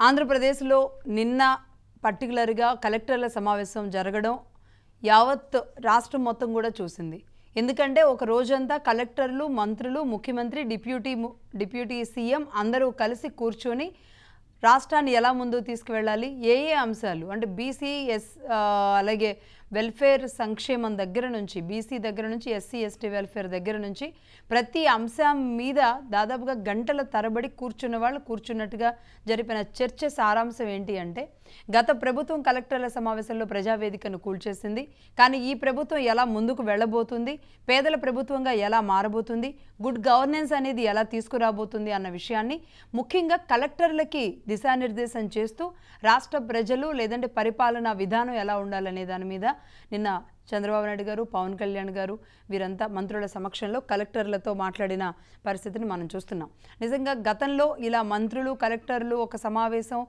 ఆంధ్రప్రదేశ్లో నిన్న పర్టికులర్గా కలెక్టర్ల సమావేశం జరగడం యావత్ రాష్ట్రం మొత్తం కూడా చూసింది. ఎందుకంటే ఒక రోజంతా కలెక్టర్లు, మంత్రులు, ముఖ్యమంత్రి, డిప్యూటీ సీఎం అందరూ కలిసి కూర్చొని రాష్ట్రాన్ని ఎలా ముందుకు తీసుకువెళ్ళాలి, ఏ అంశాలు అంటే బీసీ అలాగే వెల్ఫేర్ సంక్షేమం దగ్గర నుంచి, బీసీ దగ్గర నుంచి ఎస్సీ ఎస్టీ వెల్ఫేర్ దగ్గర నుంచి ప్రతి అంశం మీద దాదాపుగా గంటల తరబడి కూర్చున్న వాళ్ళు కూర్చున్నట్టుగా జరిపిన చర్చ సారాంశం ఏంటి అంటే, గత ప్రభుత్వం కలెక్టర్ల సమావేశంలో ప్రజావేదికను కూల్చేసింది, కానీ ఈ ప్రభుత్వం ఎలా ముందుకు వెళ్ళబోతుంది, పేదల ప్రభుత్వంగా ఎలా మారబోతుంది, గుడ్ గవర్నెన్స్ అనేది ఎలా తీసుకురాబోతుంది అన్న విషయాన్ని ముఖ్యంగా కలెక్టర్లకి దిశానిర్దేశం చేస్తూ రాష్ట్ర ప్రజలు లేదంటే పరిపాలనా విధానం ఎలా ఉండాలనే దాని మీద నిన్న చంద్రబాబు నాయుడు గారు, పవన్ కళ్యాణ్ గారు వీరంతా మంత్రుల సమక్షంలో కలెక్టర్లతో మాట్లాడిన పరిస్థితిని మనం చూస్తున్నాం. నిజంగా గతంలో ఇలా మంత్రులు, కలెక్టర్లు ఒక సమావేశం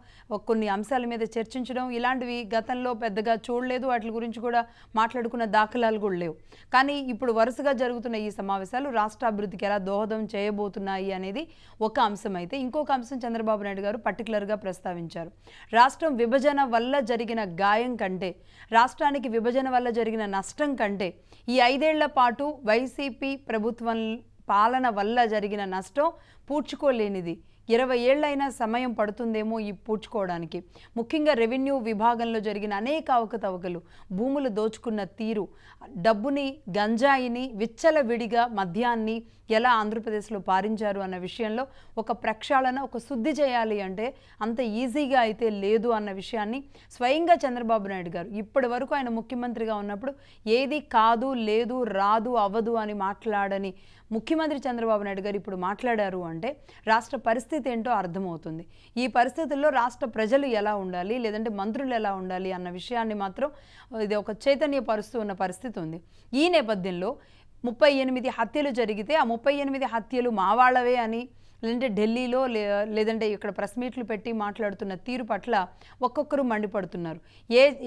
కొన్ని అంశాల మీద చర్చించడం ఇలాంటివి గతంలో పెద్దగా చూడలేదు, వాటి గురించి కూడా మాట్లాడుకున్న దాఖలాలు కూడా లేవు. కానీ ఇప్పుడు వరుసగా జరుగుతున్న ఈ సమావేశాలు రాష్ట్ర అభివృద్ధికి ఎలా దోహదం చేయబోతున్నాయి అనేది ఒక అంశం అయితే, ఇంకొక అంశం చంద్రబాబు నాయుడు గారు పర్టికులర్గా ప్రస్తావించారు. రాష్ట్రం విభజన వల్ల జరిగిన గాయం కంటే, రాష్ట్రానికి విభజన వల్ల జరిగిన నష్టం కంటే ఈ 5 ఏళ్ల పాటు వైసీపీ ప్రభుత్వం పాలన వల్ల జరిగిన నష్టం పూడ్చుకోలేనిది. 20 ఏళ్ళైనా సమయం పడుతుందేమో ఈ పూడ్చుకోవడానికి. ముఖ్యంగా రెవెన్యూ విభాగంలో జరిగిన అనేక అవకతవకలు, భూములు దోచుకున్న తీరు, డబ్బుని, గంజాయిని, విచ్చలవిడిగా మద్యాన్ని ఎలా ఆంధ్రప్రదేశ్లో పారించారు అన్న విషయంలో ఒక ప్రక్షాళన, ఒక శుద్ధి చేయాలి అంటే అంత ఈజీగా అయితే లేదు అన్న విషయాన్ని స్వయంగా చంద్రబాబు నాయుడు గారు ఇప్పటి వరకు ఆయన ముఖ్యమంత్రిగా ఉన్నప్పుడు ఏది కాదు, లేదు, రాదు, అవ్వదు అని మాట్లాడని ముఖ్యమంత్రి చంద్రబాబు నాయుడు గారు ఇప్పుడు మాట్లాడారు అంటే రాష్ట్ర పరిస్థితి ఏంటో అర్థమవుతుంది. ఈ పరిస్థితుల్లో రాష్ట్ర ప్రజలు ఎలా ఉండాలి, లేదంటే మంత్రులు ఎలా ఉండాలి అన్న విషయాన్ని మాత్రం ఇది ఒక చైతన్యపరుస్తూ ఉన్న పరిస్థితి ఉంది. ఈ నేపథ్యంలో 38 హత్యలు జరిగితే ఆ 38 హత్యలు మా వాళ్ళవే అని, లేదంటే ఢిల్లీలో లేదంటే ఇక్కడ ప్రెస్ మీట్లు పెట్టి మాట్లాడుతున్న తీరు పట్ల ఒక్కొక్కరు మండిపడుతున్నారు.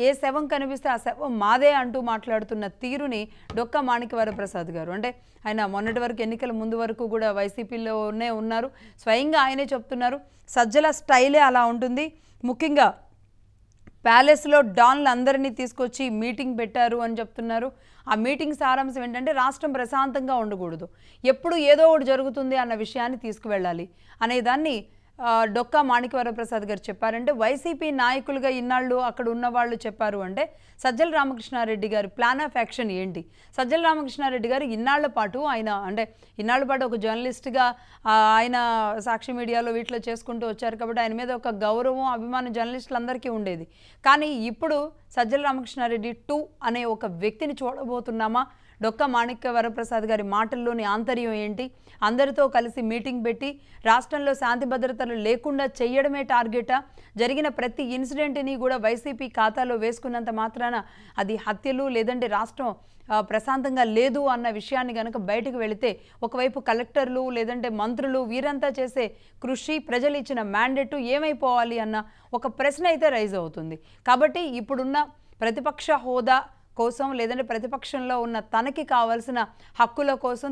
ఏ శవం కనిపిస్తే ఆ శవం మాదే అంటూ మాట్లాడుతున్న తీరుని డొక్కా మాణిక్యవరప్రసాద్ గారు, అంటే ఆయన మొన్నటి వరకు ఎన్నికల ముందు వరకు కూడా వైసీపీలోనే ఉన్నారు, స్వయంగా ఆయనే చెప్తున్నారు సజ్జల స్టైలే అలా ఉంటుంది. ముఖ్యంగా ప్యాలెస్లో డాన్లు అందరినీ తీసుకొచ్చి మీటింగ్ పెట్టారు అని చెప్తున్నారు. ఆ మీటింగ్ సారాంశం ఏంటంటే రాష్ట్రం ప్రశాంతంగా ఉండకూడదు, ఎప్పుడు ఏదో ఒకటి జరుగుతుంది అన్న విషయాన్ని తీసుకువెళ్ళాలి అనేదాన్ని డొక్కా మాణిక్యవరప్రసాద్ గారు చెప్పారంటే, వైసీపీ నాయకులుగా ఇన్నాళ్ళు అక్కడ ఉన్నవాళ్ళు చెప్పారు అంటే సజ్జల రామకృష్ణారెడ్డి గారి ప్లాన్ ఆఫ్ యాక్షన్ ఏంటి? సజ్జల రామకృష్ణారెడ్డి గారు ఇన్నాళ్ల పాటు ఒక జర్నలిస్ట్గా ఆయన సాక్షి మీడియాలో వీటిలో చేసుకుంటూ వచ్చారు కాబట్టి ఆయన మీద ఒక గౌరవం, అభిమానం జర్నలిస్టులందరికీ ఉండేది. కానీ ఇప్పుడు సజ్జల రామకృష్ణారెడ్డి 2 అనే ఒక వ్యక్తిని చూడబోతున్నామా? డొక్కా మాణిక్యవరప్రసాద్ గారి మాటల్లోని ఆంతర్యం ఏంటి? అందరితో కలిసి మీటింగ్ పెట్టి రాష్ట్రంలో శాంతి భద్రతలు లేకుండా చేయడమే టార్గెటా? జరిగిన ప్రతి ఇన్సిడెంట్ని కూడా వైసీపీ ఖాతాలో వేసుకున్నంత మాత్రాన అది హత్యలు లేదంటే రాష్ట్రం ప్రశాంతంగా లేదు అన్న విషయాన్ని కనుక బయటకు వెళితే ఒకవైపు కలెక్టర్లు లేదంటే మంత్రులు వీరంతా చేసే కృషి, ప్రజలు ఇచ్చిన మ్యాండేటు ఏమైపోవాలి అన్న ఒక ప్రశ్న అయితే రైజ్ అవుతుంది. కాబట్టి ఇప్పుడున్న ప్రతిపక్ష హోదా కోసం లేదంటే ప్రతిపక్షంలో ఉన్న తనకి కావాల్సిన హక్కుల కోసం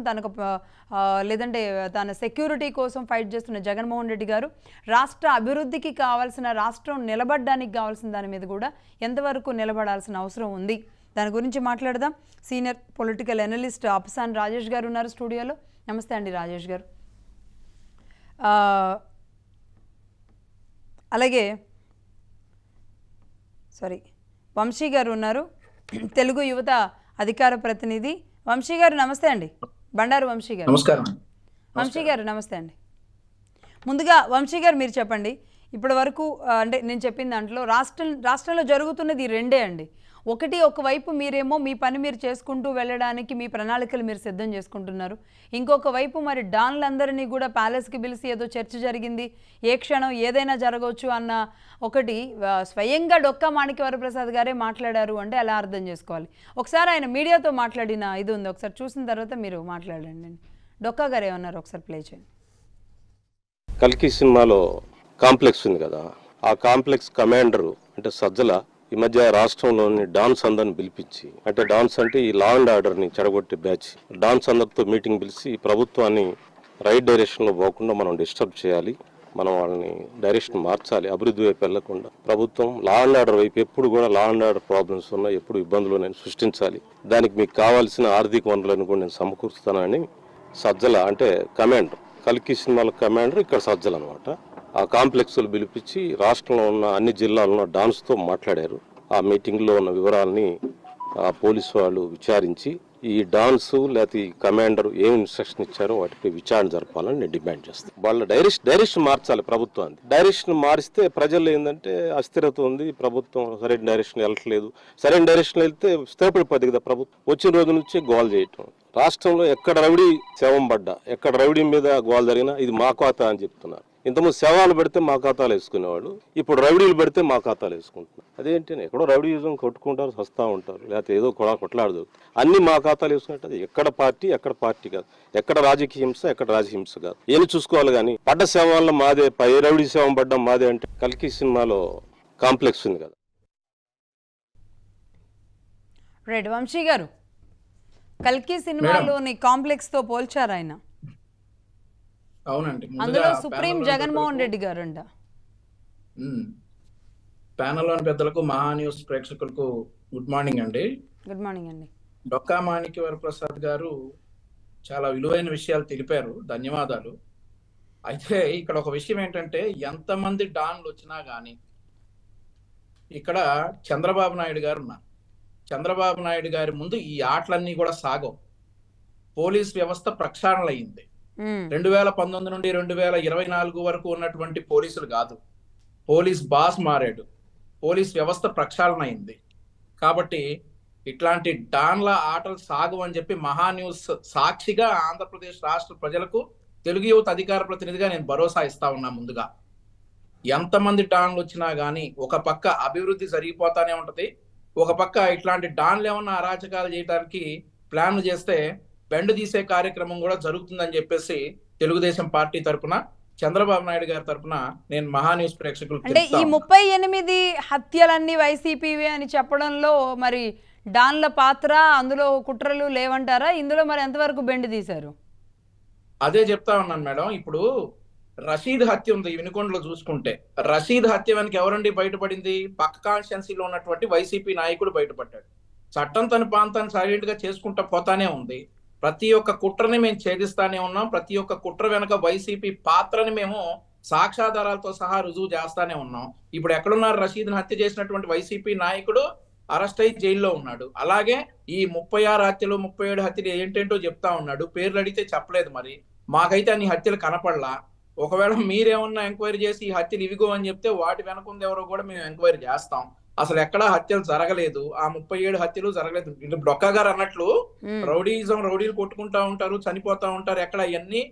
లేదంటే తన సెక్యూరిటీ కోసం ఫైట్ చేస్తున్న జగన్మోహన్ రెడ్డి గారు రాష్ట్ర అభివృద్ధికి కావాల్సిన, రాష్ట్రం నిలబడడానికి కావాల్సిన దాని మీద కూడా ఎంతవరకు నిలబడాల్సిన అవసరం ఉంది, దాని గురించి మాట్లాడదాం. Senior political analyst Epson Rajesh గారు ఉన్నారు స్టూడియోలో. నమస్తే అండి రాజేష్ గారు. అలాగే వంశీ గారు ఉన్నారు, తెలుగు యువత అధికార ప్రతినిధి. వంశీ గారు నమస్తే అండి. బండారు వంశీ గారు. నమస్కారం. వంశీ గారు నమస్తే అండి. ముందుగా వంశీ గారు మీరు చెప్పండి, ఇప్పటి వరకు అంటే నేను చెప్పిన దాంట్లో రాష్ట్రంలో జరుగుతున్నది 2 అండి. ఒకవైపు మీరేమో మీ పని మీరు చేసుకుంటూ వెళ్ళడానికి మీ ప్రణాళికలు మీరు సిద్ధం చేసుకుంటున్నారు, ఇంకొక వైపు మరి డాన్లందరినీ కూడా ప్యాలెస్కి పిలిచి ఏదో చర్చ జరిగింది, ఏ క్షణం ఏదైనా జరగవచ్చు అన్న ఒకటి స్వయంగా డొక్కా మాణిక్యవరప్రసాద్ గారే మాట్లాడారు అంటే ఎలా అర్థం చేసుకోవాలి? ఒకసారి ఆయన మీడియాతో మాట్లాడిన ఇది ఉంది, ఒకసారి చూసిన తర్వాత మీరు మాట్లాడండి. డొక్కా గారు ఏమన్నారు ఒకసారి ప్లే చేయండి. కల్కి సినిమాలో కాంప్లెక్స్ ఉంది కదా, ఆ కాంప్లెక్స్ కమాండరు అంటే సజ్జల ఈ మధ్య రాష్ట్రంలోని డాన్స్ అందరిని పిలిపించి, అంటే డాన్స్ అంటే ఈ లా అండ్ ఆర్డర్ని చెడగొట్టే బ్యాచ్, డాన్స్ అందరితో మీటింగ్ పిలిచి ప్రభుత్వాన్ని రైట్ డైరెక్షన్లో పోకుండా మనం డిస్టర్బ్ చేయాలి, మనం వాళ్ళని డైరెక్షన్ మార్చాలి. అభివృద్ధి వైపు వెళ్లకుండా ప్రభుత్వం లా అండ్ ఆర్డర్ వైపు ఎప్పుడు కూడా లా అండ్ ఆర్డర్ ప్రాబ్లమ్స్ ఉన్నాయి, ఎప్పుడు ఇబ్బందులు నేను సృష్టించాలి. దానికి మీకు కావాల్సిన ఆర్థిక వనరులను కూడా నేను సమకూరుస్తానని సజ్జల అంటే కమాండర్, కల్కి సినిమాల కమాండర్ ఇక్కడ సజ్జల అనమాట. ఆ కాంప్లెక్స్లు పిలిపించి రాష్ట్రంలో ఉన్న అన్ని జిల్లాల్లో డాన్స్తో మాట్లాడారు. ఆ మీటింగ్లో ఉన్న వివరాలని పోలీసు వాళ్ళు విచారించి ఈ డాన్స్ లేకపోతే ఈ కమాండర్ ఏం ఇన్స్ట్రక్షన్ ఇచ్చారో వాటిపై విచారణ జరపాలని నేను డిమాండ్ చేస్తాను. వాళ్ళ డైరెక్షన్ మార్చాలి ప్రభుత్వాన్ని. డైరెక్షన్ మారిస్తే ప్రజల్లో ఏంటంటే అస్థిరత ఉంది, ప్రభుత్వం సరైన డైరెక్షన్ వెళ్ళట్లేదు. సరైన డైరెక్షన్ వెళ్తే స్థిరపడిపోద్ది కదా ప్రభుత్వం. వచ్చిన రోజు నుంచి గోల్ చేయటం. రాష్ట్రంలో ఎక్కడ రౌడీ శవం పడ్డా, ఎక్కడ రౌడీ మీద గోల్ జరిగినా ఇది మా ఖాతా అని చెప్తున్నారు. ఇంతకుముందు శవాలు పెడితే మా ఖాతాలు వేసుకునేవాడు, ఇప్పుడు రౌడీలు పెడితే మా ఖాతాలు వేసుకుంటున్నారు. అదేంటి ఎక్కడో రౌడీజం కొట్టుకుంటారు, వస్తూ ఉంటారు, లేకపోతే ఏదో కొట్లాడదు. అన్ని మా ఖాతాలు వేసుకున్నట్టు ఎక్కడ పార్టీ కాదు, ఎక్కడ రాజకీయ హింస, ఎక్కడ రాజకీయ హింస కాదు. ఏమి చూసుకోవాలి కానీ పడ్డ శవాల్లో మాదే, రౌడీ శవం పడ్డం మాదే అంటే కల్కి సినిమాలో కాంప్లెక్స్ ఉంది కదా. రైట్ వంశీ గారు, కల్కి సినిమాలోని కాంప్లెక్స్ తో పోల్చారు ఆయన. అవునండి, అందులో సుప్రీం జగన్మోహన్ రెడ్డి గారు అంట. ప్యానెల్లోని పెద్దలకు, మహా న్యూస్ ప్రేక్షకులకు గుడ్ మార్నింగ్ అండి. గుడ్ మార్నింగ్ అండి. డొక్కా మాణిక్య వరప్రసాద్ గారు చాలా విలువైన విషయాలు తెలిపారు, ధన్యవాదాలు. అయితే ఇక్కడ ఒక విషయం ఏంటంటే, ఎంతమంది డాన్లు వచ్చినా కానీ ఇక్కడ చంద్రబాబు నాయుడు గారు ఉన్నారు. చంద్రబాబు నాయుడు గారి ముందు ఈ ఆటలన్నీ కూడా సాగవు. పోలీస్ వ్యవస్థ ప్రక్షాళనలయ్యింది. 2019 నుండి 2024 వరకు ఉన్నటువంటి పోలీసులు కాదు, పోలీస్ బాస్ మారాడు, పోలీస్ వ్యవస్థ ప్రక్షాళన అయింది. కాబట్టి ఇట్లాంటి డాన్ల ఆటలు సాగు అని చెప్పి మహా న్యూస్ సాక్షిగా ఆంధ్రప్రదేశ్ రాష్ట్ర ప్రజలకు, తెలుగు యువత అధికార ప్రతినిధిగా నేను భరోసా ఇస్తా ఉన్నా. ముందుగా ఎంతమంది డాన్లు వచ్చినా గానీ ఒక పక్క అభివృద్ధి జరిగిపోతానే ఉంటది, ఒక పక్క ఇట్లాంటి డాన్లు ఏమన్నా అరాచకాలు చేయడానికి ప్లాన్లు చేస్తే బెండ్ తీసే కార్యక్రమం కూడా జరుగుతుందని చెప్పేసి తెలుగుదేశం పార్టీ తరఫున, చంద్రబాబు నాయుడు గారి తరఫున నేను మహా న్యూస్ ప్రేక్షకులకు అంటే ఈ 38 హత్యలన్నీ వైసీపీవే అని చెప్పడంలో మరి డాన్ల పాత్ర, అందులో కుట్రలు లేవంటారా? ఇందులో మరి ఎంతవరకు బెండ్ తీశారు? అదే చెప్తా ఉన్నాను మేడం. ఇప్పుడు రషీద్ హత్య ఉంది వినుకొండలో చూసుకుంటే, రషీద్ హత్య వెనక ఎవరండి బయటపడింది? పక్క కాన్స్టిట్యున్సీలో ఉన్నటువంటి వైసీపీ నాయకుడు బయటపడ్డాడు. చట్టం తన ప్రాంతాన్ని సైలెంట్ గా చేసుకుంటా పోతానే ఉంది. ప్రతి ఒక్క కుట్రని మేము ఛేదిస్తానే ఉన్నాం. ప్రతి ఒక్క కుట్ర వెనక వైసీపీ పాత్రని మేము సాక్ష్యాధారాలతో సహా రుజువు చేస్తానే ఉన్నాం. ఇప్పుడు ఎక్కడున్నారు? రషీద్ని హత్య చేసినటువంటి వైసీపీ నాయకుడు అరెస్ట్ అయ్యి జైల్లో ఉన్నాడు. అలాగే ఈ 36 హత్యలు 37 హత్యలు ఏంటేంటో చెప్తా ఉన్నాడు. పేర్లు అడిగితే చెప్పలేదు. మరి మాకైతే అన్ని హత్యలు కనపడలా. ఒకవేళ మీరేమన్నా ఎంక్వైరీ చేసి ఈ హత్యలు ఇవిగో అని చెప్తే వాటి వెనకుంది ఎవరో కూడా మేము ఎంక్వైరీ చేస్తాం. అసలు ఎక్కడా హత్యలు జరగలేదు, ఆ 37 హత్యలు జరగలేదు. డొక్కా గారు అన్నట్లు రౌడీలు కొట్టుకుంటా ఉంటారు, చనిపోతా ఉంటారు. ఎక్కడ ఇవన్నీ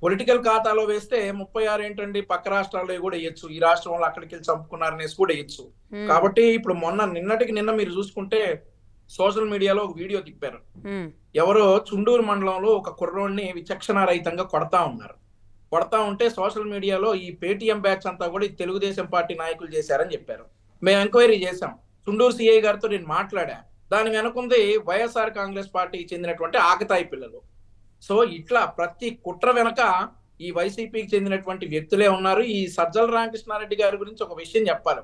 పొలిటికల్ ఖాతాలో వేస్తే 36 ఏంటండి, పక్క రాష్ట్రాల్లో కూడా వేయచ్చు, ఈ రాష్ట్రంలో అక్కడికి వెళ్ళి చంపుకున్నారనేసి కూడా వేయచ్చు. కాబట్టి ఇప్పుడు నిన్న మీరు చూసుకుంటే సోషల్ మీడియాలో ఒక వీడియో తిప్పారు. ఎవరో చుండూరు మండలంలో ఒక కుర్రోడ్ని విచక్షణారహితంగా కొడతా ఉన్నారు. కొడతా ఉంటే సోషల్ మీడియాలో ఈ పేటీఎం బ్యాచ్ అంతా కూడా ఈ తెలుగుదేశం పార్టీ నాయకులు చేశారని చెప్పారు. మేము ఎంక్వైరీ చేశాం, చుండూరు సిఐ గారితో నేను మాట్లాడా. దాని వెనుకుంది వైఎస్ఆర్ కాంగ్రెస్ పార్టీకి చెందినటువంటి ఆకతాయి పిల్లలు. సో ఇట్లా ప్రతి కుట్ర వెనక ఈ వైసీపీకి చెందినటువంటి వ్యక్తులే ఉన్నారు. ఈ సజ్జల రామకృష్ణారెడ్డి గారి గురించి ఒక విషయం చెప్పాలి.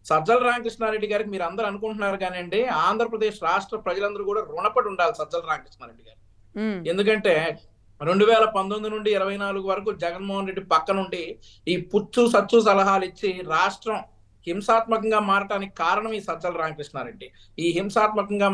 సజ్జల రామకృష్ణారెడ్డి గారికి మీరు అందరూ అనుకుంటున్నారు కానివ్వండి, ఆంధ్రప్రదేశ్ రాష్ట్ర ప్రజలందరూ కూడా రుణపడి ఉండాలి సజ్జల రామకృష్ణారెడ్డి గారు. ఎందుకంటే 2019 నుండి 24 వరకు జగన్మోహన్ రెడ్డి పక్క నుండి ఈ సచ్చు సలహాలు ఇచ్చి రాష్ట్రం హింసాత్మకంగా మారటానికి కారణం ఈ సజ్జల రామకృష్ణారెడ్డి. ఈ హింసాత్మకంగా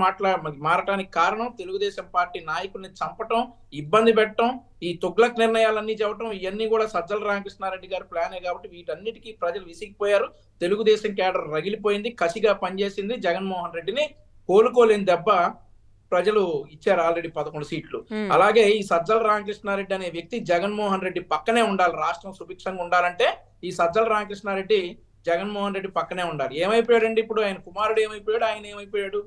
మారటానికి కారణం తెలుగుదేశం పార్టీ నాయకుల్ని చంపటం, ఇబ్బంది పెట్టడం, ఈ తుగ్లక్ నిర్ణయాలన్నీ చెప్పడం, ఇవన్నీ కూడా సజ్జల రామకృష్ణారెడ్డి గారి ప్లానే. కాబట్టి వీటన్నిటికీ ప్రజలు విసిగిపోయారు. తెలుగుదేశం కేడర్ రగిలిపోయింది, కసిగా పనిచేసింది. జగన్మోహన్ రెడ్డిని కోలుకోలేని దెబ్బ ప్రజలు ఇచ్చారు ఆల్రెడీ 11 సీట్లు. అలాగే ఈ సజ్జల రామకృష్ణారెడ్డి అనే వ్యక్తి జగన్మోహన్ రెడ్డి పక్కనే ఉండాలి. రాష్ట్రం సుభిక్షంగా ఉండాలంటే ఈ సజ్జల రామకృష్ణారెడ్డి జగన్మోహన్ రెడ్డి పక్కనే ఉండాలి. ఏమైపోయాడండి ఇప్పుడు? ఆయన కుమారుడు ఏమైపోయాడు, ఆయన ఏమైపోయాడు?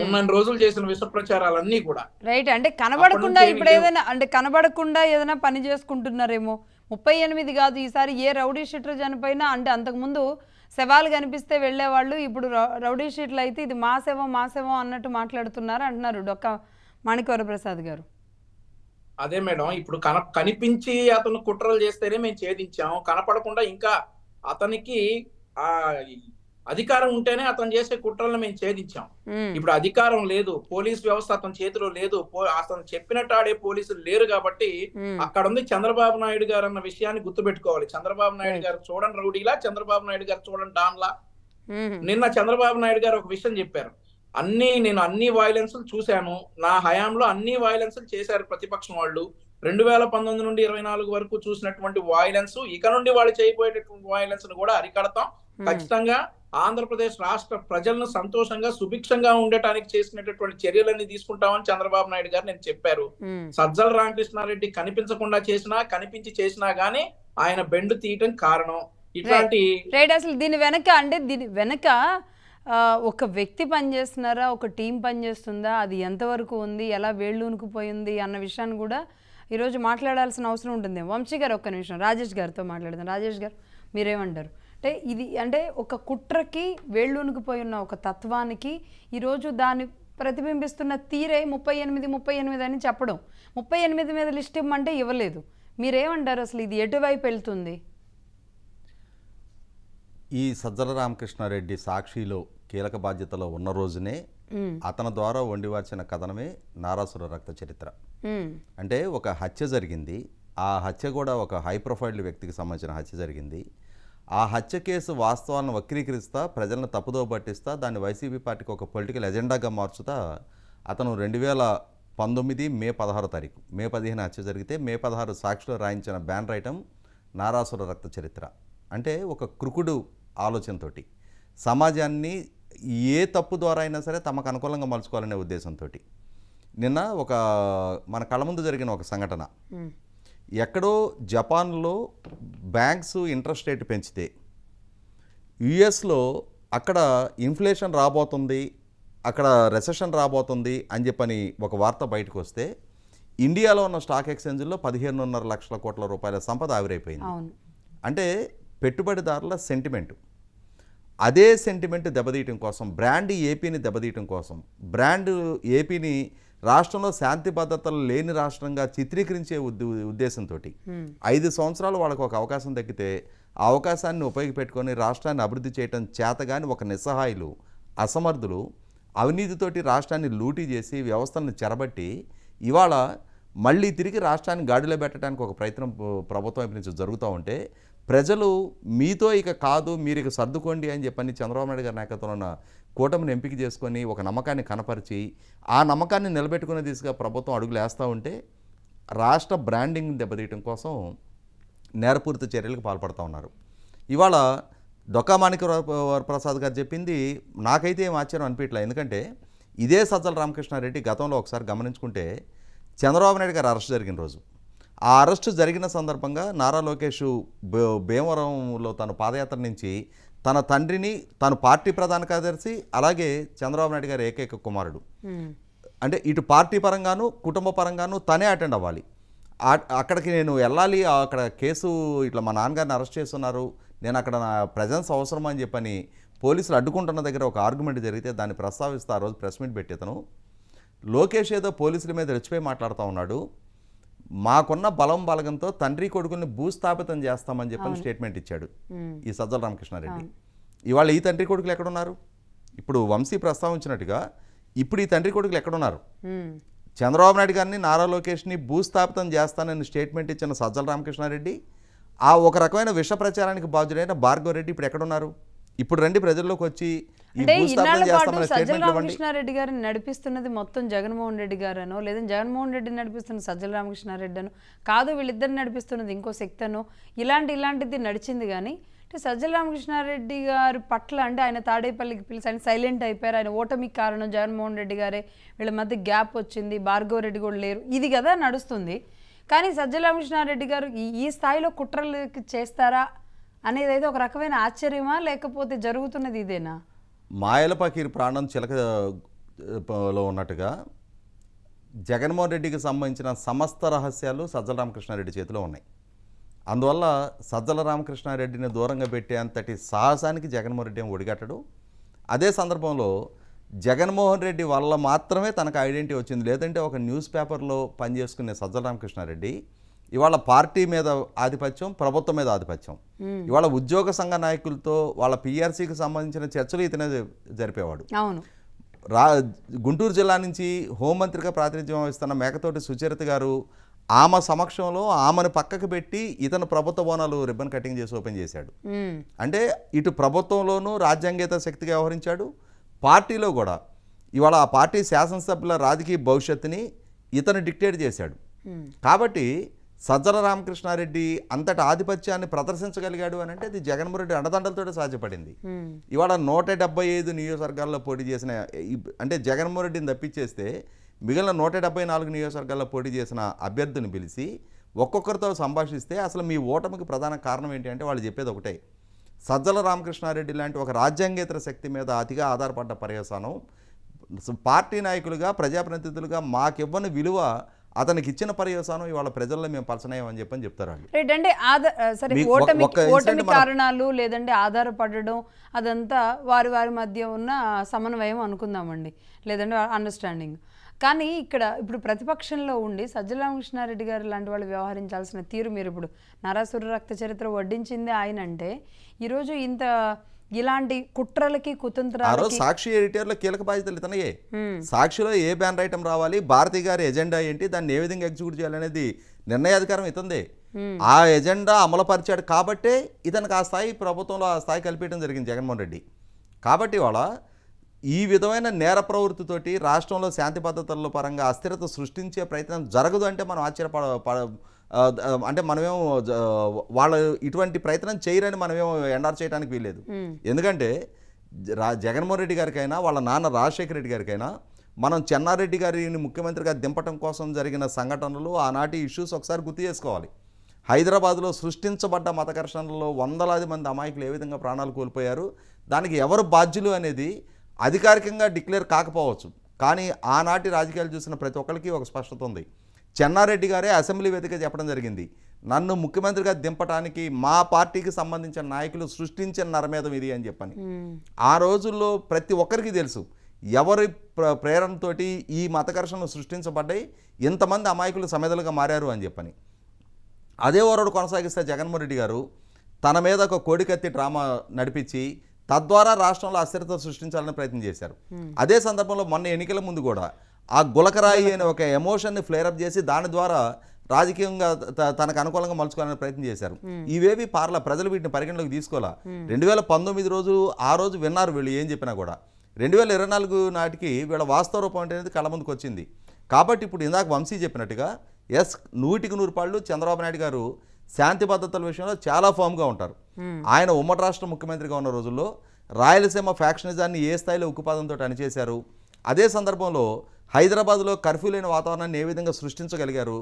ఉన్న రోజులు చేసిన విష ప్రచారాలన్నీ కూడా రైట్. అంటే కనబడకుండా ఇప్పుడు ఏదైనా పని చేసుకుంటున్నారేమో. 38 కాదు, ఈసారి ఏ రౌడీ షీటర్ చనిపోయినా అంటే అంతకుముందు శవాలు కనిపిస్తే వెళ్ళేవాళ్ళు, ఇప్పుడు రౌడీ షీట్లు అయితే ఇది మా శవం అన్నట్టు మాట్లాడుతున్నారు అంటున్నారు డొక్కా మాణిక్య వరప్రసాద్ గారు. అదే మేడం, ఇప్పుడు కనిపించి అతను కుట్రలు చేస్తేనే మేము ఛేదించాం. కనపడకుండా ఇంకా అతనికి ఆ అధికారం ఉంటేనే అతను చేసే కుట్రలను మేము ఛేదించాం. ఇప్పుడు అధికారం లేదు, పోలీస్ వ్యవస్థ అతని చేతిలో లేదు, అతను చెప్పినట్టు ఆడే పోలీసులు లేరు కాబట్టి అక్కడ ఉంది చంద్రబాబు నాయుడు గారు అన్న విషయాన్ని గుర్తుపెట్టుకోవాలి. చంద్రబాబు నాయుడు గారు చూడండి రౌడీలా, చంద్రబాబు నాయుడు గారు చూడండి డాన్లా. నిన్న చంద్రబాబు నాయుడు గారు ఒక విషయం చెప్పారు, నేను అన్ని వైలెన్స్ చూశాను, నా హయాంలో అన్ని వైలెన్స్ చేశారు ప్రతిపక్షం వాళ్ళు. 2019 నుండి 24 వరకు చూసినటువంటి వైలెన్స్ ఇక నుండి వాళ్ళు చేయబోయేటటువంటి వైలెన్స్ కూడా అరికడతాం. ఖచ్చితంగా ఆంధ్రప్రదేశ్ రాష్ట్ర ప్రజలను సంతోషంగా సుభిక్షంగా ఉండటానికి చేసినటువంటి చర్యలన్నీ తీసుకుంటామని చంద్రబాబు నాయుడు గారు నేను చెప్పారు. సజ్జల రామకృష్ణారెడ్డి కనిపించకుండా చేసినా, కనిపించి చేసినా గానీ ఆయన బెండు తీయటం కారణం ఇట్లాంటి. అసలు దీని వెనక ఒక వ్యక్తి పనిచేస్తున్నారా, ఒక టీం పనిచేస్తుందా, అది ఎంతవరకు ఉంది, ఎలా వేళ్ళూనుకుపోయింది అన్న విషయాన్ని కూడా ఈరోజు మాట్లాడాల్సిన అవసరం ఉంటుంది. వంశీ గారు ఒక్క నిమిషం రాజేష్ గారితో మాట్లాడదాం. రాజేష్ గారు మీరేమంటారు? అంటే ఒక కుట్రకి వేళ్ళూనుకుపోయి ఉన్న ఒక తత్వానికి ఈరోజు దాన్ని ప్రతిబింబిస్తున్న తీరే 38 అని చెప్పడం, 38 మీద లిస్ట్ ఇవ్వమంటే ఇవ్వలేదు. మీరేమంటారు? అసలు ఇది ఎటువైపు వెళ్తుంది? ఈ సజ్జల రామకృష్ణారెడ్డి సాక్షిలో కీలక బాధ్యతలో ఉన్న రోజునే అతని ద్వారా వండివార్చిన కథనమే నారాసుర రక్త చరిత్ర. అంటే ఒక హత్య జరిగింది, ఆ హత్య కూడా ఒక హై ప్రొఫైల్ వ్యక్తికి సంబంధించిన హత్య జరిగింది. ఆ హత్య కేసు వాస్తవాలను వక్రీకరిస్తా, ప్రజలను తప్పుదో పట్టిస్తా, దాన్ని వైసీపీ పార్టీకి ఒక పొలిటికల్ ఎజెండాగా మార్చుతా అతను 2019 మే 16 తారీఖు, మే 15 హత్య జరిగితే మే 16 సాక్షిలో రాయించిన బ్యానర్ ఐటమ్ నారాసుర రక్త చరిత్ర. అంటే ఒక కృకుడు ఆలోచనతోటి సమాజాన్ని ఏ తప్పు ద్వారా అయినా సరే తమకు అనుకూలంగా మలుచుకోవాలనే ఉద్దేశంతో నిన్న మన కళ్ళ ముందు జరిగిన ఒక సంఘటన, ఎక్కడో జపాన్లో బ్యాంక్స్ ఇంట్రెస్ట్ రేట్ పెంచితే యుఎస్లో అక్కడ ఇన్ఫ్లేషన్ రాబోతుంది, అక్కడ రెసెషన్ రాబోతుంది అని చెప్పని ఒక వార్త బయటకు వస్తే ఇండియాలో ఉన్న స్టాక్ ఎక్స్చేంజ్లో 15.5 లక్షల కోట్ల రూపాయల సంపద ఆవిరైపోయింది. అంటే పెట్టుబడిదారుల సెంటిమెంటు, అదే సెంటిమెంట్ దెబ్బతీయటం కోసం, బ్రాండ్ ఏపీని దెబ్బతీయటం కోసం, బ్రాండ్ ఏపీని రాష్ట్రంలో శాంతి భద్రతలు లేని రాష్ట్రంగా చిత్రీకరించే ఉద్దేశంతో 5 సంవత్సరాలు వాళ్ళకు ఒక అవకాశం దక్కితే ఆ అవకాశాన్ని ఉపయోగపెట్టుకొని రాష్ట్రాన్ని అభివృద్ధి చేయటం చేతగాని ఒక నిస్సహాయులు, అసమర్థులు అవినీతితోటి రాష్ట్రాన్ని లూటీ చేసి వ్యవస్థలను చెరబట్టి ఇవాళ మళ్ళీ తిరిగి రాష్ట్రాన్ని గాడిలో పెట్టడానికి ఒక ప్రయత్నం ప్రభుత్వం వైపు నుంచి జరుగుతూ ఉంటే ప్రజలు మీతో ఇక కాదు, మీరు ఇక సర్దుకోండి అని చెప్పని చంద్రబాబు నాయుడు గారి నాయకత్వంలో ఉన్న కూటమిని ఎంపిక చేసుకొని ఒక నమ్మకాన్ని కనపరిచి ఆ నమ్మకాన్ని నిలబెట్టుకునే దిశగా ప్రభుత్వం అడుగులు వేస్తూ ఉంటే రాష్ట్ర బ్రాండింగ్ దెబ్బతీయటం కోసం నేరపూరిత చర్యలకు పాల్పడుతూ ఉన్నారు. ఇవాళ డొక్కా మాణిక్య ప్రసాద్ గారు చెప్పింది నాకైతే ఏం ఆశ్చర్యం అనిపించట్లేదు. ఎందుకంటే ఇదే సజ్జల రామకృష్ణారెడ్డి గతంలో ఒకసారి గమనించుకుంటే చంద్రబాబు నాయుడు గారు అరెస్ట్ జరిగిన రోజు, ఆ అరెస్టు జరిగిన సందర్భంగా నారా లోకేష్ భీమవరంలో తన పాదయాత్ర నుంచి తన తండ్రిని, తను పార్టీ ప్రధాన కార్యదర్శి, అలాగే చంద్రబాబు నాయుడు గారి ఏకైక కుమారుడు, అంటే ఇటు పార్టీ పరంగాను కుటుంబ పరంగాను తనే అటెండ్ అవ్వాలి. అక్కడికి నేను వెళ్ళాలి, అక్కడ కేసు ఇట్లా మా నాన్నగారిని అరెస్ట్ చేస్తున్నారు, నేను అక్కడ నా ప్రజెన్స్ అవసరం అని చెప్పని పోలీసులు అడ్డుకుంటున్న దగ్గర ఒక ఆర్గ్యుమెంట్ జరిగితే దాన్ని ప్రస్తావిస్తూ ఆ రోజు ప్రెస్ మీట్ పెట్టేతను లోకేష్ ఏదో పోలీసుల మీద రెచ్చిపోయి మాట్లాడుతూ ఉన్నాడు, మాకున్న బలం బలగంతో తండ్రి కొడుకుల్ని భూస్థాపితం చేస్తామని చెప్పని స్టేట్మెంట్ ఇచ్చాడు ఈ సజ్జల రామకృష్ణారెడ్డి. ఇవాళ ఈ తండ్రి కొడుకులు ఎక్కడున్నారు? ఇప్పుడు వంశీ ప్రస్తావించినట్టుగా ఇప్పుడు ఈ తండ్రి కొడుకులు ఎక్కడున్నారు? చంద్రబాబు నాయుడు గారిని, నారా లోకేష్ని భూస్థాపితం చేస్తానని స్టేట్మెంట్ ఇచ్చిన సజ్జల రామకృష్ణారెడ్డి, ఆ ఒక రకమైన విష ప్రచారానికి బాధ్యుడైన భార్గవ రెడ్డి ఇప్పుడు ఎక్కడున్నారు? ఇప్పుడు రండి ప్రజల్లోకి వచ్చి సజ్జల రామకృష్ణారెడ్డి గారిని నడిపిస్తున్నది మొత్తం జగన్మోహన్ రెడ్డి గారనో, లేదా జగన్మోహన్ రెడ్డి నడిపిస్తున్న సజ్జల రామకృష్ణారెడ్డి అనో కాదు, వీళ్ళిద్దరు నడిపిస్తున్నది ఇంకో శక్తి అనో, ఇలాంటిది నడిచింది. కానీ అంటే సజ్జల రామకృష్ణారెడ్డి గారి పట్ల అంటే ఆయన తాడేపల్లికి పిలిచి ఆయన సైలెంట్ అయిపోయారు, ఆయన ఓటమికి కారణం జగన్మోహన్ రెడ్డి గారే, వీళ్ళ మధ్య గ్యాప్ వచ్చింది, భార్గవ రెడ్డి కూడా లేరు, ఇది కదా నడుస్తుంది. కానీ సజ్జల రామకృష్ణారెడ్డి గారు ఈ స్థాయిలో కుట్రలు చేస్తారా అనేది అయితే ఒక రకమైన ఆశ్చర్యమా, లేకపోతే జరుగుతున్నది ఇదేనా? మాయల పకీర్ ప్రాణం చిలకలో ఉన్నట్టుగా జగన్మోహన్ రెడ్డికి సంబంధించిన సమస్త రహస్యాలు సజ్జల రామకృష్ణారెడ్డి చేతిలో ఉన్నాయి. అందువల్ల సజ్జల రామకృష్ణారెడ్డిని దూరంగా పెట్టే అంతటి సాహసానికి జగన్మోహన్ రెడ్డి ఒడిగట్టడు. అదే సందర్భంలో జగన్మోహన్ రెడ్డి వల్ల మాత్రమే తనకు ఐడెంటిటీ వచ్చింది. లేదంటే ఒక న్యూస్ పేపర్లో పనిచేసుకునే సజ్జల రామకృష్ణారెడ్డి ఇవాళ పార్టీ మీద ఆధిపత్యం, ప్రభుత్వం మీద ఆధిపత్యం. ఇవాళ ఉద్యోగ సంఘ నాయకులతో వాళ్ళ పిఆర్సీకి సంబంధించిన చర్చలు ఇతనే జరిపేవాడు. అవును. గుంటూరు జిల్లా నుంచి హోంమంత్రిగా ప్రాతినిధ్యం వహిస్తున్న మేకతోటి సుచరిత గారు ఆమె సమక్షంలో ఆమెను పక్కకు పెట్టి ఇతను ప్రభుత్వ భవనాలు రిబ్బన్ కటింగ్ చేసి ఓపెన్ చేశాడు. అంటే ఇటు ప్రభుత్వంలోనూ రాజ్యాంగేతర శక్తిగా వ్యవహరించాడు, పార్టీలో కూడా ఇవాళ ఆ పార్టీ శాసనసభ్యుల రాజకీయ భవిష్యత్తుని ఇతను డిక్టేట్ చేశాడు. కాబట్టి సజ్జల రామకృష్ణారెడ్డి అంతటి ఆధిపత్యాన్ని ప్రదర్శించగలిగాడు అని అంటే అది జగన్మోహన్ రెడ్డి అండదండలతో సాధ్యపడింది. ఇవాళ 175 నియోజకవర్గాల్లో పోటీ చేసిన, అంటే జగన్మోహన్ రెడ్డిని తప్పించేస్తే మిగిలిన 174 నియోజకవర్గాల్లో పోటీ చేసిన అభ్యర్థిని పిలిచి ఒక్కొక్కరితో సంభాషిస్తే అసలు మీ ఓటమికి ప్రధాన కారణం ఏంటి అంటే వాళ్ళు చెప్పేది ఒకటే, సజ్జల రామకృష్ణారెడ్డి లాంటి ఒక రాజ్యాంగేతర శక్తి మీద అతిగా ఆధారపడ్డ పర్యవసానం, పార్టీ నాయకులుగా ప్రజాప్రతినిధులుగా మాకివ్వని విలువ అతనికి ఇచ్చిన పర్యవసానం ఇవాళ ప్రజల్లో మేము పలసనయ్యమని చెప్పని చెప్తారు వాళ్ళు. రైట్. అంటే సరే, ఓటమి కారణాలు లేదంటే ఆధారపడడం అదంతా వారి మధ్య ఉన్న సమన్వయం అనుకుందామండి, లేదంటే అండర్స్టాండింగ్. కానీ ఇక్కడ ఇప్పుడు ప్రతిపక్షంలో ఉండి సజ్జల రామకృష్ణారెడ్డి గారు లాంటి వాళ్ళు వ్యవహరించాల్సిన తీరు, మీరు ఇప్పుడు నారాసుర రక్త చరిత్ర వడ్డించింది ఆయన అంటే ఈరోజు ఇంత ఇలాంటి కుట్రలకి కుతంత్రాలకి సాక్షి ఎడిటర్లో కీలక బాధ్యతలు ఇతనయే. సాక్షిలో ఏ బ్యానర్ ఐటమ్ రావాలి, భారతి గారి ఎజెండా ఏంటి, దాన్ని ఏ విధంగా ఎగ్జిక్యూట్ చేయాలనేది నిర్ణయాధికారం ఇతందే. ఆ ఎజెండా అమలుపరిచాడు కాబట్టే ఇతనికి ఆ స్థాయి, ప్రభుత్వంలో ఆ స్థాయి కల్పించడం జరిగింది జగన్మోహన్ రెడ్డి. కాబట్టి వాళ్ళ ఈ విధమైన నేర ప్రవృత్తితోటి రాష్ట్రంలో శాంతి భద్రతల పరంగా అస్థిరత సృష్టించే ప్రయత్నం జరగదు అంటే మనం అంటే మనమేమో వాళ్ళు ఇటువంటి ప్రయత్నం చేయరని మనమేమో ఎండార్ చేయడానికి వీల్లేదు. ఎందుకంటే జగన్మోహన్ రెడ్డి గారికైనా వాళ్ళ నాన్న రాజశేఖర రెడ్డి గారికైనా మనం చెన్నారెడ్డి గారిని ముఖ్యమంత్రిగా దింపటం కోసం జరిగిన సంఘటనలు, ఆనాటి ఇష్యూస్ ఒకసారి గుర్తు చేసుకోవాలి. హైదరాబాద్లో సృష్టించబడ్డ మత ఘర్షణలలో వందలాది మంది అమాయకులు ఏ విధంగా ప్రాణాలు కోల్పోయారు, దానికి ఎవరు బాధ్యులు అనేది అధికారికంగా డిక్లేర్ కాకపోవచ్చు, కానీ ఆనాటి రాజకీయాలు చూసిన ప్రతి ఒక్కరికి ఒక స్పష్టత ఉంది. చెన్నారెడ్డి గారే అసెంబ్లీ వేదిక చెప్పడం జరిగింది, నన్ను ముఖ్యమంత్రిగా దింపడానికి మా పార్టీకి సంబంధించిన నాయకులు సృష్టించిన నరమేధం ఇది అని చెప్పని. ఆ రోజుల్లో ప్రతి ఒక్కరికి తెలుసు ఎవరి ప్రేరణతోటి ఈ మత ఘర్షణలు సృష్టించబడ్డాయి, ఇంతమంది అమాయకులు సమెధలుగా మారారు అని చెప్పని. అదే ఓరడు కొనసాగిస్తే జగన్మోహన్ రెడ్డి గారు తన మీద ఒక కోడికత్తి డ్రామా నడిపించి తద్వారా రాష్ట్రంలో అస్థిరత సృష్టించాలని ప్రయత్నం చేశారు. అదే సందర్భంలో మొన్న ఎన్నికల ముందు కూడా ఆ గులకరాయి అనే ఒక ఎమోషన్ని ఫ్లేరప్ చేసి దాని ద్వారా రాజకీయంగా తనకు అనుకూలంగా మలుచుకోవాలని ప్రయత్నం చేశారు. ఇవేవి ప్రజలు వీటిని పరిగణలోకి తీసుకోవాలా. 2019 రోజు ఆ రోజు విన్నారు వీళ్ళు ఏం చెప్పినా కూడా. 2024 నాటికి వీళ్ళ వాస్తవ రూపం అనేది కళ్ళ ముందుకు వచ్చింది. కాబట్టి ఇప్పుడు ఇందాక వంశీ చెప్పినట్టుగా 100% చంద్రబాబు నాయుడు గారు శాంతి భద్రతల విషయంలో చాలా ఫర్మ్గా ఉంటారు. ఆయన ఉమ్మడి రాష్ట్ర ముఖ్యమంత్రిగా ఉన్న రోజుల్లో రాయలసీమ ఫ్యాక్షనిజాన్ని ఏ స్థాయిలో ఉక్కుపాదంతో అణిచేశారు, అదే సందర్భంలో హైదరాబాద్లో కర్ఫ్యూ లేని వాతావరణాన్ని ఏ విధంగా సృష్టించగలిగారు,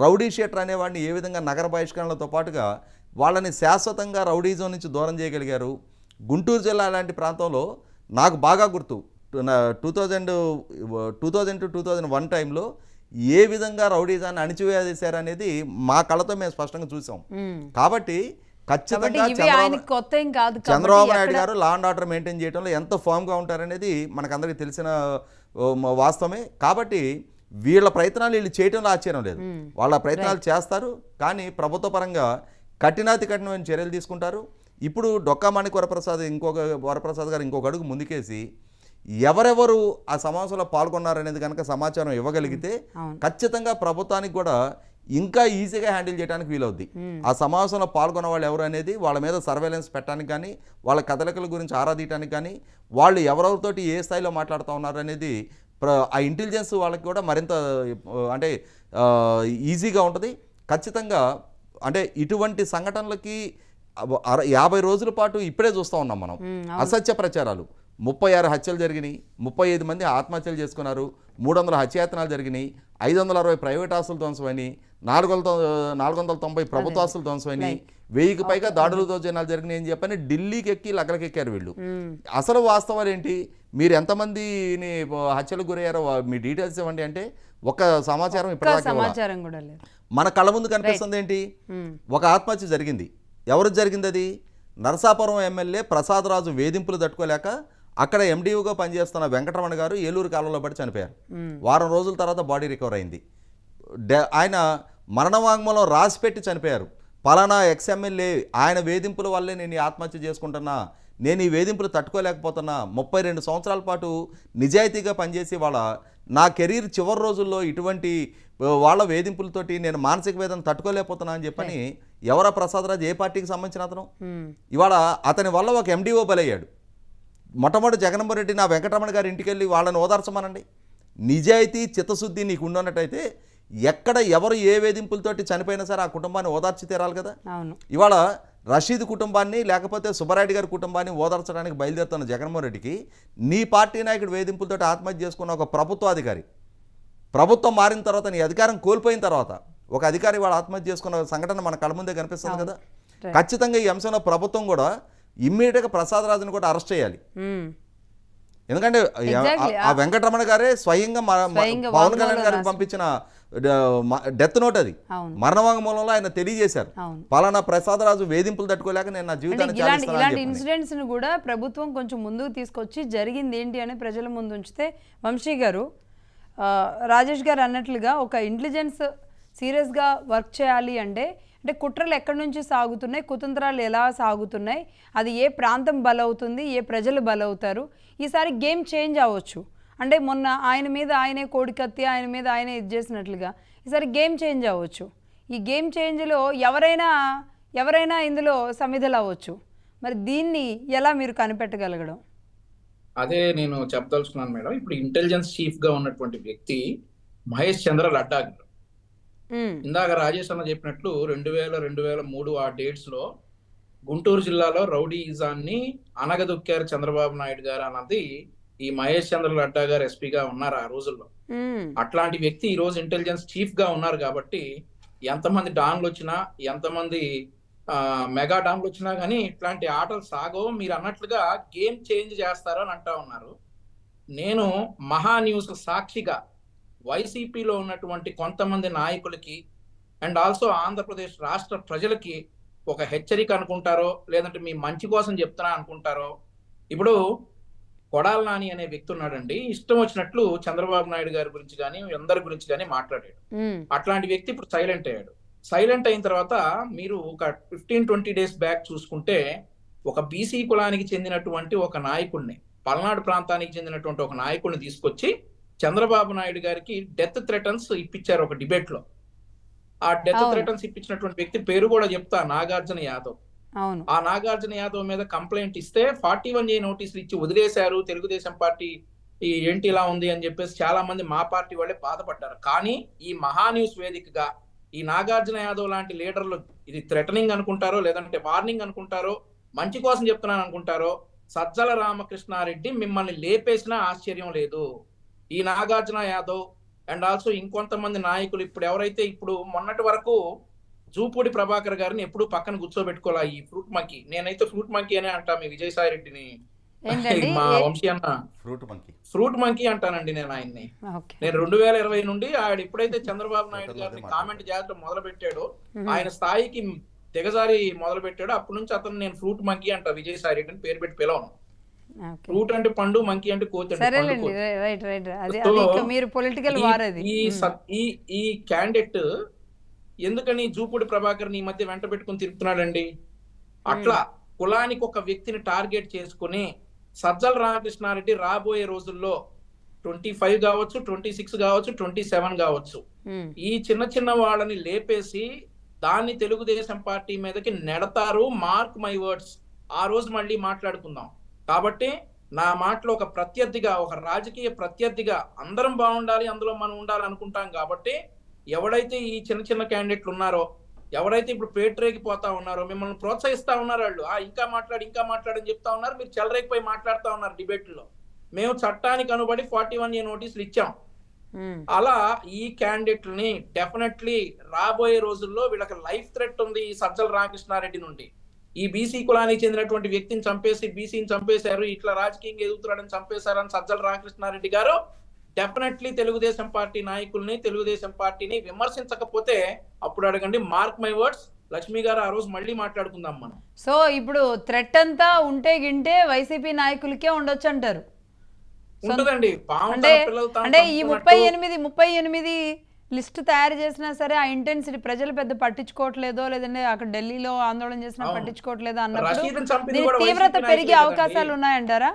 రౌడీ షీటర్ అనేవాడిని ఏ విధంగా నగర బహిష్కరణలతో పాటుగా వాళ్ళని శాశ్వతంగా రౌడీజం నుంచి దూరం చేయగలిగారు. గుంటూరు జిల్లా లాంటి ప్రాంతంలో నాకు బాగా గుర్తు 2000-2001 టైంలో ఏ విధంగా రౌడీజాన్ని అణిచివేశారు అనేది మా కళ్ళతో మేము స్పష్టంగా చూసాం. కాబట్టి ఖచ్చితంగా చంద్రబాబు నాయుడు గారు లా అండ్ ఆర్డర్ మెయింటైన్ చేయడంలో ఎంత ఫామ్గా ఉంటారనేది మనకందరికీ తెలిసిన వాస్తవమే. కాబట్టి వీళ్ళ ప్రయత్నాలు వీళ్ళు చేయడంలో ఆశ్చర్యం లేదు. వాళ్ళ ప్రయత్నాలు చేస్తారు, కానీ ప్రభుత్వ పరంగా కఠినాతి కఠినమైన చర్యలు తీసుకుంటారు. ఇప్పుడు డొక్కా మాణిక్ వరప్రసాద్ గారు ఇంకొక అడుగు ముందుకేసి ఎవరెవరు ఆ సమావేశంలో పాల్గొన్నారనేది కనుక సమాచారం ఇవ్వగలిగితే ఖచ్చితంగా ప్రభుత్వానికి కూడా ఇంకా ఈజీగా హ్యాండిల్ చేయడానికి వీలవుద్ది. ఆ సమావేశంలో పాల్గొన్న వాళ్ళు ఎవరు అనేది వాళ్ళ మీద సర్వేలెన్స్ పెట్టడానికి కానీ, వాళ్ళ కదలికల గురించి ఆరాధించడానికి కానీ, వాళ్ళు ఎవరెవరితోటి ఏ స్థాయిలో మాట్లాడుతూ ఉన్నారు అనేది ఆ ఇంటెలిజెన్స్ వాళ్ళకి కూడా మరింత అంటే ఈజీగా ఉంటుంది. ఖచ్చితంగా అంటే ఇటువంటి సంఘటనలకి 50 రోజుల పాటు ఇప్పుడే చూస్తూ ఉన్నాం మనం. అసత్య ప్రచారాలు, 36 హత్యలు జరిగినాయి, 35 మంది ఆత్మహత్యలు చేసుకున్నారు, 300 హత్యాయత్నాలు జరిగినాయి, 560 ప్రైవేట్ ఆస్తులు ధ్వంసమైనాయి, 490 ప్రభుత్వ ఆస్తులు ధ్వంసమైనాయి, 1000కి పైగా దాడులు దౌర్జన్యాలు జరిగినాయి అని చెప్పని ఢిల్లీకి ఎక్కి లగలకెక్కారు వీళ్ళు. అసలు వాస్తవాలు ఏంటి, మీరు ఎంతమందిని హత్యలకు గురయ్యారో మీ డీటెయిల్స్ ఇవ్వండి అంటే ఒక్క సమాచారం ఇప్పుడు మన కళ్ళ ముందు కనిపిస్తుంది. ఏంటి, ఒక ఆత్మహత్య జరిగింది. ఎవరు జరిగింది అది? నరసాపురం ఎమ్మెల్యే ప్రసాద్ రాజు వేధింపులు తట్టుకోలేక అక్కడ ఎండిఓగా పనిచేస్తున్న వెంకటరమణ గారు ఏలూరు కాలంలో పడి చనిపోయారు. వారం రోజుల తర్వాత బాడీ రికవర్ అయింది. ఆయన మరణ వాంగ్మూలం రాసిపెట్టి చనిపోయారు. పలానా ఎక్స్ఎమ్మెల్యే ఆయన వేధింపుల వల్లే నేను ఈ ఆత్మహత్య చేసుకుంటున్నా, నేను ఈ వేధింపులు తట్టుకోలేకపోతున్నా, 32 సంవత్సరాల పాటు నిజాయితీగా పనిచేసి నా కెరీర్ చివరి రోజుల్లో ఇటువంటి వాళ్ళ వేధింపులతోటి నేను మానసిక వేదన తట్టుకోలేకపోతున్నా అని చెప్పని ఎవరా ప్రసాదరాజు, ఏ పార్టీకి సంబంధించిన అతను? ఇవాళ అతని వల్ల ఒక ఎండిఓ బలయ్యాడు. మొట్టమొదటి జగన్మోహన్ రెడ్డి నా వెంకటరమణ గారి ఇంటికి వెళ్ళి వాళ్ళని ఓదార్చమనండి. నిజాయితీ చిత్తశుద్ధి నీకు ఉన్నట్టయితే ఎక్కడ ఎవరు ఏ వేధింపులతోటి చనిపోయినా సరే ఆ కుటుంబాన్ని ఓదార్చి తీరాలి కదా. ఇవాళ రషీద్ కుటుంబాన్ని లేకపోతే సుబ్బారెడ్డి గారి కుటుంబాన్ని ఓదార్చడానికి బయలుదేరుతున్న జగన్మోహన్ రెడ్డికి నీ పార్టీ నాయకుడు వేధింపులతో ఆత్మహత్య చేసుకున్న ఒక ప్రభుత్వాధికారి, ప్రభుత్వం మారిన తర్వాత నీ అధికారం కోల్పోయిన తర్వాత ఒక అధికారి వాడు ఆత్మహత్య చేసుకున్న సంఘటన మన కళ్ళ ముందే కనిపిస్తుంది కదా. ఖచ్చితంగా ఈ అంశంలో ప్రభుత్వం కూడా ఇమ్మీడియట్గా ప్రసాదరాజును కూడా అరెస్ట్ చేయాలి. ఎందుకంటే ఆ వెంకటరమణ గారే స్వయంగా పవన్ కళ్యాణ్ గారికి పంపించిన డెత్ నోట్ అది. మరణవాంగ్మూలంలో ఆయన తెలియజేశారు, పలానా ప్రసాదరాజు వేధింపులు తట్టుకోలేక నేను నా జీవితాన్ని ఇలాంటి ఇన్సిడెంట్స్ ను కూడా ప్రభుత్వం కొంచెం ముందుకు తీసుకొచ్చి జరిగింది ఏంటి అని ప్రజల ముందు ఉంచితే, వంశీ గారు, రాజేష్ గారు అన్నట్లుగా ఒక ఇంటెలిజెన్స్ సీరియస్గా వర్క్ చేయాలి అంటే కుట్రలు ఎక్కడి నుంచి సాగుతున్నాయి, కుతంత్రాలు ఎలా సాగుతున్నాయి, అది ఏ ప్రాంతం బలవుతుంది, ఏ ప్రజలు బలవుతారు, ఈసారి గేమ్ చేంజ్ అవ్వచ్చు. అంటే మొన్న ఆయన మీద ఆయనే కోడికత్తి, ఆయన మీద ఆయనే ఇది చేసినట్లుగా ఈసారి గేమ్ చేంజ్ అవ్వచ్చు. ఈ గేమ్ చేంజ్లో ఎవరైనా ఇందులో సమిధలు అవ్వచ్చు. మరి దీన్ని ఎలా మీరు కనిపెట్టగలగడం? అదే నేను చెప్పదలుచుకున్నాను మేడం. ఇప్పుడు ఇంటెలిజెన్స్ చీఫ్ గా ఉన్నటువంటి వ్యక్తి మహేష్ చంద్ర లడ్డా గారు. ఇందాక రాజేష్ అన్న చెప్పినట్లు 2000-2003 ఆ డేట్స్ లో గుంటూరు జిల్లాలో రౌడీయిజాన్ని అనగదొక్కారు చంద్రబాబు నాయుడు గారు అన్నది ఈ మహేష్ చంద్ర లడ్డా గారు ఎస్పీగా ఉన్నారు ఆ రోజుల్లో. అట్లాంటి వ్యక్తి ఈ రోజు ఇంటెలిజెన్స్ చీఫ్ గా ఉన్నారు కాబట్టి ఎంతమంది డాన్లు వచ్చినా, ఎంతమంది మెగా డాన్లు వచ్చినా కానీ ఇట్లాంటి ఆటలు సాగో. మీరు అన్నట్లుగా గేమ్ చేంజ్ చేస్తారు అని అంటా ఉన్నారు. నేను మహా న్యూస్ సాక్షిగా వైసీపీలో ఉన్నటువంటి కొంతమంది నాయకులకి అండ్ ఆల్సో ఆంధ్రప్రదేశ్ రాష్ట్ర ప్రజలకి ఒక హెచ్చరిక అనుకుంటారో, లేదంటే మీ మంచి కోసం చెప్తున్నా అనుకుంటారో. ఇప్పుడు కొడాల నాని అనే వ్యక్తి ఉన్నాడండి, ఇష్టం వచ్చినట్లు చంద్రబాబు నాయుడు గారి గురించి కానీ అందరి గురించి కానీ మాట్లాడాడు. అట్లాంటి వ్యక్తి ఇప్పుడు సైలెంట్ అయ్యాడు. సైలెంట్ అయిన తర్వాత మీరు ఒక 15-20 డేస్ బ్యాక్ చూసుకుంటే ఒక బీసీ కులానికి చెందినటువంటి ఒక నాయకుడిని, పల్నాడు ప్రాంతానికి చెందినటువంటి ఒక నాయకుడిని తీసుకొచ్చి చంద్రబాబు నాయుడు గారికి డెత్ థ్రెటన్స్ ఇప్పించారు ఒక డిబేట్ లో. ఆ డెత్ థ్రెటన్స్ ఇప్పించినటువంటి వ్యక్తి పేరు కూడా చెప్తా, నాగార్జున యాదవ్. ఆ నాగార్జున యాదవ్ మీద కంప్లైంట్ ఇస్తే 41A నోటీసులు ఇచ్చి వదిలేశారు. తెలుగుదేశం పార్టీ ఏంటి ఇలా ఉంది అని చెప్పేసి చాలా మంది మా పార్టీ వాళ్ళే బాధపడ్డారు. కానీ ఈ మహా న్యూస్ వేదికగా ఈ నాగార్జున యాదవ్ లాంటి లీడర్లు ఇది థ్రెటనింగ్ అనుకుంటారో, లేదంటే వార్నింగ్ అనుకుంటారో, మంచి కోసం చెప్తున్నాను అనుకుంటారో, సజ్జల రామకృష్ణారెడ్డి మిమ్మల్ని లేపేసినా ఆశ్చర్యం లేదు. ఈ నాగార్జున యాదవ్ అండ్ ఆల్సో ఇంకొంతమంది నాయకులు ఇప్పుడు ఎవరైతే ఇప్పుడు మొన్నటి వరకు జూపూడి ప్రభాకర్ గారిని ఎప్పుడు పక్కన కూర్చోబెట్టుకోలే ఈ ఫ్రూట్ మంకీ. నేనైతే ఫ్రూట్ మంకీ అనే అంటా, మీ విజయసాయి రెడ్డిని మా వంశీ అన్న ఫ్రూట్ మంకీ అంటానండి నేను ఆయన్ని. నేను 2020 నుండి ఆయన ఎప్పుడైతే చంద్రబాబు నాయుడు గారిని కామెంట్ చేయడం మొదలు పెట్టాడో, ఆయన స్థాయికి దిగజారి మొదలు పెట్టాడో, అప్పటి నుంచి అతను నేను ఫ్రూట్ మంకీ అంట విజయసాయి రెడ్డిని పేరు పెట్టి పిలవను. ఫ్రూట్ అంటే పండు, మంకీ అంటే కోతి. ఈ క్యాండిడేట్ ఎందుకని జూపూడి ప్రభాకర్ ఈ మధ్య వెంట పెట్టుకుని తిరుగుతున్నాడండి? అట్లా కులానికి ఒక వ్యక్తిని టార్గెట్ చేసుకుని సజ్జల రామకృష్ణారెడ్డి రాబోయే రోజుల్లో 25 కావచ్చు, 26 కావచ్చు, 27 కావచ్చు, ఈ చిన్న చిన్న వాళ్ళని లేపేసి దాన్ని తెలుగుదేశం పార్టీ మీదకి నెడతారు. Mark my words. ఆ రోజు మళ్ళీ మాట్లాడుకుందాం. కాబట్టి నా మాటలో ఒక ప్రత్యర్థిగా, ఒక రాజకీయ ప్రత్యర్థిగా అందరం బాగుండాలి, అందులో మనం ఉండాలి అనుకుంటాం. కాబట్టి ఎవడైతే ఈ చిన్న చిన్న క్యాండిడేట్లు ఉన్నారో, ఎవరైతే ఇప్పుడు పేటరేగిపోతా ఉన్నారో, మిమ్మల్ని ప్రోత్సహిస్తా ఉన్నారు, వాళ్ళు ఇంకా మాట్లాడని చెప్తా ఉన్నారు, మీరు చెలరేగిపోయి మాట్లాడుతా ఉన్నారు డిబేట్లో. మేము చట్టానికి అనుబడి 41A నోటీసులు ఇచ్చాం. అలా ఈ క్యాండిడేట్లని డెఫినెట్లీ రాబోయే రోజుల్లో వీళ్ళకి లైఫ్ థ్రెట్ ఉంది ఈ సజ్జల రామకృష్ణారెడ్డి నుండి. ఈ బీసీ కులానికి చెందినటువంటి వ్యక్తిని చంపేసి బీసీని చంపేశారు, ఇట్లా రాజకీయంగా ఎదుగుతున్నాడని చంపేశారని సజ్జల రామకృష్ణారెడ్డి గారు డెఫినెట్లీ తెలుగుదేశం పార్టీ నాయకుల్ని, తెలుగుదేశం పార్టీని విమర్శించకపోతే అప్పుడు అడగండి. మార్క్ మై వర్డ్స్, లక్ష్మి గారు ఆ రోజు మళ్ళీ మాట్లాడుకుందాం మనం. సో ఇప్పుడు థ్రెట్ అంతా ఉంటే గింటే వైసీపీ నాయకులకే ఉండొచ్చు అంటారు. ఉంటుందండి. అంటే ఈ 38 లిస్ట్ తయారు చేసినా సరే ఆ ఇంటెన్సిటీ ప్రజలు పెద్ద పట్టించుకోవట్లేదో, లేదంటే అక్కడ ఢిల్లీలో ఆందోళన చేసినా పట్టించుకోవట్లేదో అన్నప్పుడు తీవ్రత పెరిగే అవకాశాలు ఉన్నాయంటారా?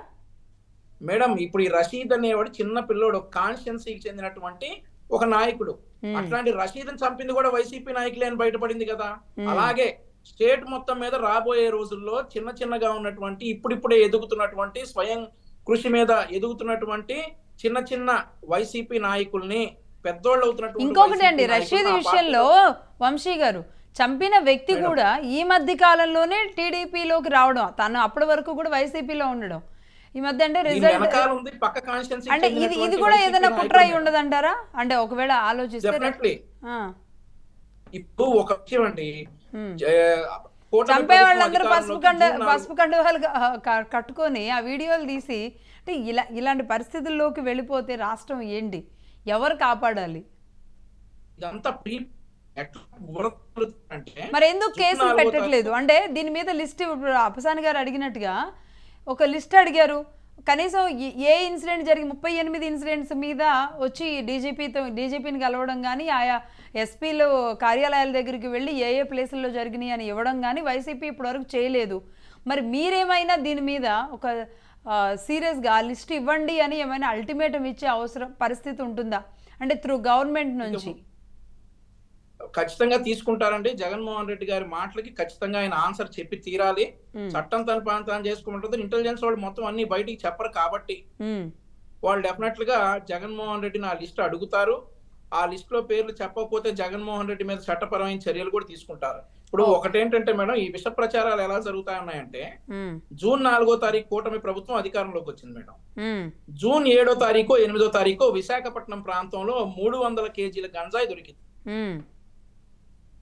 మేడం ఇప్పుడు ఈ రషీద్ అనేవాడు చిన్న పిల్లోడు, కాన్స్టిట్యున్సీకి చెందినటువంటి ఒక నాయకుడు. అట్లాంటి రషీద్ చంపింది కూడా వైసీపీ నాయకులే అని బయటపడింది కదా. అలాగే స్టేట్ మొత్తం మీద రాబోయే రోజుల్లో చిన్న చిన్నగా ఉన్నటువంటి ఇప్పుడిప్పుడే ఎదుగుతున్నటువంటి స్వయం కృషి మీద ఎదుగుతున్నటువంటి చిన్న చిన్న వైసీపీ నాయకుల్ని పెద్దోళ్ళు అవుతున్నటువంటి ఇంకొకటి అండి, రషీద్ విషయంలో వంశీ గారు చంపిన వ్యక్తి కూడా ఈ మధ్య కాలంలోనే టీడీపీలోకి రావడం, తను అప్పటి వరకు కూడా వైసీపీలో ఉండడం, ఈ మధ్య అంటే రిజల్ట్ అంటే ఇది కూడా ఏదైనా కుట్ర అయి ఉండదంటారా? అంటే ఒకవేళ ఆలోచిస్తే ఇప్పుడు ఒక విషయం అండి, చంపే వాళ్ళందరూ పసుపు కండువాలు కట్టుకొని ఆ వీడియోలు తీసి అంటే ఇలాంటి పరిస్థితుల్లోకి వెళ్ళిపోతే రాష్ట్రం ఏంటి, ఎవరు కాపాడాలి? మరి ఎందుకు కేసులు పెట్టట్లేదు? అంటే దీని మీద లిస్ట్ అప్పసాని గారు అడిగినట్టుగా ఒక లిస్ట్ అడిగారు, కనీసం ఏ ఇన్సిడెంట్ జరిగి 38 ఇన్సిడెంట్స్ మీద వచ్చి డీజీపీని కలవడం కానీ, ఆయా ఎస్పీలు కార్యాలయాల దగ్గరికి వెళ్ళి ఏ ప్లేసుల్లో జరిగినాయి అని ఇవ్వడం కానీ వైసీపీ ఇప్పటివరకు చేయలేదు. మరి మీరేమైనా దీని మీద ఒక సీరియస్గా లిస్ట్ ఇవ్వండి అని ఏమైనా అల్టిమేటం ఇచ్చే పరిస్థితి ఉంటుందా? అంటే త్రూ గవర్నమెంట్ నుంచి ఖచ్చితంగా తీసుకుంటారండి. జగన్మోహన్ రెడ్డి గారి మాటలకి ఖచ్చితంగా ఆయన ఆన్సర్ చెప్పి తీరాలి. చట్టం తన పని తాను చేసుకుంటుంది. ఇంటెలిజెన్స్ వాళ్ళు మొత్తం అన్ని బయటికి చెప్పరు కాబట్టి వాళ్ళు డెఫినెట్ గా జగన్మోహన్ రెడ్డిని ఆ లిస్ట్ అడుగుతారు. ఆ లిస్ట్ లో పేర్లు చెప్పకపోతే జగన్మోహన్ రెడ్డి మీద చట్టపరమైన చర్యలు కూడా తీసుకుంటారు. ఇప్పుడు ఒకటేంటంటే మేడం, ఈ విష ప్రచారాలు ఎలా జరుగుతాయి ఉన్నాయంటే, జూన్ 4వ తారీఖు కూటమి ప్రభుత్వం అధికారంలోకి వచ్చింది మేడం. జూన్ 7వ తారీఖు 8వ తారీఖు విశాఖపట్నం ప్రాంతంలో 300 కేజీల గంజాయి దొరికింది.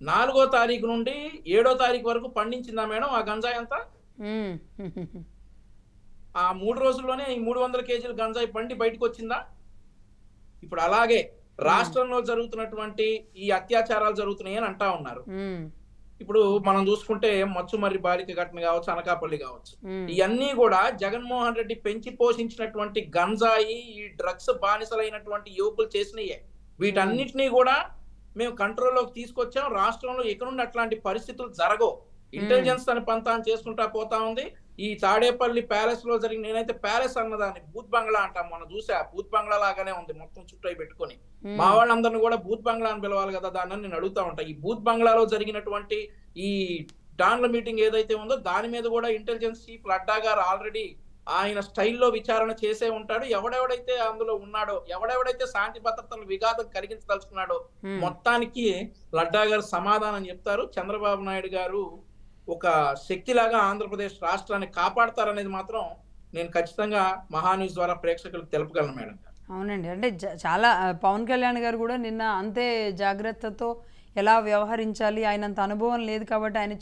4వ తారీఖు నుండి 7వ తారీఖు వరకు పండించిందా మేడం ఆ గంజాయి అంతా? ఆ 3 రోజుల్లోనే ఈ 300 కేజీల గంజాయి పండి బయటకు వచ్చిందా? ఇప్పుడు అలాగే రాష్ట్రంలో జరుగుతున్నటువంటి ఈ అత్యాచారాలు జరుగుతున్నాయి అని అంటా ఉన్నారు. ఇప్పుడు మనం చూసుకుంటే మచ్చుమర్రి బాలిక ఘటన కావచ్చు, అనకాపల్లి కావచ్చు, ఇవన్నీ కూడా జగన్మోహన్ రెడ్డి పెంచి పోషించినటువంటి గంజాయి, ఈ డ్రగ్స్ బానిసలైనటువంటి యువకులు చేసినయే. వీటన్నిటినీ కూడా మేము కంట్రోల్లోకి తీసుకొచ్చాం. రాష్ట్రంలో ఎక్కడ నుండి అట్లాంటి పరిస్థితులు జరగవు. ఇంటెలిజెన్స్ తన పంతాన్ని చేసుకుంటా పోతా ఉంది. ఈ తాడేపల్లి ప్యాలెస్ లో జరిగిన, నేనైతే ప్యాలెస్ అన్నదాన్ని బూత్ బంగ్లా అంటాం, మనం చూసా బూత్ బంగ్లా లాగానే ఉంది, మొత్తం చుట్టూ పెట్టుకొని. మా వాళ్ళందరినీ కూడా బూత్ బంగ్లా అని పిలవాలి కదా, దాన్ని నేను అడుగుతా ఉంటా. ఈ బూత్ బంగ్లాలో జరిగినటువంటి ఈ డాన్ల మీటింగ్ ఏదైతే ఉందో దాని మీద కూడా ఇంటెలిజెన్స్ చీఫ్ లడ్డా గారు ఆల్రెడీ ఆయన స్టైల్లో విచారణ చేసే ఉంటాడు. ఎవడెవడైతే అందులో ఉన్నాడో, ఎవడెవడైతే శాంతి భద్రతలు విఘాతం కలిగించదలుచుకున్నాడో మొత్తానికి లడ్డా గారు సమాధానం చెప్తారు. చంద్రబాబు నాయుడు గారు ఒక శక్తిలాగా ఆంధ్రప్రదేశ్ రాష్ట్రాన్ని కాపాడతారనేది మాత్రం నేను ఖచ్చితంగా మహాన్యూస్ ద్వారా ప్రేక్షకులకు తెలుపగలను మేడం. అవునండి, అంటే చాలా పవన్ కళ్యాణ్ గారు కూడా నిన్న అంతే జాగ్రత్తతో ఎలా వ్యవహరించాలి, ఆయనంత అనుభవం లేదు కాబట్టి ఆయన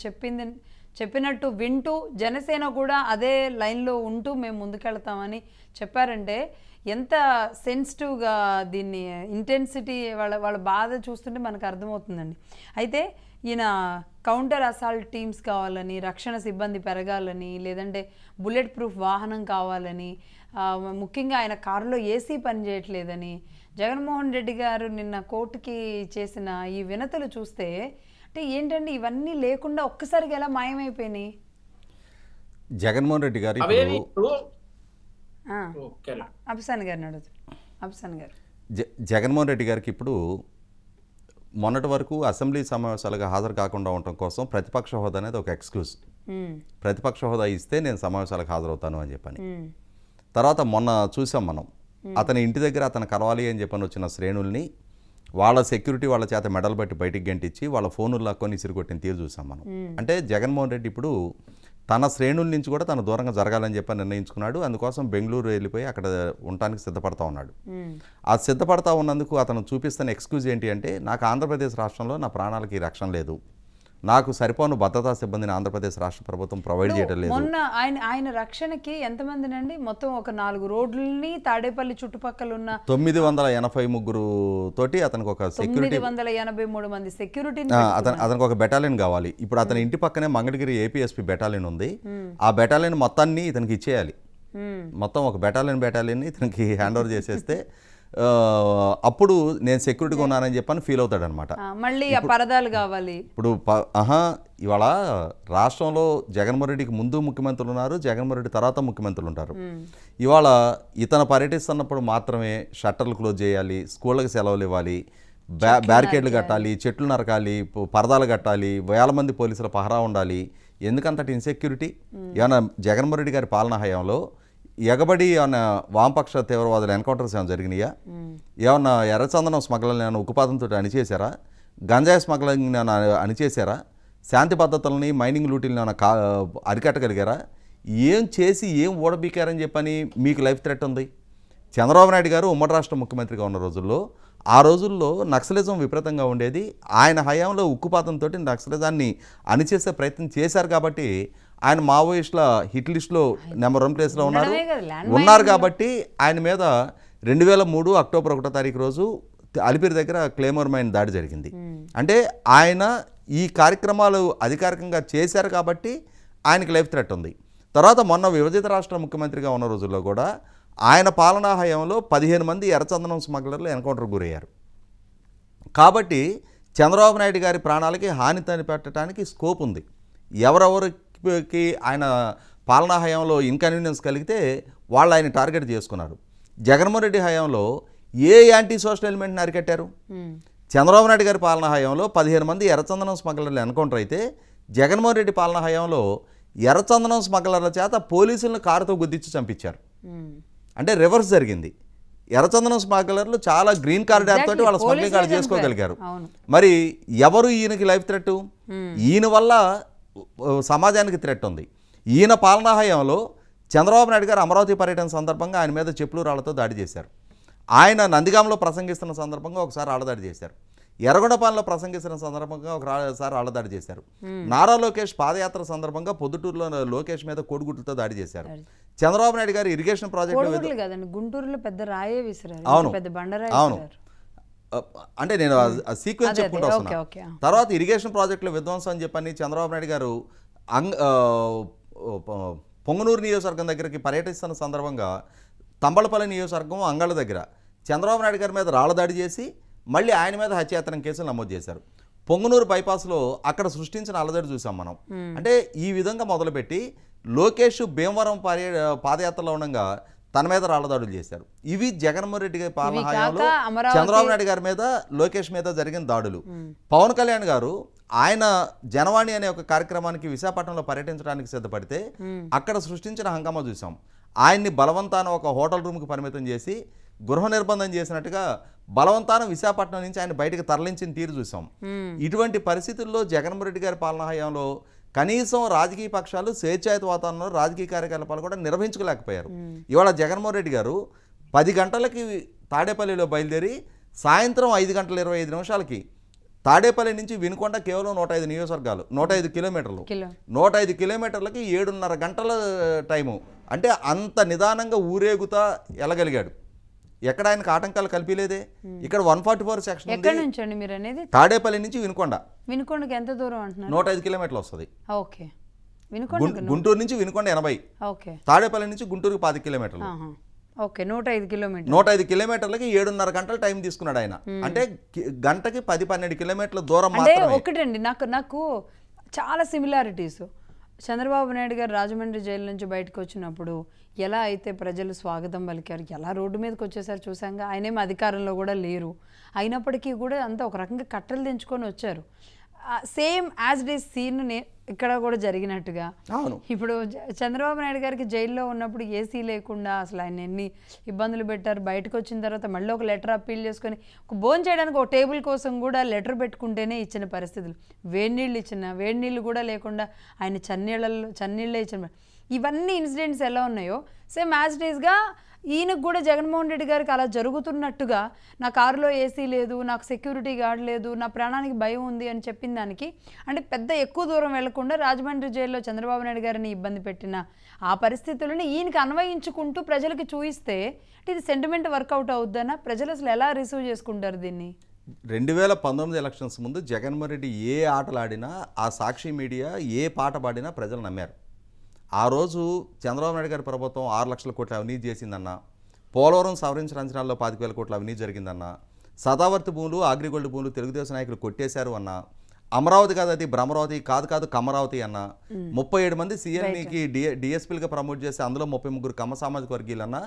చెప్పినట్టు వింటూ జనసేన కూడా అదే లైన్లో ఉంటూ మేము ముందుకెళ్తామని చెప్పారంటే ఎంత సెన్సిటివ్గా దీన్ని ఇంటెన్సిటీ వాళ్ళ బాధ చూస్తుంటే మనకు అర్థమవుతుందండి. అయితే ఈయన కౌంటర్ అసాల్ట్ టీమ్స్ కావాలని, రక్షణ సిబ్బంది పెరగాలని, లేదంటే బుల్లెట్ ప్రూఫ్ వాహనం కావాలని, ముఖ్యంగా ఆయన కారులో ఏసీ పనిచేయట్లేదని జగన్మోహన్ రెడ్డి గారు నిన్న కోర్టుకి చేసిన ఈ వినతులు చూస్తే అంటే ఏంటంటే ఇవన్నీ లేకుండా ఒక్కసారిగా ఎలా మాయమైపోయినాయి? జగన్మోహన్ రెడ్డి గారు అప్సాని గారిని అడుగుతారు. అప్సాని గారు, జగన్మోహన్ రెడ్డి గారికి ఇప్పుడు మొన్నటి వరకు అసెంబ్లీ సమావేశాలుగా హాజరు కాకుండా ఉండటం కోసం ప్రతిపక్ష హోదా అనేది ఒక ఎక్స్క్యూజ్. ప్రతిపక్ష హోదా ఇస్తే నేను సమావేశాలకు హాజరవుతాను అని చెప్పని. తర్వాత మొన్న చూసాం మనం, అతని ఇంటి దగ్గర అతను కలవాలి అని చెప్పని వచ్చిన శ్రేణుల్ని వాళ్ళ సెక్యూరిటీ వాళ్ళ చేత మెడల్ బట్టి బయటికి గంటించి వాళ్ళ ఫోనులు లాక్కొని ఇసిరికొట్టిన తీరు చూసాం మనం. అంటే జగన్మోహన్ రెడ్డి ఇప్పుడు తన శ్రేణుల నుంచి కూడా తను దూరంగా జరగాలని చెప్పి నిర్ణయించుకున్నాడు. అందుకోసం బెంగళూరు వెళ్ళిపోయి అక్కడ ఉండటానికి సిద్ధపడతా ఉన్నాడు. ఆ సిద్ధపడతా ఉన్నందుకు అతను చూపిస్తున్న ఎక్స్క్యూజ్ ఏంటి అంటే, నాకు ఆంధ్రప్రదేశ్ రాష్ట్రంలో నా ప్రాణాలకి రక్షణ లేదు, నాకు సరిపోను భద్రతా సిబ్బందిని ఆంధ్రప్రదేశ్ రాష్ట్ర ప్రభుత్వం ప్రొవైడ్ చేయడం లేదు. మొన్న ఆయన రక్షణకి ఎంతమందినండి మొత్తం ఒక 4 రోడ్లని తాడేపల్లి చుట్టుపక్కల ఉన్న 983 తోటి అతనికి ఒక సెక్యూరిటీ 983 మంది సెక్యూరిటీ అతనికి ఒక బెటాలియన్ కావాలి. ఇప్పుడు అతని ఇంటి పక్కనే మంగళగిరి ఏపీఎస్పీ బెటాలియన్ ఉంది. ఆ బెటాలియన్ మొత్తాన్ని ఇతనికి ఇచ్చేయాలి. మొత్తం ఒక బెటాలియన్ ఇతనికి హ్యాండ్ ఓవర్ చేసేస్తే అప్పుడు నేను సెక్యూరిటీగా ఉన్నానని చెప్పని ఫీల్ అవుతాడు అనమాట. మళ్ళీ ఆ పరదాలు కావాలి. ఇప్పుడు ఇవాళ రాష్ట్రంలో జగన్మోహన్ రెడ్డికి ముందు ముఖ్యమంత్రులు ఉన్నారు, జగన్మోహన్ రెడ్డి తర్వాత ముఖ్యమంత్రులు ఉంటారు. ఇవాళ ఇతను పర్యటిస్తున్నప్పుడు మాత్రమే షట్టర్లు క్లోజ్ చేయాలి, స్కూళ్ళకి సెలవులు ఇవ్వాలి, బ్యారికేడ్లు కట్టాలి, చెట్లు నరకాలి, పరదాలు కట్టాలి, వేల మంది పోలీసుల పహరా ఉండాలి. ఎందుకంతటి ఇన్సెక్యూరిటీ? ఏమన్నా జగన్మోహన్ రెడ్డి గారి పాలనా హయాంలో ఎగబడి ఏమన్నా వామపక్ష తీవ్రవాదుల ఎన్కౌంటర్స్ ఏమైనా జరిగినాయా? ఏమన్నా ఎర్రచందనం స్మగ్లర్ని ఏమైనా ఉక్కుపాతంతో అణిచేశారా? గంజాయి స్మగ్లింగ్ ఏమైనా అణిచేశారా? శాంతి పద్ధతులని మైనింగ్ లూటీలను ఏమైనా అరికట్టగలిగారా? ఏం చేసి ఏం ఓడబీకారని చెప్పని మీకు లైఫ్ థ్రెట్ ఉంది? చంద్రబాబు నాయుడు గారు ఉమ్మడి రాష్ట్ర ముఖ్యమంత్రిగా ఉన్న రోజుల్లో ఆ రోజుల్లో నక్సలిజం విపరీతంగా ఉండేది. ఆయన హయాంలో ఉక్కుపాతంతో నక్సలిజాన్ని అణిచేసే ప్రయత్నం చేశారు కాబట్టి ఆయన మావోయిస్టుల హిట్ లిస్టులో నెంబర్ 1 ప్లేస్లో ఉన్నారు కాబట్టి ఆయన మీద 2003 అక్టోబర్ 1వ తారీఖు రోజు అలిపిరి దగ్గర క్లేమోర్ మైన్ దాడి జరిగింది. అంటే ఆయన ఈ కార్యక్రమాలు అధికారికంగా చేశారు కాబట్టి ఆయనకి లైఫ్ థ్రెట్ ఉంది. తర్వాత మొన్న విభజిత రాష్ట్ర ముఖ్యమంత్రిగా ఉన్న రోజుల్లో కూడా ఆయన పాలనా హయాంలో 15 మంది ఎర్రచందనం స్మగ్లర్లు ఎన్కౌంటర్ గురయ్యారు. కాబట్టి చంద్రబాబు నాయుడు గారి ప్రాణాలకి హాని తనిపెట్టడానికి స్కోప్ ఉంది. ఎవరెవరికి ఆయన పాలనా హయాంలో ఇన్కన్వీనియన్స్ కలిగితే వాళ్ళు ఆయన టార్గెట్ చేసుకున్నారు. జగన్మోహన్ రెడ్డి హయాంలో ఏ యాంటీ సోషల్ ఎలిమెంట్ని అరికట్టారు? చంద్రబాబు నాయుడు గారి పాలనా హయాంలో 15 మంది ఎర్రచందనం స్మగ్లర్లు ఎన్కౌంటర్ అయితే జగన్మోహన్ రెడ్డి పాలనా హయాంలో ఎర్రచందనం స్మగ్లర్ల చేత పోలీసులను కారుతో గుద్దించి చంపించారు. అంటే రివర్స్ జరిగింది. ఎర్రచందనం స్మగ్లర్లు చాలా గ్రీన్ కార్డ్ యాప్ తోటి వాళ్ళ స్మగ్లింగ్ కార్డు చేసుకోగలిగారు. మరి ఎవరు ఈయనకి లైఫ్ థ్రెట్? ఈయన వల్ల సమాజానికి థ్రెట్ ఉంది. ఈయన పాలనా హయాంలో చంద్రబాబు నాయుడు గారు అమరావతి పర్యటన సందర్భంగా ఆయన మీద చెప్పులు రాళ్లతో దాడి చేశారు. ఆయన నందిగాంలో ప్రసంగిస్తున్న సందర్భంగా ఒకసారి రాళ్లదాడి చేశారు. ఎర్రగొండపాలెంలో ప్రసంగిస్తున్న సందర్భంగా ఒకసారి రాళ్లదాడి చేశారు. నారా లోకేష్ పాదయాత్ర సందర్భంగా పొద్దుటూరులో లోకేష్ మీద కోడిగుడ్లతో దాడి చేశారు. చంద్రబాబు నాయుడు గారు ఇరిగేషన్ ప్రాజెక్టు గుంటూరులో పెద్ద రాయే విసిరారు. అవును పెద్ద బండరాయి. అవును అంటే నేను సీక్వెన్స్ చెప్పుకుంటూ వస్తున్నాను. తర్వాత ఇరిగేషన్ ప్రాజెక్టుల విధ్వంసం అని చెప్పని చంద్రబాబు నాయుడు గారు పొంగనూరు నియోజకవర్గం దగ్గరికి పర్యటిస్తున్న సందర్భంగా తంబళపల్లి నియోజకవర్గం అంగళ్ళ దగ్గర చంద్రబాబు నాయుడు గారి మీద రాళ్లదాడి చేసి మళ్ళీ ఆయన మీద హత్యాయత్నం కేసులు నమోదు చేశారు. పొంగనూరు బైపాస్లో అక్కడ సృష్టించిన అలజడి చూసాం మనం. అంటే ఈ విధంగా మొదలుపెట్టి లోకేష్ భీమవరం పాదయాత్రలో ఉండగా తన మీద రాళ్లదాడులు చేశారు. ఇవి జగన్మోహన్ రెడ్డి గారి పాలన హయాంలో చంద్రబాబు నాయుడు గారి మీద లోకేష్ మీద జరిగిన దాడులు. పవన్ కళ్యాణ్ గారు ఆయన జనవాణి అనే ఒక కార్యక్రమానికి విశాఖపట్నంలో పర్యటించడానికి సిద్ధపడితే అక్కడ సృష్టించిన హంగామా చూసాం. ఆయన్ని బలవంతాన ఒక హోటల్ రూమ్కి పరిమితం చేసి గృహ నిర్బంధం చేసినట్టుగా బలవంతాన విశాఖపట్నం నుంచి ఆయన బయటకు తరలించిన తీరు చూసాం. ఇటువంటి పరిస్థితుల్లో జగన్మోహన్ రెడ్డి గారి పాలనా హయాంలో కనీసం రాజకీయ పక్షాలు స్వేచ్ఛాయుత వాతావరణంలో రాజకీయ కార్యకలాపాలు కూడా నిర్వహించుకోలేకపోయారు. ఇవాళ జగన్మోహన్ రెడ్డి గారు 10 గంటలకి తాడేపల్లిలో బయలుదేరి సాయంత్రం 5:25 తాడేపల్లి నుంచి వినుకొండ కేవలం 105 నియోజకవర్గాలు, 105 కిలోమీటర్లు, 105 కిలోమీటర్లకి 7.5 గంటల టైము. అంటే అంత నిదానంగా ఊరేగుతా వెళ్ళగలిగాడు. ఎక్కడ ఆయనకు ఆటంకాలు కల్పిలేదే. ఇక్కడ 144 సెక్షన్ ఎక్కడి నుంచి అండి మీరు అనేది? తాడేపల్లి నుంచి వినుకొండ. వినుకొండకి ఎంత దూరం అంటున్నారు? 105 కిలోమీటర్లు వస్తుంది. ఓకే. వినుకొండ గుంటూరు నుంచి వినుకొండ 80. ఓకే. తాడేపల్లి నుంచి గుంటూరుకి 10 కిలోమీటర్లు. ఓకే. 105 కిలోమీటర్లు. 105 కిలోమీటర్లకి 7.5 గంటల టైం తీసుకున్నాడు ఆయన. అంటే గంటకి 10-12 కిలోమీటర్ల దూరం అంటే మాత్రమే. ఒకటండి నాకు చాలా సిమిలారిటీస్. చంద్రబాబు నాయుడు గారు రాజమండ్రి జైలు నుంచి బయటకు వచ్చినప్పుడు ఎలా అయితే ప్రజలు స్వాగతం పలికారు, ఎలా రోడ్డు మీదకి వచ్చేసారు చూసాంగా. ఆయనేమో అధికారంలో కూడా లేరు, అయినప్పటికీ కూడా అంతా ఒక రకంగా కట్టలు తెంచుకొని వచ్చారు. Same as it is seen ఇక్కడ కూడా జరిగినట్టుగా. ఇప్పుడు చంద్రబాబు నాయుడు గారికి జైల్లో ఉన్నప్పుడు ఏసీ లేకుండా అసలు ఆయన ఎన్ని ఇబ్బందులు పెట్టారు. బయటకు వచ్చిన తర్వాత మళ్ళీ ఒక లెటర్ అప్పీల్ చేసుకొని ఒక భోజనం చేయడానికి ఒక టేబుల్ కోసం కూడా లెటర్ పెట్టుకుంటేనే ఇచ్చిన పరిస్థితులు. వేడి నీళ్ళు కూడా లేకుండా ఆయన చన్నీళ్ళే ఇచ్చిన. ఇవన్నీ ఇన్సిడెంట్స్ ఎలా ఉన్నాయో సేమ్ యాజ్ ఇట్ ఈస్గా ఈయనకు కూడా జగన్మోహన్ రెడ్డి గారికి అలా జరుగుతున్నట్టుగా నా కారులో ఏసీ లేదు, నాకు సెక్యూరిటీ గార్డ్ లేదు, నా ప్రాణానికి భయం ఉంది అని చెప్పిన దానికి అంటే పెద్ద ఎక్కువ దూరం వెళ్లకుండా రాజమండ్రి జైల్లో చంద్రబాబు నాయుడు గారిని ఇబ్బంది పెట్టిన ఆ పరిస్థితులని ఈయనకి అన్వయించుకుంటూ ప్రజలకు చూయిస్తే ఇది సెంటిమెంట్ వర్కౌట్ అవుద్దనా? ప్రజలు అసలు ఎలా రిసీవ్ చేసుకుంటారు దీన్ని? 2019 ఎలక్షన్స్ ముందు జగన్మోహన్ రెడ్డి ఏ ఆటలు ఆడినా, ఆ సాక్షి మీడియా ఏ పాట పాడినా ప్రజలు నమ్మారు. ఆ రోజు చంద్రబాబు నాయుడు గారి ప్రభుత్వం 6 లక్షల కోట్ల అవినీతి చేసిందన్న, పోలవరం సవరించిన అంచనాల్లో 25,000 కోట్ల అవినీతి జరిగిందన్న, సదావర్తి భూములు, అగ్రిగోల్డ్ భూములు తెలుగుదేశం నాయకులు కొట్టేశారు అన్న, అమరావతి కాదు అది భ్రమరావతి కాదు కమరావతి అన్న, 37 మంది సీఎల్కి డిఎస్పీలుగా ప్రమోట్ చేసి అందులో 33 కమ్మ సామాజిక వర్గీయులన్న.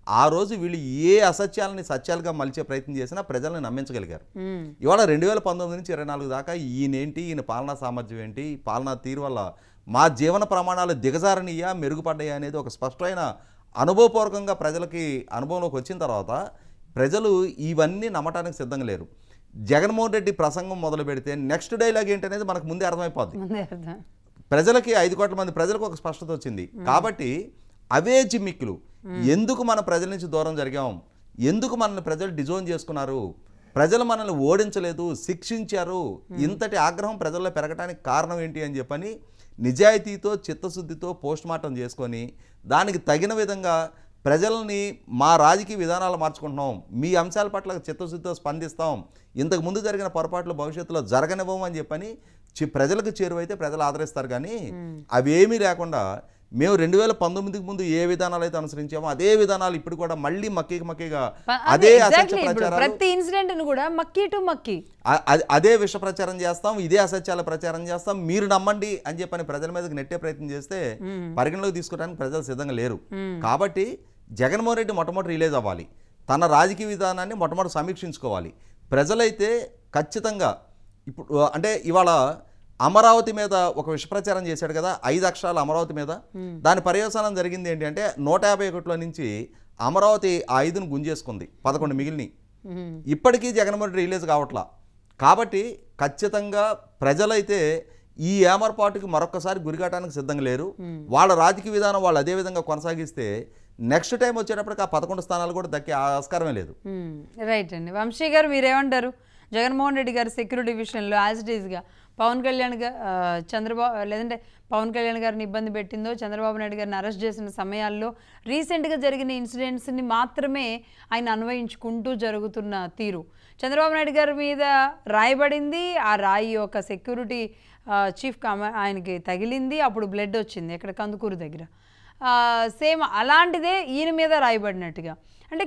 ఆ రోజు వీళ్ళు ఏ అసత్యాలని సత్యాలుగా మలిచే ప్రయత్నం చేసినా ప్రజల్ని నమ్మించగలిగారు. ఇవాళ 2019 నుంచి 24 దాకా ఈయనేంటి, ఈయన పాలనా సామర్థ్యం ఏంటి, పాలనా తీరు వల్ల మా జీవన ప్రమాణాలు దిగజారనియా మెరుగుపడ్డాయా అనేది ఒక స్పష్టమైన అనుభవపూర్వకంగా ప్రజలకి అనుభవంలోకి వచ్చిన తర్వాత ప్రజలు ఇవన్నీ నమ్మటానికి సిద్ధంగా లేరు. జగన్మోహన్ రెడ్డి ప్రసంగం మొదలు పెడితే నెక్స్ట్ డైలాగ్ ఏంటనేది మనకు ముందే అర్థమైపోద్ది. ప్రజలకి 5 కోట్ల మంది ప్రజలకు ఒక స్పష్టత వచ్చింది. కాబట్టి అవే జిమ్మిక్కులు. ఎందుకు మన ప్రజల నుంచి దూరం జరిగాం, ఎందుకు మనల్ని ప్రజలు డిజోన్ చేసుకున్నారు, ప్రజలు మనల్ని ఓడించలేదు, శిక్షించారు, ఇంతటి ఆగ్రహం ప్రజల్లో పెరగడానికి కారణం ఏంటి అని చెప్పని నిజాయితీతో చిత్తశుద్ధితో పోస్ట్ మార్టం చేసుకొని దానికి తగిన విధంగా ప్రజల్ని మా రాజకీయ విధానాలు మార్చుకుంటున్నాం, మీ అంశాల పట్ల చిత్తశుద్ధితో స్పందిస్తాం, ఇంతకు ముందు జరిగిన పొరపాట్లు భవిష్యత్తులో జరగనివ్వం అని చెప్పని ప్రజలకు చేరువైతే ప్రజలు ఆదరిస్తారు. కానీ అవేమీ లేకుండా మేము 2019కి ముందు ఏ విధానాలు అయితే అనుసరించామో అదే విధానాలు ఇప్పుడు కూడా మళ్ళీ మక్కిగా అదే అసత్య ప్రచారాలు, ప్రతి ఇన్సిడెంట్ ను కూడా మక్కి టు మక్కి అదే విష ప్రచారం చేస్తాం, ఇదే అసత్యాల ప్రచారం చేస్తాం, మీరు నమ్మండి అని చెప్పని ప్రజల మీదకి నెట్టే ప్రయత్నం చేస్తే పరిగణలోకి తీసుకోవడానికి ప్రజలు సిద్ధంగా లేరు. కాబట్టి జగన్మోహన్ రెడ్డి మొట్టమొదటి రిలీజ్ అవ్వాలి, తన రాజకీయ విధానాన్ని మొట్టమొదటి సమీక్షించుకోవాలి. ప్రజలైతే ఖచ్చితంగా ఇప్పుడు అంటే ఇవాళ అమరావతి మీద ఒక విష ప్రచారం చేశాడు కదా, 5 అక్షరాలు అమరావతి మీద. దాని పర్యవసానం జరిగింది ఏంటి అంటే 151లో నుంచి అమరావతి ఆ 5ను గుంజేసుకుంది, 11 మిగిలిని. ఇప్పటికీ జగన్మోహన్ రెడ్డి రిలీజ్ కావట్లా. కాబట్టి ఖచ్చితంగా ప్రజలైతే ఈ ఏమర్పాటుకి మరొకసారి గురికాటానికి సిద్ధంగా లేరు. వాళ్ళ రాజకీయ విధానం వాళ్ళు అదే విధంగా కొనసాగిస్తే నెక్స్ట్ టైం వచ్చేటప్పటికి ఆ 11 స్థానాలు కూడా దక్కే ఆస్కారమే లేదు. రైట్ అండి. వంశీ గారు మీరేమంటారు? జగన్మోహన్ రెడ్డి గారి సెక్యూరిటీ విషయంలో యాజ్ ఇట్ ఈస్గా పవన్ కళ్యాణ్ చంద్రబాబు లేదంటే పవన్ కళ్యాణ్ గారిని ఇబ్బంది పెట్టిందో, చంద్రబాబు నాయుడు గారిని అరెస్ట్ చేసిన సమయాల్లో రీసెంట్గా జరిగిన ఇన్సిడెంట్స్ని మాత్రమే ఆయన అన్వయించుకుంటూ జరుగుతున్న తీరు, చంద్రబాబు నాయుడు గారి మీద రాయబడింది, ఆ రాయి ఒక సెక్యూరిటీ చీఫ్ ఆయనకి తగిలింది, అప్పుడు బ్లడ్ వచ్చింది ఎక్కడ కందుకూరు దగ్గర. సేమ్ అలాంటిదే ఈయన మీద రాయబడినట్టుగా. అంటే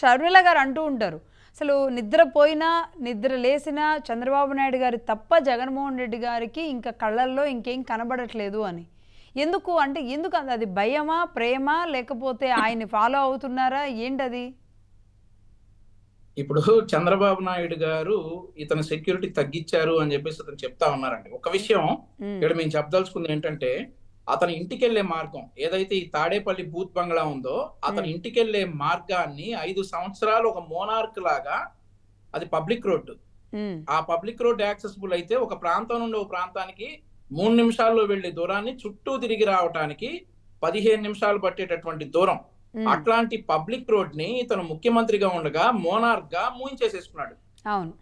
షర్మిల గారు అంటూ ఉంటారు, అసలు నిద్రపోయినా నిద్ర లేసినా చంద్రబాబు నాయుడు గారి తప్ప జగన్మోహన్ రెడ్డి గారికి ఇంకా కళ్ళల్లో ఇంకేం కనబడట్లేదు అని. ఎందుకు అంటే ఎందుకు అది భయమా, ప్రేమ, లేకపోతే ఆయన్ని ఫాలో అవుతున్నారా, ఏంటది? ఇప్పుడు చంద్రబాబు నాయుడు గారు ఇతను సెక్యూరిటీ తగ్గించారు అని చెప్పేసి అతను చెప్తా ఉన్నారండి. ఒక విషయం ఇక్కడ మేము చెప్పదలుచుకుంది ఏంటంటే, అతని ఇంటికి వెళ్లే మార్గం ఏదైతే ఈ తాడేపల్లి బూత్ బంగ్లా ఉందో, అతని ఇంటికి వెళ్లే మార్గాన్ని 5 సంవత్సరాలు ఒక మోనార్క్ లాగా, అది పబ్లిక్ రోడ్డు, ఆ పబ్లిక్ రోడ్ యాక్సెసిబుల్ అయితే ఒక ప్రాంతం నుండి ఒక ప్రాంతానికి 3 నిమిషాల్లో వెళ్లే దూరాన్ని చుట్టూ తిరిగి రావటానికి 15 నిమిషాలు పట్టేటటువంటి దూరం. అట్లాంటి పబ్లిక్ రోడ్ ని ఇతను ముఖ్యమంత్రిగా ఉండగా మోనార్క్ గా మూయించేసేసుకున్నాడు. అవును.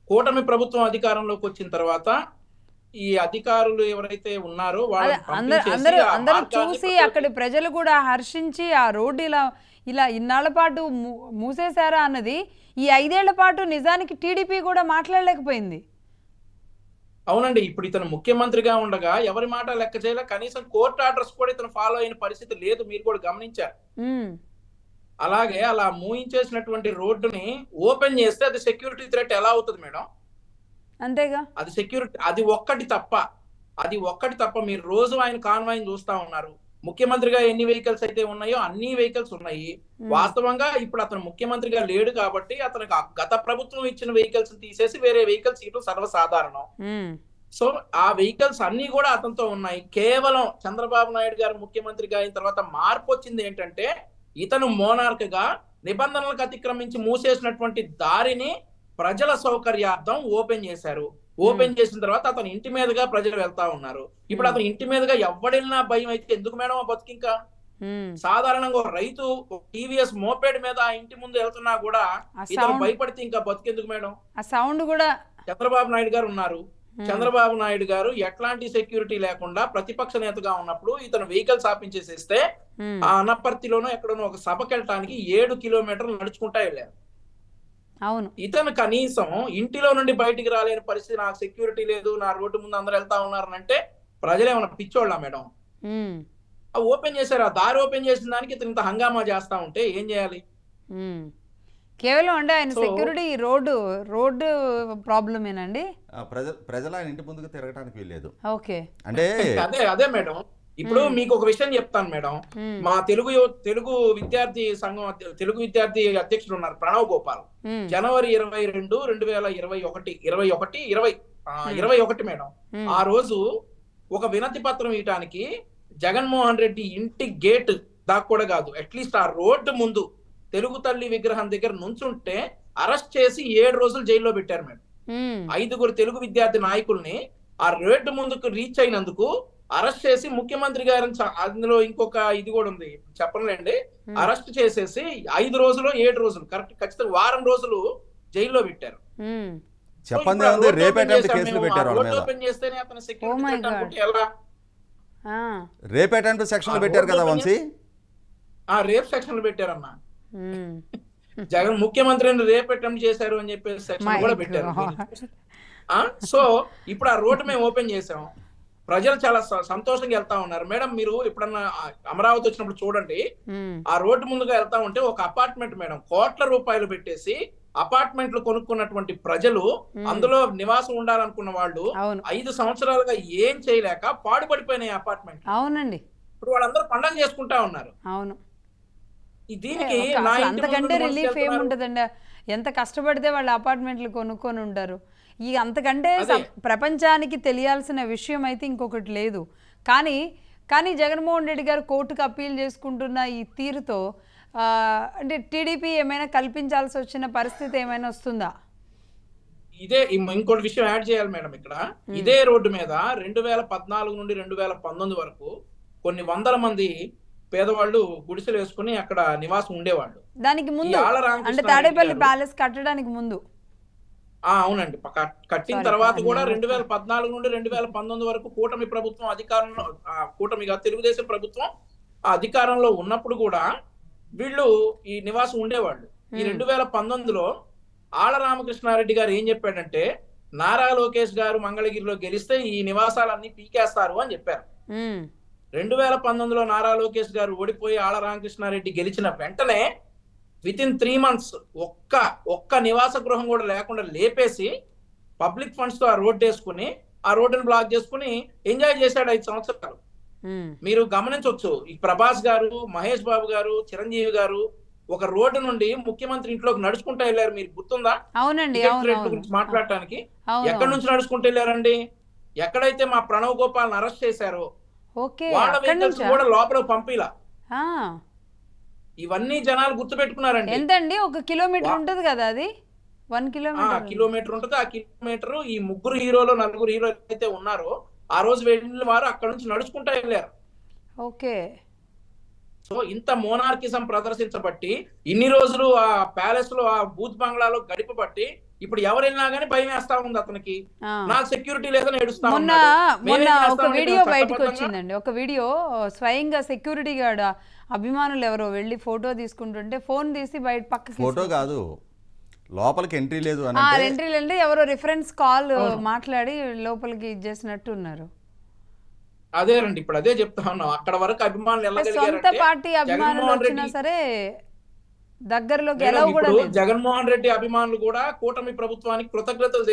కూటమి ప్రభుత్వం అధికారంలోకి వచ్చిన తర్వాత ఈ అధికారులు ఎవరైతే ఉన్నారో అందరూ చూసి అక్కడి ప్రజలు కూడా హర్షించి ఆ రోడ్డు ఇలా ఇన్నాళ్ల పాటు మూసేశారా అన్నది ఈ 5 ఏళ్ల పాటు నిజానికి టీడీపీ కూడా మాట్లాడలేకపోయింది. అవునండి. ఇప్పుడు ఇతను ముఖ్యమంత్రిగా ఉండగా ఎవరి మాట లెక్క చేయలే, కనీసం కోర్టు ఆర్డర్స్ కూడా ఇతను ఫాలో అయిన పరిస్థితి లేదు, మీరు కూడా గమనించారు. అలాగే అలా మూయించేసినటువంటి రోడ్డుని ఓపెన్ చేస్తే అది సెక్యూరిటీ థ్రెట్ ఎలా అవుతుంది మేడం? అంతేగా, అది సెక్యూరిటీ, అది ఒక్కటి తప్ప మీరు రోజు ఆయన కాన్వాయ్ చూస్తా ఉన్నారు. ముఖ్యమంత్రిగా ఎన్ని వెహికల్స్ అయితే ఉన్నాయో అన్ని వెహికల్స్ ఉన్నాయి. వాస్తవంగా ఇప్పుడు అతను ముఖ్యమంత్రిగా లేడు కాబట్టి అతనికి గత ప్రభుత్వం ఇచ్చిన వెహికల్స్ తీసేసి వేరే వెహికల్స్ ఇవ్వడం సర్వసాధారణం. సో ఆ వెహికల్స్ అన్ని కూడా అతనితో ఉన్నాయి. కేవలం చంద్రబాబు నాయుడు గారు ముఖ్యమంత్రిగా అయిన తర్వాత మార్పు వచ్చింది ఏంటంటే, ఇతను మోనార్క్ గా నిబంధనలకు అతిక్రమించి మూసేసినటువంటి దారిని ప్రజల సౌకర్యార్థం ఓపెన్ చేశారు. ఓపెన్ చేసిన తర్వాత అతని ఇంటి మీదుగా ప్రజలు వెళ్తా ఉన్నారు. ఇప్పుడు అతని ఇంటి మీదుగా ఎవడెళ్ళినా భయం అయితే ఎందుకు మేడం ఆ బతుకు? ఇంకా సాధారణంగా ఒక రైతు టీవీఎస్ మోపెడ్ మీద ఆ ఇంటి ముందు వెళ్తున్నా కూడా ఇతను భయపడితే ఇంకా బతుకెందుకు మేడం? ఆ సౌండ్ కూడా చంద్రబాబు నాయుడు గారు ఉన్నారు. చంద్రబాబు నాయుడు గారు ఎట్లాంటి సెక్యూరిటీ లేకుండా ప్రతిపక్ష నేతగా ఉన్నప్పుడు ఇతను వెహికల్స్ ఆపించేసేస్తే ఆ అనపర్తిలోనో ఎక్కడనో ఒక సభకి వెళ్ళటానికి 7 కిలోమీటర్లు నడుచుకుంటా వెళ్ళారు. అవును. ఇతను కనీసం ఇంటిలో నుండి బయటికి రాలేని పరిస్థితి, నాకు సెక్యూరిటీ లేదు, నా రోడ్డు ముందు అందరూ వెళ్తా ఉన్నారనంటే ప్రజలు ఏమైనా పిచ్చోళ్ళ మేడం? ఓపెన్ చేశారు, ఆ దారి ఓపెన్ చేసిన దానికి ఇతను ఇంత హంగామా చేస్తా ఉంటే ఏం చేయాలి? కేవలం అంటే ఆయన సెక్యూరిటీ రోడ్డు ప్రాబ్లమేనండి. ప్రజలు ఆయన ఇంటి ముందుకు తిరగడానికి వీల్లేదు. ఓకే, అంటే అదే మేడం. ఇప్పుడు మీకు ఒక విషయం చెప్తాను మేడం. మా తెలుగు విద్యార్థి సంఘం తెలుగు విద్యార్థి అధ్యక్షుడు ఉన్నారు ప్రణవ్ గోపాల్. జనవరి 22, 2021 మేడం. ఆ రోజు ఒక వినతి పత్రం ఇవ్వడానికి జగన్మోహన్ రెడ్డి ఇంటి గేట్ దాకా కూడా కాదు, అట్లీస్ట్ ఆ రోడ్డు ముందు తెలుగు తల్లి విగ్రహం దగ్గర నుంచుంటే అరెస్ట్ చేసి 7 రోజులు జైల్లో పెట్టారు మేడం. 5 తెలుగు విద్యార్థి నాయకుల్ని ఆ రోడ్డు ముందుకు రీచ్ అయినందుకు అరెస్ట్ చేసి ముఖ్యమంత్రి గారిని, అందులో ఇంకొక ఇది కూడా ఉంది చెప్పనులేండి, అరెస్ట్ చేసేసి 5 రోజులు 7 రోజులు ఖచ్చితంగా వారం రోజులు జైల్లో పెట్టారు. చెప్పండి, రేప్ అటెంప్ట్ కేసులు పెట్టారు. ఓపెన్ చేస్తేనే అతను సెక్యూరిటీ అనుకుంటే ఎలా? రేప్ అటెంప్ట్ సెక్షన్ పెట్టారు కదా వంశీ. రేప్ సెక్షన్ పెట్టారన్నా. జగన్ ముఖ్యమంత్రిని రేప్ అటెంప్ట్ చేశారు అని చెప్పేసి సెక్షన్ కూడా పెట్టారు. సో ఇప్పుడు ఆ రోడ్డు మేము ఓపెన్ చేసాం, ప్రజలు చాలా సంతోషంగా వెళ్తా ఉన్నారు. మేడం మీరు ఎప్పుడన్నా అమరావతి వచ్చినప్పుడు చూడండి, ఆ రోడ్డు ముందుగా వెళ్తా ఉంటే ఒక అపార్ట్మెంట్ మేడం కోట్ల రూపాయలు పెట్టేసి అపార్ట్మెంట్లు కొనుక్కున్నటువంటి ప్రజలు, అందులో నివాసం ఉండాలనుకున్న వాళ్ళు 5 సంవత్సరాలుగా ఏం చేయలేక పాడుపడిపోయినాయి అపార్ట్మెంట్. అవునండి. ఇప్పుడు వాళ్ళందరూ పండగ చేసుకుంటా ఉన్నారు. అవును. దీనికి అంతకంటే రిలీఫ్ ఏముంటదండి? ఎంత కష్టపడితే వాళ్ళు అపార్ట్మెంట్లు కొనుక్కొని ఉంటారు. ఈ అంతకంటే ప్రపంచానికి తెలియాల్సిన విషయం అయితే ఇంకొకటి లేదు. కానీ జగన్మోహన్ రెడ్డి గారు కోర్టుకు అప్పీల్ చేసుకుంటున్న ఈ తీరుతో అంటే టీడీపీ ఏమైనా కల్పించాల్సి వచ్చిన పరిస్థితి ఏమైనా వస్తుందా? ఇదే ఇంకోటి విషయం యాడ్ చేయాలి మేడం. ఇక్కడ ఇదే రోడ్డు మీద 2014 నుండి 2019 వరకు కొన్ని వందల మంది పేదవాళ్ళు గుడిసెలు వేసుకుని అక్కడ నివాసం ఉండేవాళ్ళు. దానికి ముందు అంటే తాడేపల్లి ప్యాలెస్ కట్టడానికి ముందు. అవునండి, కట్టిన తర్వాత కూడా 2014 నుండి 2019 వరకు కూటమి ప్రభుత్వం అధికారంలో, కూటమిగా తెలుగుదేశం ప్రభుత్వం అధికారంలో ఉన్నప్పుడు కూడా వీళ్ళు ఈ నివాసం ఉండేవాళ్ళు. ఈ 2019లో ఆళ్ల రామకృష్ణారెడ్డి గారు ఏం చెప్పాడంటే, నారా లోకేష్ గారు మంగళగిరిలో గెలిస్తే ఈ నివాసాలన్నీ పీకేస్తారు అని చెప్పారు. 2019లో నారా లోకేష్ గారు ఓడిపోయి ఆళ్ల రామకృష్ణారెడ్డి గెలిచిన వెంటనే వితిన్ 3 months ఒక్క నివాస గృహం కూడా లేకుండా లేపేసి పబ్లిక్ ఫండ్స్ తో ఆ రోడ్డు వేసుకుని ఆ రోడ్డును బ్లాక్ చేసుకుని ఎంజాయ్ చేశాడు 5 సంవత్సరాలు. మీరు గమనించవచ్చు, ఈ ప్రభాస్ గారు, మహేష్ బాబు గారు, చిరంజీవి గారు ఒక రోడ్డు నుండి ముఖ్యమంత్రి ఇంట్లోకి నడుచుకుంటూ వెళ్ళారు. మీరు గుర్తుందా? అవునండి. గురించి మాట్లాడటానికి ఎక్కడి నుంచి నడుచుకుంటూ వెళ్ళారండి? ఎక్కడైతే మా ప్రణవ్ గోపాల్ అరెస్ట్ చేశారో వాళ్ళ వెహికల్స్ కూడా లోపల పంపిలా. ఇవన్నీ జనాలు గుర్తు పెట్టుకున్నారండి. ఎంతండి? 1 కిలోమీటర్ ఉంటది కదా, అది 1 కిలోమీటర్ ఉంటది. ఆ కిలోమీటర్ ఈ 3 హీరోలు 4 హీరోలు అయితే ఉన్నారో ఆ రోజు వెళ్ళిన వారు అక్కడ నుంచి నడుచుకుంటా వెళ్ళారు. ఓకే. సో ఇంత మోనార్కిజం ప్రదర్శించబట్టి ఇన్ని రోజులు ఆ ప్యాలెస్ లో, ఆ బూత్ బంగ్లాలో గడిపబట్టి ఇప్పుడు ఎవరు వెళ్ళినా గానీ భయం వేస్తా ఉంది అతనికి. నాకు సెక్యూరిటీ లేదని ఏడుస్తా ఉన్నాడు. మొన్న ఒక వీడియో బయటకు వచ్చిందండి, ఒక వీడియో స్వయంగా సెక్యూరిటీ గార్డ్ అభిమానులు ఎవరో వెళ్ళి ఫోటో తీసుకుంటుంటే ఫోన్ తీసి బయట పక్కకి, ఫోటో కాదు లోపలికి ఎంట్రీ లేదు అని, ఎంట్రీ లేదంటే ఎవరో రిఫరెన్స్ కాల్ మాట్లాడి లోపలికి ఇచ్చేసినట్టు ఉన్నారు. అదేనండి, ఇప్పుడు అదే చెప్తా ఉన్నాం. అక్కడ వరకు అభిమానులు సొంత పార్టీ అభిమానులు వచ్చినా సరే దగ్గరలోకి ఎలా కూడా లేదు. జగన్మోహన్ రెడ్డి అభిమానులు కూడా కూటమి ప్రభుత్వానికి కృతజ్ఞతలు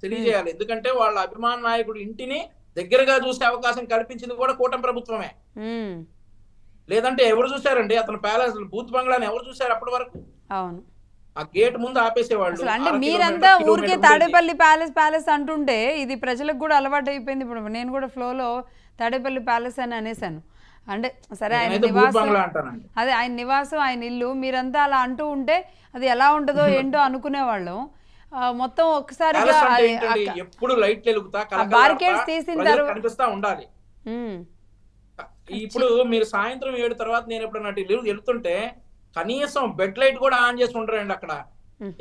తెలియజేయాలి. ఎందుకంటే వాళ్ళ అభిమాన నాయకుడు ఇంటిని దగ్గరగా చూసే అవకాశం కల్పించింది కూడా కూటమి ప్రభుత్వమే. లేదంటే ఎవరు చూసారండి అతను ప్యాలెస్ బూత్ బంగ్లాని? ఎవరు చూసారు అప్పటి వరకు? అవును, ఆ గేట్ ముందు ఆపేసేవాళ్ళు. అంటే మీరంతా ఊరికే తాడేపల్లి ప్యాలెస్ అంటుంటే ఇది ప్రజలకు కూడా అలవాటు అయిపోయింది. ఇప్పుడు నేను కూడా ఫ్లోలో తాడేపల్లి ప్యాలెస్ అని అనేసాను. అంటే సరే ఆయన నివాసం, అదే ఆయన నివాసం, ఆయన ఇల్లు, మీరంతా అలా అంటూ ఉంటే అది ఎలా ఉంటుందో ఏంటో అనుకునేవాళ్ళం. మొత్తం ఒక్కసారిగా ప్యాలెస్ అంటే ఏంటండి, ఎప్పుడు లైట్లు వెలుగుతా barricades తీసిన తర్వాత కనిపిస్తా ఉండాలి. ఇప్పుడు మీరు సాయంత్రం 7 తర్వాత నేను ఎప్పుడన్నా వెళ్తుంటే కనీసం బెడ్ లైట్ కూడా ఆన్ చేసి ఉండరండి అక్కడ.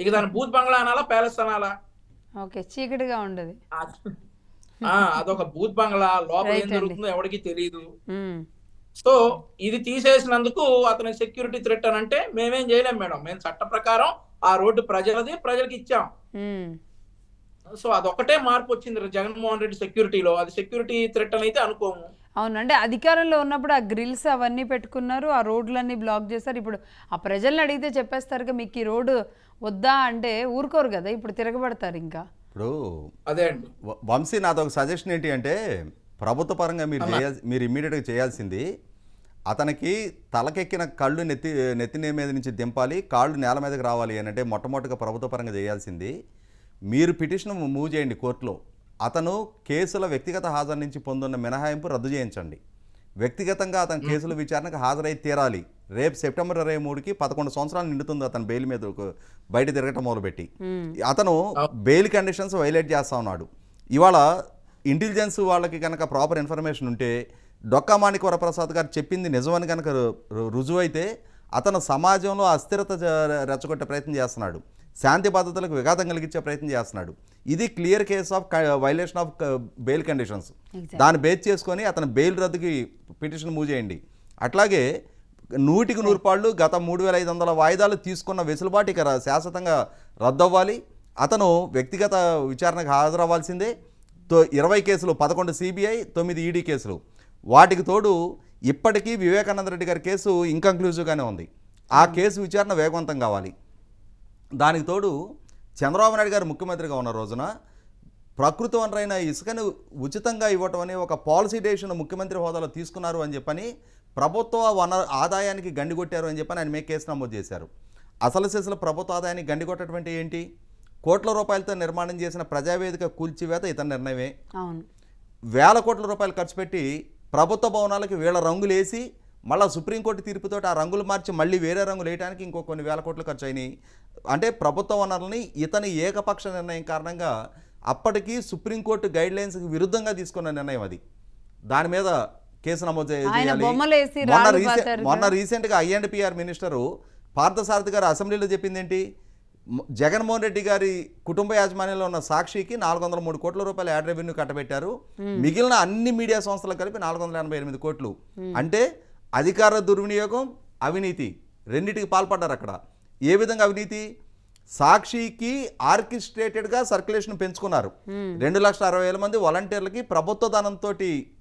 ఇక దాని బూత్ బంగ్లా అనాలా, ప్యాలెస్ అనాలా? ఓకే, చీకటిగా ఉండదు. అదొక బూత్ బంగ్లా, లోపల ఏం జరుగుతుందో ఎవరికి తెలియదు. సో ఇది తీసేసినందుకు అతని సెక్యూరిటీ థ్రెట్ అని అంటే మేమేం చేయలేం మేడం. మేము చట్ట ప్రకారం ఆ రోడ్డు ప్రజలది, ప్రజలకి ఇచ్చాం. సో అదొకటే మార్పు వచ్చింది జగన్మోహన్ రెడ్డి సెక్యూరిటీలో. అది సెక్యూరిటీ థ్రెట్ అని అయితే అనుకోము. అవును, అంటే అధికారంలో ఉన్నప్పుడు ఆ గ్రిల్స్ అవన్నీ పెట్టుకున్నారు, ఆ రోడ్లన్నీ బ్లాక్ చేశారు. ఇప్పుడు ఆ ప్రజల్ని అడిగితే చెప్పేస్తారు మీకు ఈ రోడ్డు వద్దా అంటే ఊరుకోరు కదా, ఇప్పుడు తిరగబడతారు. ఇంకా ఇప్పుడు అదే అండి వంశీ, నాదొక సజెషన్ ఏంటి అంటే, ప్రభుత్వ పరంగా మీరు ఇమ్మీడియట్గా చేయాల్సింది, అతనికి తలకెక్కిన కళ్ళు నెత్తి మీద నుంచి దింపాలి, కాళ్ళు నేల మీదకి రావాలి అని అంటే మొట్టమొదటిగా ప్రభుత్వ పరంగా చేయాల్సింది, మీరు పిటిషన్ మూవ్ చేయండి కోర్టులో. అతను కేసుల వ్యక్తిగత హాజరు నుంచి పొందున్న మినహాయింపు రద్దు చేయించండి. వ్యక్తిగతంగా అతను కేసుల విచారణకు హాజరై తీరాలి. రేపు సెప్టెంబర్ 23కి 11 సంవత్సరాలు నిండుతుంది అతను బెయిల్ మీద బయట తిరగటం మొదలుపెట్టి. అతను బెయిల్ కండిషన్స్ వైలేట్ చేస్తా ఉన్నాడు. ఇవాళ ఇంటెలిజెన్స్ వాళ్ళకి కనుక ప్రాపర్ ఇన్ఫర్మేషన్ ఉంటే, డొక్కా మాణిక్య వరప్రసాద్ గారు చెప్పింది నిజమని కనుక రుజువైతే, అతను సమాజంలో అస్థిరత రెచ్చగొట్టే ప్రయత్నం చేస్తున్నాడు, శాంతి భద్రతలకు విఘాతం కలిగించే ప్రయత్నం చేస్తున్నాడు. ఇది clear case of violation of bail conditions. దాన్ని బేస్ చేసుకొని అతను బెయిల్ రద్దుకి పిటిషన్ మూవ్ చేయండి. అట్లాగే 100% గత 3500 వాయిదాలు తీసుకున్న వెసులుబాటు ఇక శాశ్వతంగా రద్దవ్వాలి. అతను వ్యక్తిగత విచారణకు హాజరవ్వాల్సిందే. 20 కేసులు, 11 సిబిఐ, 9 ఈడీ కేసులు. వాటికి తోడు ఇప్పటికీ వివేకానంద రెడ్డి గారి కేసు ఇన్కంక్లూజివ్గానే ఉంది. ఆ కేసు విచారణ వేగవంతం కావాలి. దానికి తోడు చంద్రబాబు నాయుడు గారు ముఖ్యమంత్రిగా ఉన్న రోజున ప్రకృతి వనరైన ఇసుకను ఉచితంగా ఇవ్వటం అనే ఒక పాలసీ డెసిషన్ ముఖ్యమంత్రి హోదాలో తీసుకున్నారు అని చెప్పని, ప్రభుత్వ ఆదాయానికి గండి కొట్టారు అని చెప్పని ఆయన మీద కేసు నమోదు చేశారు. అసలు సెసలు ప్రభుత్వ ఆదాయానికి గండి కొట్టటువంటి ఏంటి? కోట్ల రూపాయలతో నిర్మాణం చేసిన ప్రజావేదిక కూల్చివేత ఇతని నిర్ణయమే. వేల కోట్ల రూపాయలు ఖర్చు పెట్టి ప్రభుత్వ భవనాలకి వీళ్ళ రంగులు వేసి, మళ్ళీ సుప్రీంకోర్టు తీర్పుతో ఆ రంగులు మార్చి మళ్ళీ వేరే రంగులు వేయడానికి ఇంకో కొన్ని వేల కోట్లు ఖర్చు అయినాయి. అంటే ప్రభుత్వ వనరులని ఇతని ఏకపక్ష నిర్ణయం కారణంగా అప్పటికి సుప్రీంకోర్టు గైడ్లైన్స్కి విరుద్ధంగా తీసుకున్న నిర్ణయం అది. దాని మీద కేసు నమోదు చేయాలి. మొన్న రీసెంట్గా ఐఎండ్పిఆర్ మినిస్టరు పార్థసారథి గారు అసెంబ్లీలో చెప్పింది ఏంటి? జగన్మోహన్ రెడ్డి గారి కుటుంబ యాజమాన్యంలో ఉన్న సాక్షికి 403 కోట్ల రూపాయల యాడ్ రెవెన్యూ కట్టబెట్టారు, మిగిలిన అన్ని మీడియా సంస్థలకు కలిపి 488 కోట్లు. అంటే అధికార దుర్వినియోగం, అవినీతి రెండింటికి పాల్పడ్డారు అక్కడ. ఏ విధంగా అవినీతి? సాక్షికి ఆర్కెస్ట్రేటెడ్గా సర్క్యులేషన్ పెంచుకున్నారు. 2,60,000 మంది వాలంటీర్లకి ప్రభుత్వ ధనంతో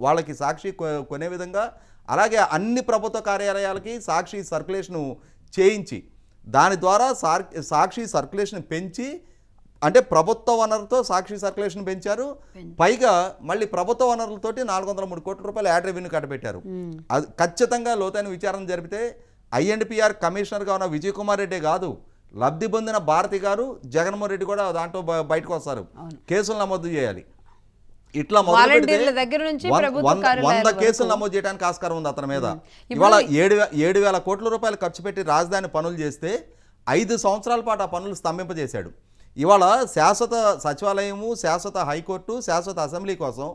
వాళ్ళకి సాక్షి కొనే విధంగా, అలాగే అన్ని ప్రభుత్వ కార్యాలయాలకి సాక్షి సర్క్యులేషన్ చేయించి, దాని ద్వారా సాక్షి సర్క్యులేషన్ పెంచి, అంటే ప్రభుత్వ వనరులతో సాక్షి సర్క్యులేషన్ పెంచారు. పైగా మళ్ళీ ప్రభుత్వ వనరులతోటి 403 కోట్ల రూపాయలు యాడ్ రెవెన్యూ కట్టబెట్టారు. అది ఖచ్చితంగా లోతైన విచారణ జరిపితే ఐఎండ్పిఆర్ కమిషనర్గా ఉన్న విజయ్ కుమార్ రెడ్డి కాదు, లబ్ధి పొందిన భారతి గారు, జగన్మోహన్ రెడ్డి కూడా దాంట్లో బయటకు వస్తారు. కేసులు నమోదు చేయాలి. ఇట్లా మొదలు 100 కేసులు నమోదు చేయడానికి ఆస్కారం ఉంది అతని మీద. ఇవాళ 7,000 కోట్ల రూపాయలు ఖర్చు పెట్టి రాజధాని పనులు చేస్తే 5 సంవత్సరాల పాటు ఆ పనులు స్తంభింపజేశాడు. ఇవాళ శాశ్వత సచివాలయము, శాశ్వత హైకోర్టు, శాశ్వత అసెంబ్లీ కోసం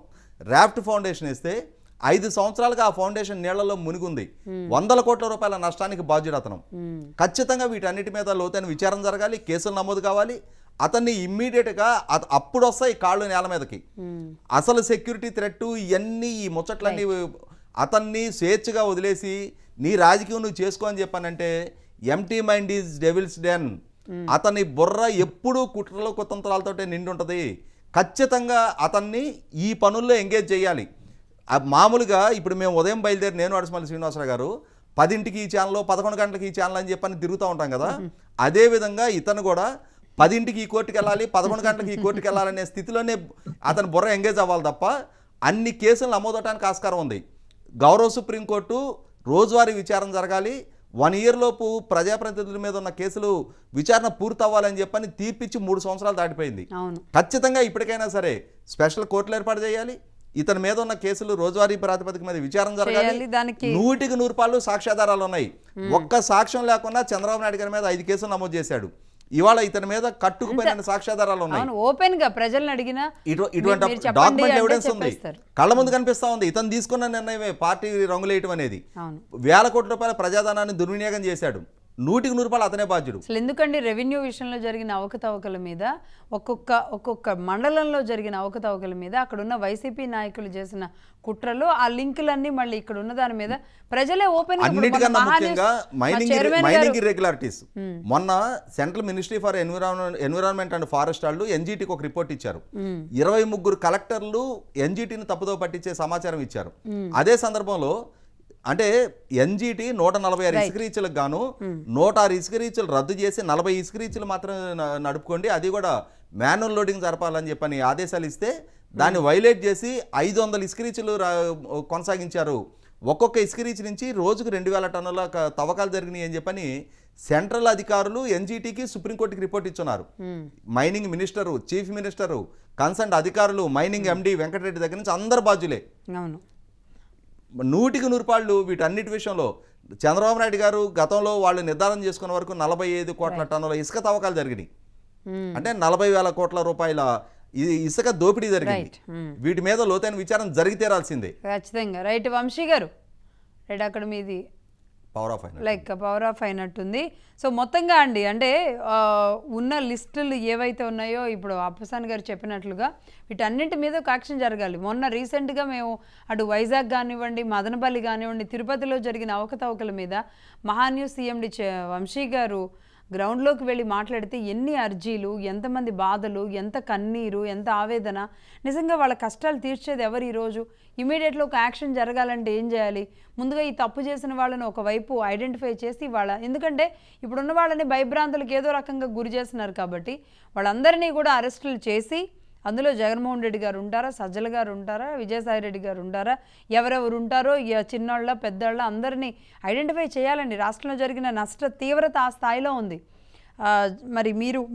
రాఫ్ట్ ఫౌండేషన్ ఇస్తే 5 సంవత్సరాలుగా ఆ ఫౌండేషన్ నీళ్లలో మునిగుంది. 100 కోట్ల రూపాయల నష్టానికి బాధ్యుడు అతను. ఖచ్చితంగా వీటన్నిటి మీద లోతైన విచారణ జరగాలి, కేసులు నమోదు కావాలి. అతన్ని ఇమ్మీడియట్గా అప్పుడు వస్తాయి కాళ్ళు నేల మీదకి. అసలు సెక్యూరిటీ థ్రెట్ ఇవన్నీ, ఈ ముచ్చట్లన్నీ అతన్ని స్వేచ్ఛగా వదిలేసి నీ రాజకీయం నువ్వు చేసుకో అని చెప్పానంటే empty mind is devil's den. అతని బుర్ర ఎప్పుడూ కుట్రలో కుతంత్రాలతోటే నిండి ఉంటుంది. ఖచ్చితంగా అతన్ని ఈ పనుల్లో ఎంగేజ్ చేయాలి. మామూలుగా ఇప్పుడు మేము ఉదయం బయలుదేరి, నేను అడసమల్లి శ్రీనివాసరావు గారు 10ంటికి ఈ ఛానల్, 11 గంటలకి ఈ ఛానల్ అని చెప్పని తిరుగుతూ ఉంటాం కదా. అదేవిధంగా ఇతను కూడా 10ంటికి ఈ కోర్టుకి వెళ్ళాలి, 11 గంటలకి ఈ కోర్టుకి వెళ్ళాలనే స్థితిలోనే అతను బుర్ర ఎంగేజ్ అవ్వాలి తప్ప అన్ని కేసులు నమోదవడానికి ఆస్కారం ఉంది. గౌరవ సుప్రీంకోర్టు రోజువారీ విచారణ జరగాలి. 1 ఇయర్ లోపు ప్రజాప్రతినిధుల మీద ఉన్న కేసులు విచారణ పూర్తి అవ్వాలని చెప్పని తీర్పిచ్చి 3 సంవత్సరాలు దాటిపోయింది. ఖచ్చితంగా ఇప్పటికైనా సరే స్పెషల్ కోర్టులు ఏర్పాటు చేయాలి. ఇతని మీద ఉన్న కేసులు రోజువారీ ప్రాతిపదిక మీద విచారణ జరగాలి. 100% సాక్ష్యాధారాలు ఉన్నాయి. ఒక్క సాక్ష్యం లేకుండా చంద్రబాబు నాయుడు గారి మీద 5 కేసులు నమోదు చేశాడు. ఇవాళ ఇతని మీద కట్టుకుపోయిన సాక్ష్యాధారాలు ఉన్నాయి. ఓపెన్ గా ప్రజల్ని అడిగినా ఇటువంటి డాక్యుమెంట్ ఎవిడెన్స్ ఉంది, కళ్ళ ముందు కనిపిస్తా ఉంది. ఇతను తీసుకున్న నిర్ణయమే పార్టీ రంగులేయటం అనేది. వేల కోట్ల రూపాయల ప్రజాధనాన్ని దుర్వినియోగం చేశాడు. 100% అతనే బాధ్యుడు. అసలు ఎందుకండి రెవెన్యూ విషయంలో జరిగిన అవకతవకల మీద ఒక్కొక్క మండలంలో జరిగిన అవకతవకల మీద అక్కడున్న వైసీపీ నాయకులు చేసిన కుట్రలు ఆ లింకులన్నీ మళ్ళీ ఇక్కడ ఉన్న దాని మీద ప్రజలే ఓపెన్ అన్నిటికన్నా ముఖ్యంగా మైనింగ్ ఇర్రెగ్యులారిటీస్. మొన్న central ministry for environment and forest వాళ్ళు ఎన్జీటీకి ఒక రిపోర్ట్ ఇచ్చారు. 23 కలెక్టర్లు ఎన్జీటీని తప్పుదో పట్టించే సమాచారం ఇచ్చారు. అదే సందర్భంలో అంటే ఎన్జీటీ 146 ఇసుక రీచ్లకు గాను 106 ఇసుక రీచ్లు రద్దు చేసి 40 ఇసుక రీచ్లు మాత్రమే నడుపుకోండి, అది కూడా మాన్యువల్ లోడింగ్ జరపాలని చెప్పని ఆదేశాలు ఇస్తే దాన్ని వైలేట్ చేసి 500 ఇసుక రీచ్లు కొనసాగించారు. ఒక్కొక్క ఇసుక రీచ్ నుంచి రోజుకు 2000 టన్నుల తవ్వకాలు జరిగినాయి అని చెప్పని సెంట్రల్ అధికారులు ఎన్జీటీకి సుప్రీంకోర్టుకి రిపోర్ట్ ఇచ్చున్నారు. Mining minister, chief minister, concern అధికారులు, మైనింగ్ ఎండీ వెంకటరెడ్డి దగ్గర నుంచి అందరు బాధ్యులే. 100% వీటన్నిటి విషయంలో చంద్రబాబు నాయుడు గారు గతంలో వాళ్ళు నిర్ధారణ చేసుకున్న వరకు 45 కోట్ల టన్నుల ఇసుక తవ్వకాలు జరిగినాయి. అంటే 40,000 కోట్ల రూపాయల ఇసుక దోపిడీ జరిగింది. వీటి మీద లోతైన విచారణ జరిగి తీరాల్సిందే. ఖచ్చితంగా. రైట్ వంశీ గారు, రైట్ అక్కడ మీది పవర్ ఆఫ్ అయినట్టుంది. సో మొత్తంగా అండి అంటే ఉన్న లిస్టులు ఏవైతే ఉన్నాయో ఇప్పుడు అప్పసాన్ గారు చెప్పినట్లుగా వీటన్నింటి మీద ఒక యాక్షన్ జరగాలి. మొన్న రీసెంట్గా మేము అటు వైజాగ్ కానివ్వండి, మదనపల్లి కానివ్వండి, తిరుపతిలో జరిగిన అవకతవకల మీద మహాన్యూస్ సీఎండి వంశీ గారు గ్రౌండ్లోకి వెళ్ళి మాట్లాడితే ఎన్ని అర్జీలు, ఎంతమంది బాధలు, ఎంత కన్నీరు, ఎంత ఆవేదన. నిజంగా వాళ్ళ కష్టాలు తీర్చేది ఎవరు? ఈరోజు ఇమీడియట్గా ఒక యాక్షన్ జరగాలంటే ఏం చేయాలి? ముందుగా ఈ తప్పు చేసిన వాళ్ళని ఒకవైపు ఐడెంటిఫై చేసి ఎందుకంటే ఇప్పుడున్న వాళ్ళని భయభ్రాంతులకు ఏదో రకంగా గురి చేస్తున్నారు కాబట్టి వాళ్ళందరినీ కూడా అరెస్టులు చేసి అందులో జగన్మోహన్ రెడ్డి గారు ఉంటారా, సజ్జల గారు ఉంటారా, విజయసాయి రెడ్డి గారు ఉంటారా, ఎవరెవరు ఉంటారో చిన్నోళ్ళ పెద్దోళ్ళ అందరినీ ఐడెంటిఫై చేయాలండి. రాష్ట్రంలో జరిగిన నష్ట తీవ్రత ఆ స్థాయిలో ఉంది. మరి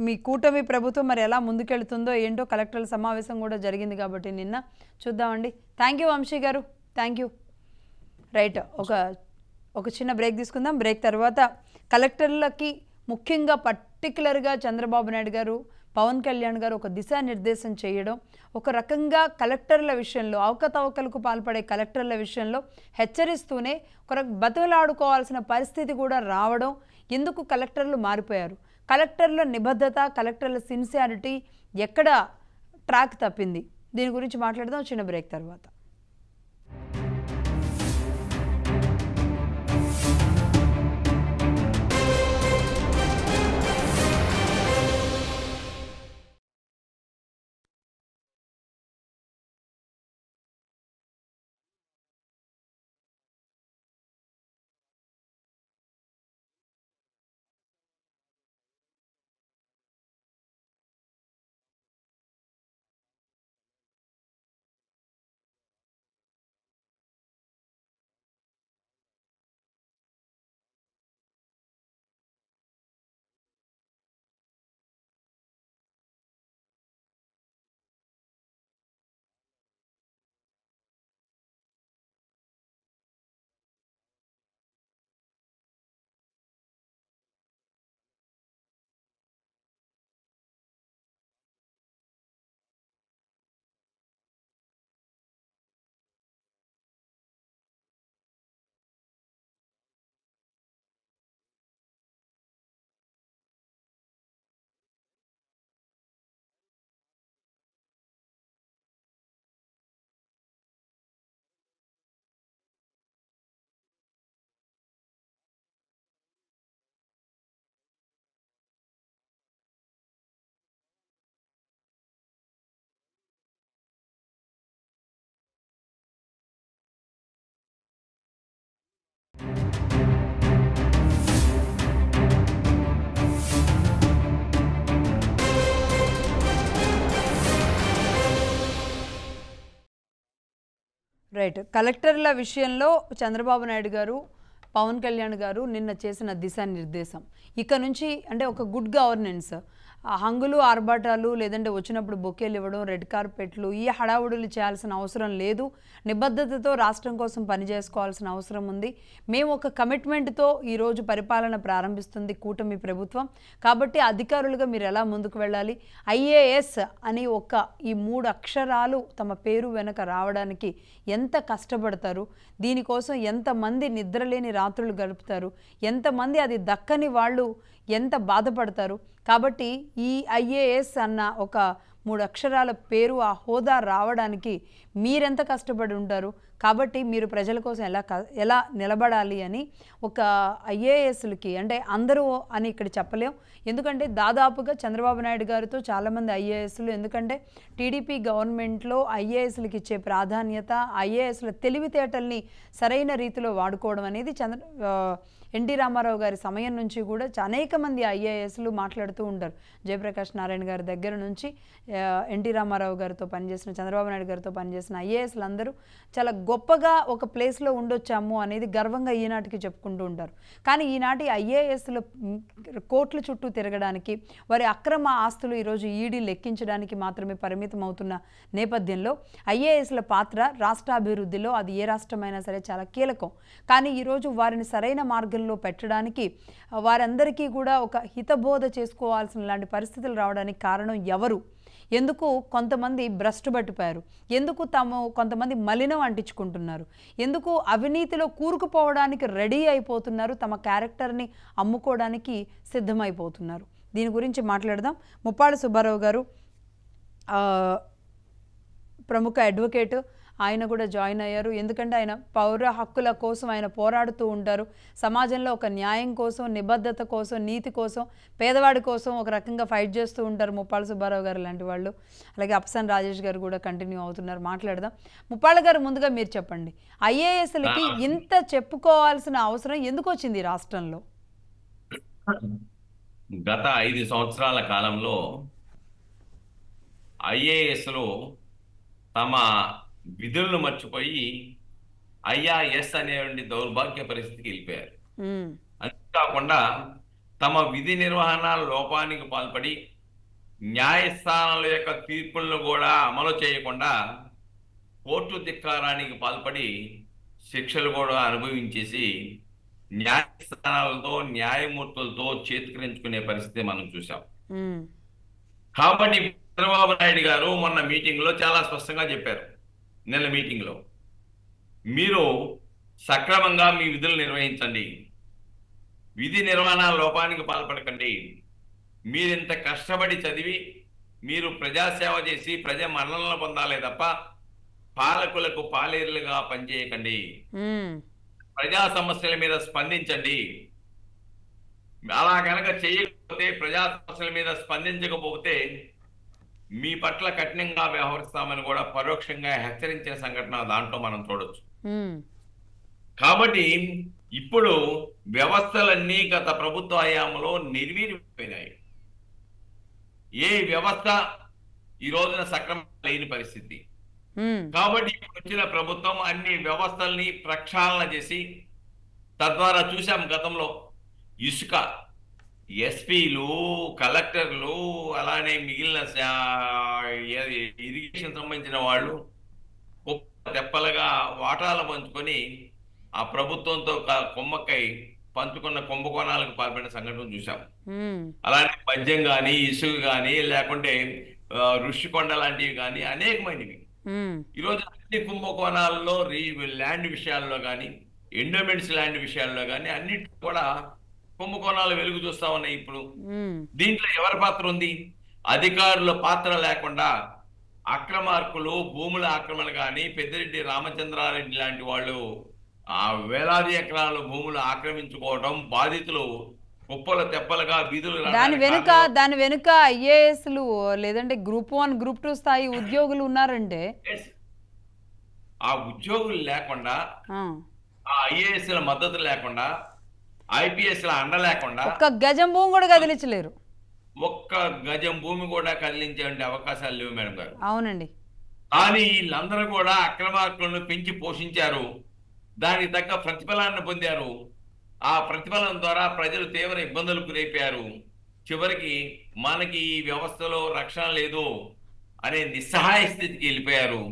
మీ కూటమి ప్రభుత్వం మరి ఎలా ముందుకెళ్తుందో ఏంటో కలెక్టర్ల సమావేశం కూడా జరిగింది కాబట్టి నిన్న చూద్దామండి. థ్యాంక్ యూ వంశీ గారు, థ్యాంక్ యూ. రైట్, ఒక చిన్న బ్రేక్ తీసుకుందాం. బ్రేక్ తర్వాత కలెక్టర్లకి ముఖ్యంగా పర్టికులర్గా చంద్రబాబు నాయుడు గారు, పవన్ కళ్యాణ్ గారు ఒక దిశానిర్దేశం చేయడం, ఒక రకంగా కలెక్టర్ల విషయంలో అవకతవకలకు పాల్పడే కలెక్టర్ల విషయంలో హెచ్చరిస్తూనే ఒక బతులాడుకోవాల్సిన పరిస్థితి కూడా రావడం. ఎందుకు కలెక్టర్లు మారిపోయారు, కలెక్టర్ల నిబద్ధత, కలెక్టర్ల సిన్సియారిటీ ఎక్కడ ట్రాక్ తప్పింది, దీని గురించి మాట్లాడదాం చిన్న బ్రేక్ తర్వాత. రైట్, కలెక్టర్ల విషయంలో చంద్రబాబు నాయుడు గారు, పవన్ కళ్యాణ్ గారు నిన్న చేసిన దిశానిర్దేశం ఇక నుంచి అంటే ఒక గుడ్ గవర్నెన్స్, హంగులు ఆర్భాటాలు లేదంటే వచ్చినప్పుడు బొకేలు ఇవ్వడం, రెడ్ కార్పెట్లు, ఈ హడావుడులు చేయాల్సిన అవసరం లేదు. నిబద్ధతతో రాష్ట్రం కోసం పనిచేసుకోవాల్సిన అవసరం ఉంది. మేము ఒక కమిట్మెంట్తో ఈరోజు పరిపాలన ప్రారంభిస్తుంది కూటమి ప్రభుత్వం. కాబట్టి అధికారులుగా మీరు ఎలా ముందుకు వెళ్ళాలి, ఐఏఎస్ అని ఈ 3 అక్షరాలు తమ పేరు వెనక రావడానికి ఎంత కష్టపడతారు, దీనికోసం ఎంతమంది నిద్రలేని రాత్రులు గడుపుతారు, ఎంతమంది అది దక్కని వాళ్ళు ఎంత బాధపడతారు. కాబట్టి ఈ ఐఏఎస్ అన్న ఒక 3 అక్షరాల పేరు, ఆ హోదా రావడానికి మీరెంత కష్టపడి ఉంటారు. కాబట్టి మీరు ప్రజల కోసం ఎలా నిలబడాలి అని ఒక ఐఏఎస్లకి, అంటే అందరూ అని ఇక్కడ చెప్పలేం. ఎందుకంటే దాదాపుగా చంద్రబాబు నాయుడు గారితో చాలామంది ఐఏఎస్లు, ఎందుకంటే టీడీపీ గవర్నమెంట్లో ఐఏఎస్లకి ఇచ్చే ప్రాధాన్యత, ఐఏఎస్ల తెలివితేటల్ని సరైన రీతిలో వాడుకోవడం అనేది ఎన్టీ రామారావు గారి సమయం నుంచి కూడా అనేక మంది ఐఏఎస్లు మాట్లాడుతూ ఉంటారు. జయప్రకాష్ నారాయణ గారి దగ్గర నుంచి ఎన్టీ రామారావు గారితో పనిచేసిన, చంద్రబాబు నాయుడు గారితో పనిచేసిన ఐఏఎస్లు అందరూ చాలా గొప్పగా ఒక ప్లేస్లో ఉండొచ్చాము అనేది గర్వంగా ఈనాటికి చెప్పుకుంటూ ఉంటారు. కానీ ఈనాటి ఐఏఎస్లు కోట్ల చుట్టూ తిరగడానికి, వారి అక్రమ ఆస్తులు ఈరోజు ఈడీ లెక్కించడానికి మాత్రమే పరిమితం అవుతున్న నేపథ్యంలో ఐఏఎస్ల పాత్ర రాష్ట్రాభివృద్ధిలో అది ఏ రాష్ట్రమైనా సరే చాలా కీలకం. కానీ ఈరోజు వారిని సరైన మార్గంలో పెట్టడానికి, వారందరికీ కూడా ఒక హితబోధ చేసుకోవాల్సిన లాంటి పరిస్థితులు రావడానికి కారణం ఎవరు? ఎందుకు కొంతమంది భ్రష్టు పట్టిపోయారు? ఎందుకు కొంతమంది మలినం అంటించుకుంటున్నారు? ఎందుకు అవినీతిలో కూరుకుపోవడానికి రెడీ అయిపోతున్నారు? తమ క్యారెక్టర్ని అమ్ముకోవడానికి సిద్ధమైపోతున్నారు? దీని గురించి మాట్లాడదాం. ముప్పాళ్ళ సుబ్బారావు గారు ప్రముఖ అడ్వకేట్, ఆయన కూడా జాయిన్ అయ్యారు. ఎందుకంటే ఆయన పౌర హక్కుల కోసం ఆయన పోరాడుతూ ఉంటారు. సమాజంలో ఒక న్యాయం కోసం, నిబద్ధత కోసం, నీతి కోసం, పేదవాడి కోసం ఒక రకంగా ఫైట్ చేస్తూ ఉంటారు ముప్పాళ్ళ సుబ్బారావు గారు లాంటి వాళ్ళు. అలాగే అప్సన్ రాజేష్ గారు కూడా కంటిన్యూ అవుతున్నారు. మాట్లాడదాం. ముప్పాళ్ళ గారు, ముందుగా మీరు చెప్పండి, ఐఏఎస్లకి ఇంత చెప్పుకోవాల్సిన అవసరం ఎందుకు వచ్చింది రాష్ట్రంలో? గత 5 సంవత్సరాల కాలంలో ఐఏఎస్లు తమ విధులను మర్చిపోయి ఐఆర్ఎస్ అనేటువంటి దౌర్భాగ్య పరిస్థితికి వెళ్ళిపోయారు. అంతేకాకుండా తమ విధి నిర్వహణ లోపానికి పాల్పడి న్యాయస్థానాల యొక్క తీర్పులను కూడా అమలు చేయకుండా కోర్టు ధిక్కారానికి పాల్పడి శిక్షలు కూడా అనుభవించేసి న్యాయస్థానాలతో, న్యాయమూర్తులతో చేతుకరించుకునే పరిస్థితి మనం చూసాం. కాబట్టి చంద్రబాబు నాయుడు గారు మొన్న మీటింగ్ లో చాలా స్పష్టంగా చెప్పారు. నిన్న మీటింగ్ లో మీరు సక్రమంగా మీ విధులు నిర్వహించండి, విధి నిర్వహణ లోపానికి పాల్పడకండి, మీరింత కష్టపడి చదివి మీరు ప్రజాసేవ చేసి ప్రజా మన్ననలు పొందాలే తప్ప పాలకులకు పాలేరులుగా పనిచేయకండి, ప్రజా సమస్యల మీద స్పందించండి. అలా కనుక చేయకపోతే, ప్రజా సమస్యల మీద స్పందించకపోతే మీ పట్ల కఠినంగా వ్యవహరిస్తామని కూడా పరోక్షంగా హెచ్చరించిన సంఘటన దాంట్లో మనం చూడొచ్చు. కాబట్టి ఇప్పుడు వ్యవస్థలన్నీ గత ప్రభుత్వ హయాంలో నిర్వీర్యమైపోయినాయి. ఏ వ్యవస్థ ఈ రోజున సక్రమంగా లేని పరిస్థితి. కాబట్టి ఇప్పుడు వచ్చిన ప్రభుత్వం అన్ని వ్యవస్థల్ని ప్రక్షాళన చేసి, తద్వారా చూసాం గతంలో ఇసుక ఎస్పీలు, కలెక్టర్లు, అలానే మిగిలిన ఇరిగేషన్ సంబంధించిన వాళ్ళు తెప్పలుగా వాటాలు పంచుకొని ఆ ప్రభుత్వంతో కొమ్మక్కై పంచుకున్న కుంభకోణాలకు పాల్పడిన సంఘటన చూసాం. అలానే మద్యం కానీ, ఇసుక కానీ, లేకుంటే ఋషికొండ లాంటివి కానీ అనేకమైనవి. ఈరోజు అన్ని కుంభకోణాల్లో ల్యాండ్ విషయాల్లో కానీ, ఎండోమెంట్స్ ల్యాండ్ విషయాల్లో కానీ అన్నిటి కూడా కుంభకోణాలు వెలుగు చూస్తా ఉన్నాయి. ఇప్పుడు దీంట్లో ఎవరి పాత్ర ఉంది? అధికారుల పాత్ర లేకుండా అక్రమార్కులు, భూముల ఆక్రమణ కానీ, పెద్దిరెడ్డి రామచంద్రారెడ్డి లాంటి వాళ్ళు ఆ వేలాది ఎకరాల భూములు ఆక్రమించుకోవడం, బాధితులు కుప్పల తెప్పలుగా వీధులు. దాని వెనుక ఐఏఎస్లు లేదంటే గ్రూప్ 1, గ్రూప్ 2 స్థాయి ఉద్యోగులు ఉన్నారంటే, ఆ ఉద్యోగులు లేకుండా, ఆ ఐఏఎస్ల మద్దతు లేకుండా, ఐపీఎస్ల అండ లేకుండా ఒక్క గజం భూమి కూడా కదిలించలేరు. ఒక్క గజం భూమి కూడా కదిలించే అవకాశాలు లేవు మేడం గారు. అవునండి. కానీ వీళ్ళందరూ కూడా అక్రమార్కులను పెంచి పోషించారు, దానికి తగ్గ ప్రతిఫలాన్ని పొందారు. ఆ ప్రతిఫలం ద్వారా ప్రజలు తీవ్ర ఇబ్బందులకు గురైపోయారు. చివరికి మనకి ఈ వ్యవస్థలో రక్షణ లేదు అనే నిస్సహాయ స్థితికి వెళ్ళిపోయారు.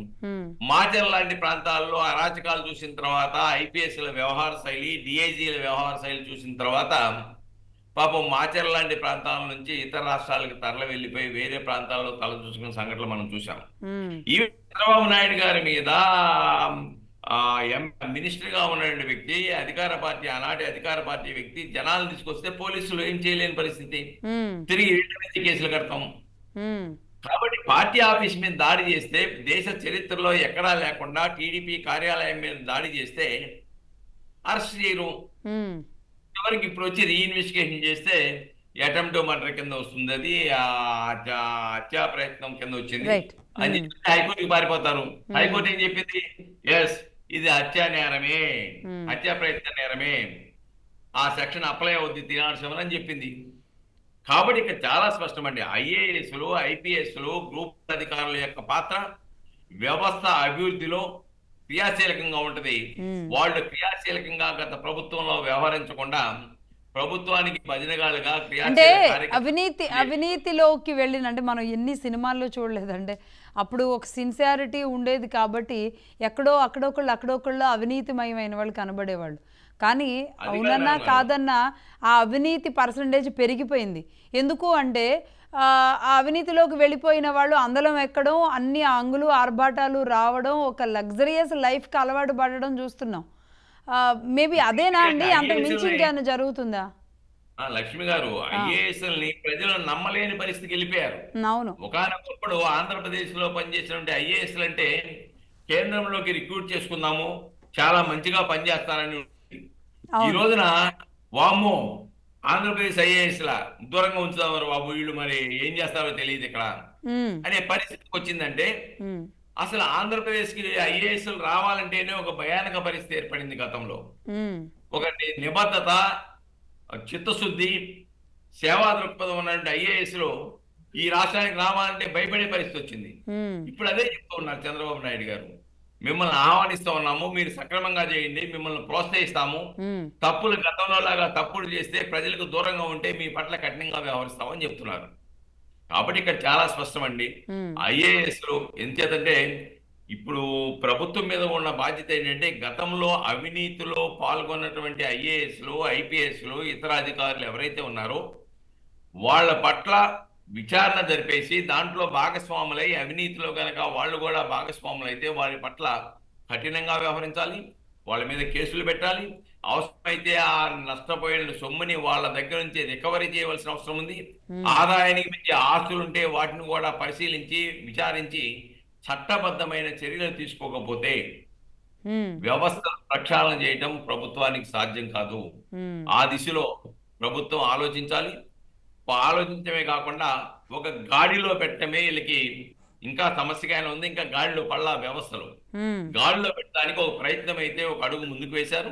మాచర్ల లాంటి ప్రాంతాల్లో అరాచకాలు చూసిన తర్వాత, ఐపీఎస్ల వ్యవహార శైలి, డిఐజీల వ్యవహార శైలి చూసిన తర్వాత పాపం మాచర్ల లాంటి ప్రాంతాల నుంచి ఇతర రాష్ట్రాలకు తరలి వెళ్ళిపోయి వేరే ప్రాంతాల్లో తల చూసుకున్న సంఘటనలు మనం చూసాం. ఈ చంద్రబాబు నాయుడు గారి మీద మినిస్టర్ గా ఉన్న వ్యక్తి, అధికార పార్టీ, ఆనాటి అధికార పార్టీ వ్యక్తి జనాలు తీసుకొస్తే పోలీసులు ఏం చేయలేని పరిస్థితి, తిరిగి వీటి కేసులు కడతాం. కాబట్టి పార్టీ ఆఫీస్ మీద దాడి చేస్తే, దేశ చరిత్రలో ఎక్కడా లేకుండా టీడీపీ కార్యాలయం మీద దాడి చేస్తే అరెస్ట్ చేయరు. చివరికి ఇప్పుడు వచ్చి రీఇన్వెస్టిగేషన్ చేస్తే అటెంప్ట్ మర్డర్ కింద వస్తుంది, అది హత్యా ప్రయత్నం కింద వచ్చింది అని చెప్పి హైకోర్టుకి పారిపోతారు. హైకోర్టు ఏం చెప్పింది? ఎస్, ఇది హత్యా నేరమే, హత్యా ప్రయత్న నేరమే, ఆ సెక్షన్ అప్లై అవుద్ది 307 అని చెప్పింది. కాబట్టి ఇక్కడ చాలా స్పష్టమండి, ఐఏఎస్లు, ఐపీఎస్లు, గ్రూప్ అధికారుల యొక్క పాత్ర వ్యవస్థ అభివృద్ధిలో క్రియాశీలకంగా ఉంటది. వాళ్ళు క్రియాశీలకంగా గత ప్రభుత్వంలో వ్యవహరించకుండా ప్రభుత్వానికి భజనగాలుగా అంటే అవినీతిలోకి వెళ్ళిన, అంటే మనం ఎన్ని సినిమాల్లో చూడలేదంటే అప్పుడు ఒక సిన్సియారిటీ ఉండేది కాబట్టి ఎక్కడో అక్కడొకళ్ళు అవినీతిమయమైన వాళ్ళు కనబడేవాళ్ళు. కానీ అవునన్నా కాదన్నా ఆ అవినీతి పర్సంటేజ్ పెరిగిపోయింది. ఎందుకు అంటే ఆ అవినీతిలోకి వెళ్ళిపోయిన వాళ్ళు అందలం ఎక్కడం, అన్ని అంగులు ఆర్భాటాలు రావడం, ఒక లగ్జరియస్ లైఫ్కి అలవాటు పడడం చూస్తున్నాం. మేబీ అదేనా అండి, అంతకు మించి ఇంకేమైనా జరుగుతుందా? లక్ష్మి గారు, ఐఏఎస్ ప్రజలు నమ్మలేని పరిస్థితికి వెళ్ళిపోయారు. అవును, ఒకనొకప్పుడు ఆంధ్రప్రదేశ్ లో పనిచేసినటువంటి ఐఏఎస్ అంటే కేంద్రంలోకి రిక్రూట్ చేసుకుందాము, చాలా మంచిగా పనిచేస్తారని. ఈ రోజున వామ్మో, ఆంధ్రప్రదేశ్ ఐఏఎస్ లా దూరంగా ఉంచుతారు బాబు, వీళ్ళు మరి ఏం చేస్తారో తెలియదు ఇక్కడ అనే పరిస్థితికి వచ్చిందంటే, అసలు ఆంధ్రప్రదేశ్ కి ఐఏఎస్ రావాలంటేనే ఒక భయానక పరిస్థితి ఏర్పడింది. గతంలో ఒక నిబద్ధత, చిత్తశుద్ధి, సేవా దృక్పథం ఉన్నటువంటి ఐఏఎస్ లో ఈ రాష్ట్రానికి రావాలంటే భయపడే పరిస్థితి వచ్చింది. ఇప్పుడు అదే చెప్తూ ఉన్నారు చంద్రబాబు నాయుడు గారు, మిమ్మల్ని ఆహ్వానిస్తూ ఉన్నాము, మీరు సక్రమంగా చేయండి, మిమ్మల్ని ప్రోత్సహిస్తాము, తప్పులు గతంలో లాగా తప్పులు చేస్తే ప్రజలకు దూరంగా ఉంటే మీ పట్ల కఠినంగా వ్యవహరిస్తామని చెప్తున్నారు. కాబట్టి ఇక్కడ చాలా స్పష్టమండి, ఐఏఎస్లు ఎంచేతంటే ఇప్పుడు ప్రభుత్వం మీద ఉన్న బాధ్యత ఏంటంటే గతంలో అవినీతిలో పాల్గొన్నటువంటి ఐఏఎస్లు, ఐపీఎస్లు, ఇతర అధికారులు ఎవరైతే ఉన్నారో వాళ్ళ పట్ల విచారణ జరిపేసి దాంట్లో భాగస్వాములై, అవినీతిలో కనుక వాళ్ళు కూడా భాగస్వాములైతే వారి పట్ల కఠినంగా వ్యవహరించాలి, వాళ్ళ మీద కేసులు పెట్టాలి, అవసరమైతే ఆ నష్టపోయిన సొమ్ముని వాళ్ళ దగ్గర నుంచి రికవరీ చేయవలసిన అవసరం ఉంది. ఆదాయానికి మించి ఆస్తులుంటే వాటిని కూడా పరిశీలించి విచారించి చట్టబద్ధమైన చర్యలు తీసుకోకపోతే వ్యవస్థ ప్రక్షాళన చేయటం ప్రభుత్వానికి సాధ్యం కాదు. ఆ దిశలో ప్రభుత్వం ఆలోచించాలి. ఆలోచించడమే కాకుండా ఒక గాడిలో పెట్టడమే వీళ్ళకి ఇంకా సమస్యగానే ఉంది. ఇంకా గాడిలో పళ్ళ వ్యవస్థలు గాడిలో పెట్టడానికి ఒక ప్రయత్నం అయితే ఒక అడుగు ముందుకు వేశారు.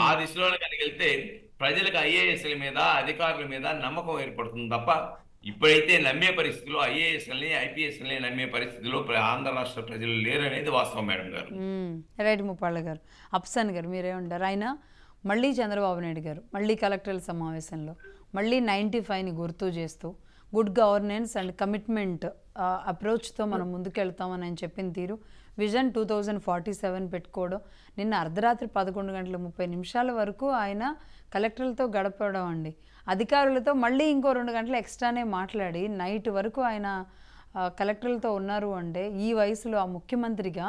ఆ దిశలో కనుక వెళ్తే ప్రజలకు ఐఏఎస్ల మీద, అధికారుల మీద నమ్మకం ఏర్పడుతుంది తప్ప ఇప్పుడైతే నమ్మే పరిస్థితిలో ఐఏఎస్ని, ఐపీఎస్ని నమ్మే పరిస్థితిలో ఆంధ్ర రాష్ట్ర ప్రజలు లేరు అనేది వాస్తవం మేడం గారు. రైట్ ముప్పాళ్ళ గారు. అప్సాన్ గారు మీరేమంటారు? ఆయన మళ్ళీ చంద్రబాబు నాయుడు గారు మళ్ళీ కలెక్టర్ల సమావేశంలో మళ్ళీ 95ని గుర్తు చేస్తూ గుడ్ గవర్నెన్స్ అండ్ కమిట్మెంట్ అప్రోచ్తో మనం ముందుకెళ్తామని ఆయన చెప్పిన తీరు, విజన్ 2047 పెట్టుకోవడం, నిన్న అర్ధరాత్రి 11:30 వరకు ఆయన కలెక్టర్లతో గడపడం అండి. అధికారులతో మళ్ళీ ఇంకో 2 గంటలు ఎక్స్ట్రానే మాట్లాడి నైట్ వరకు ఆయన కలెక్టర్లతో ఉన్నారు. అంటే ఈ వయసులో ఆ ముఖ్యమంత్రిగా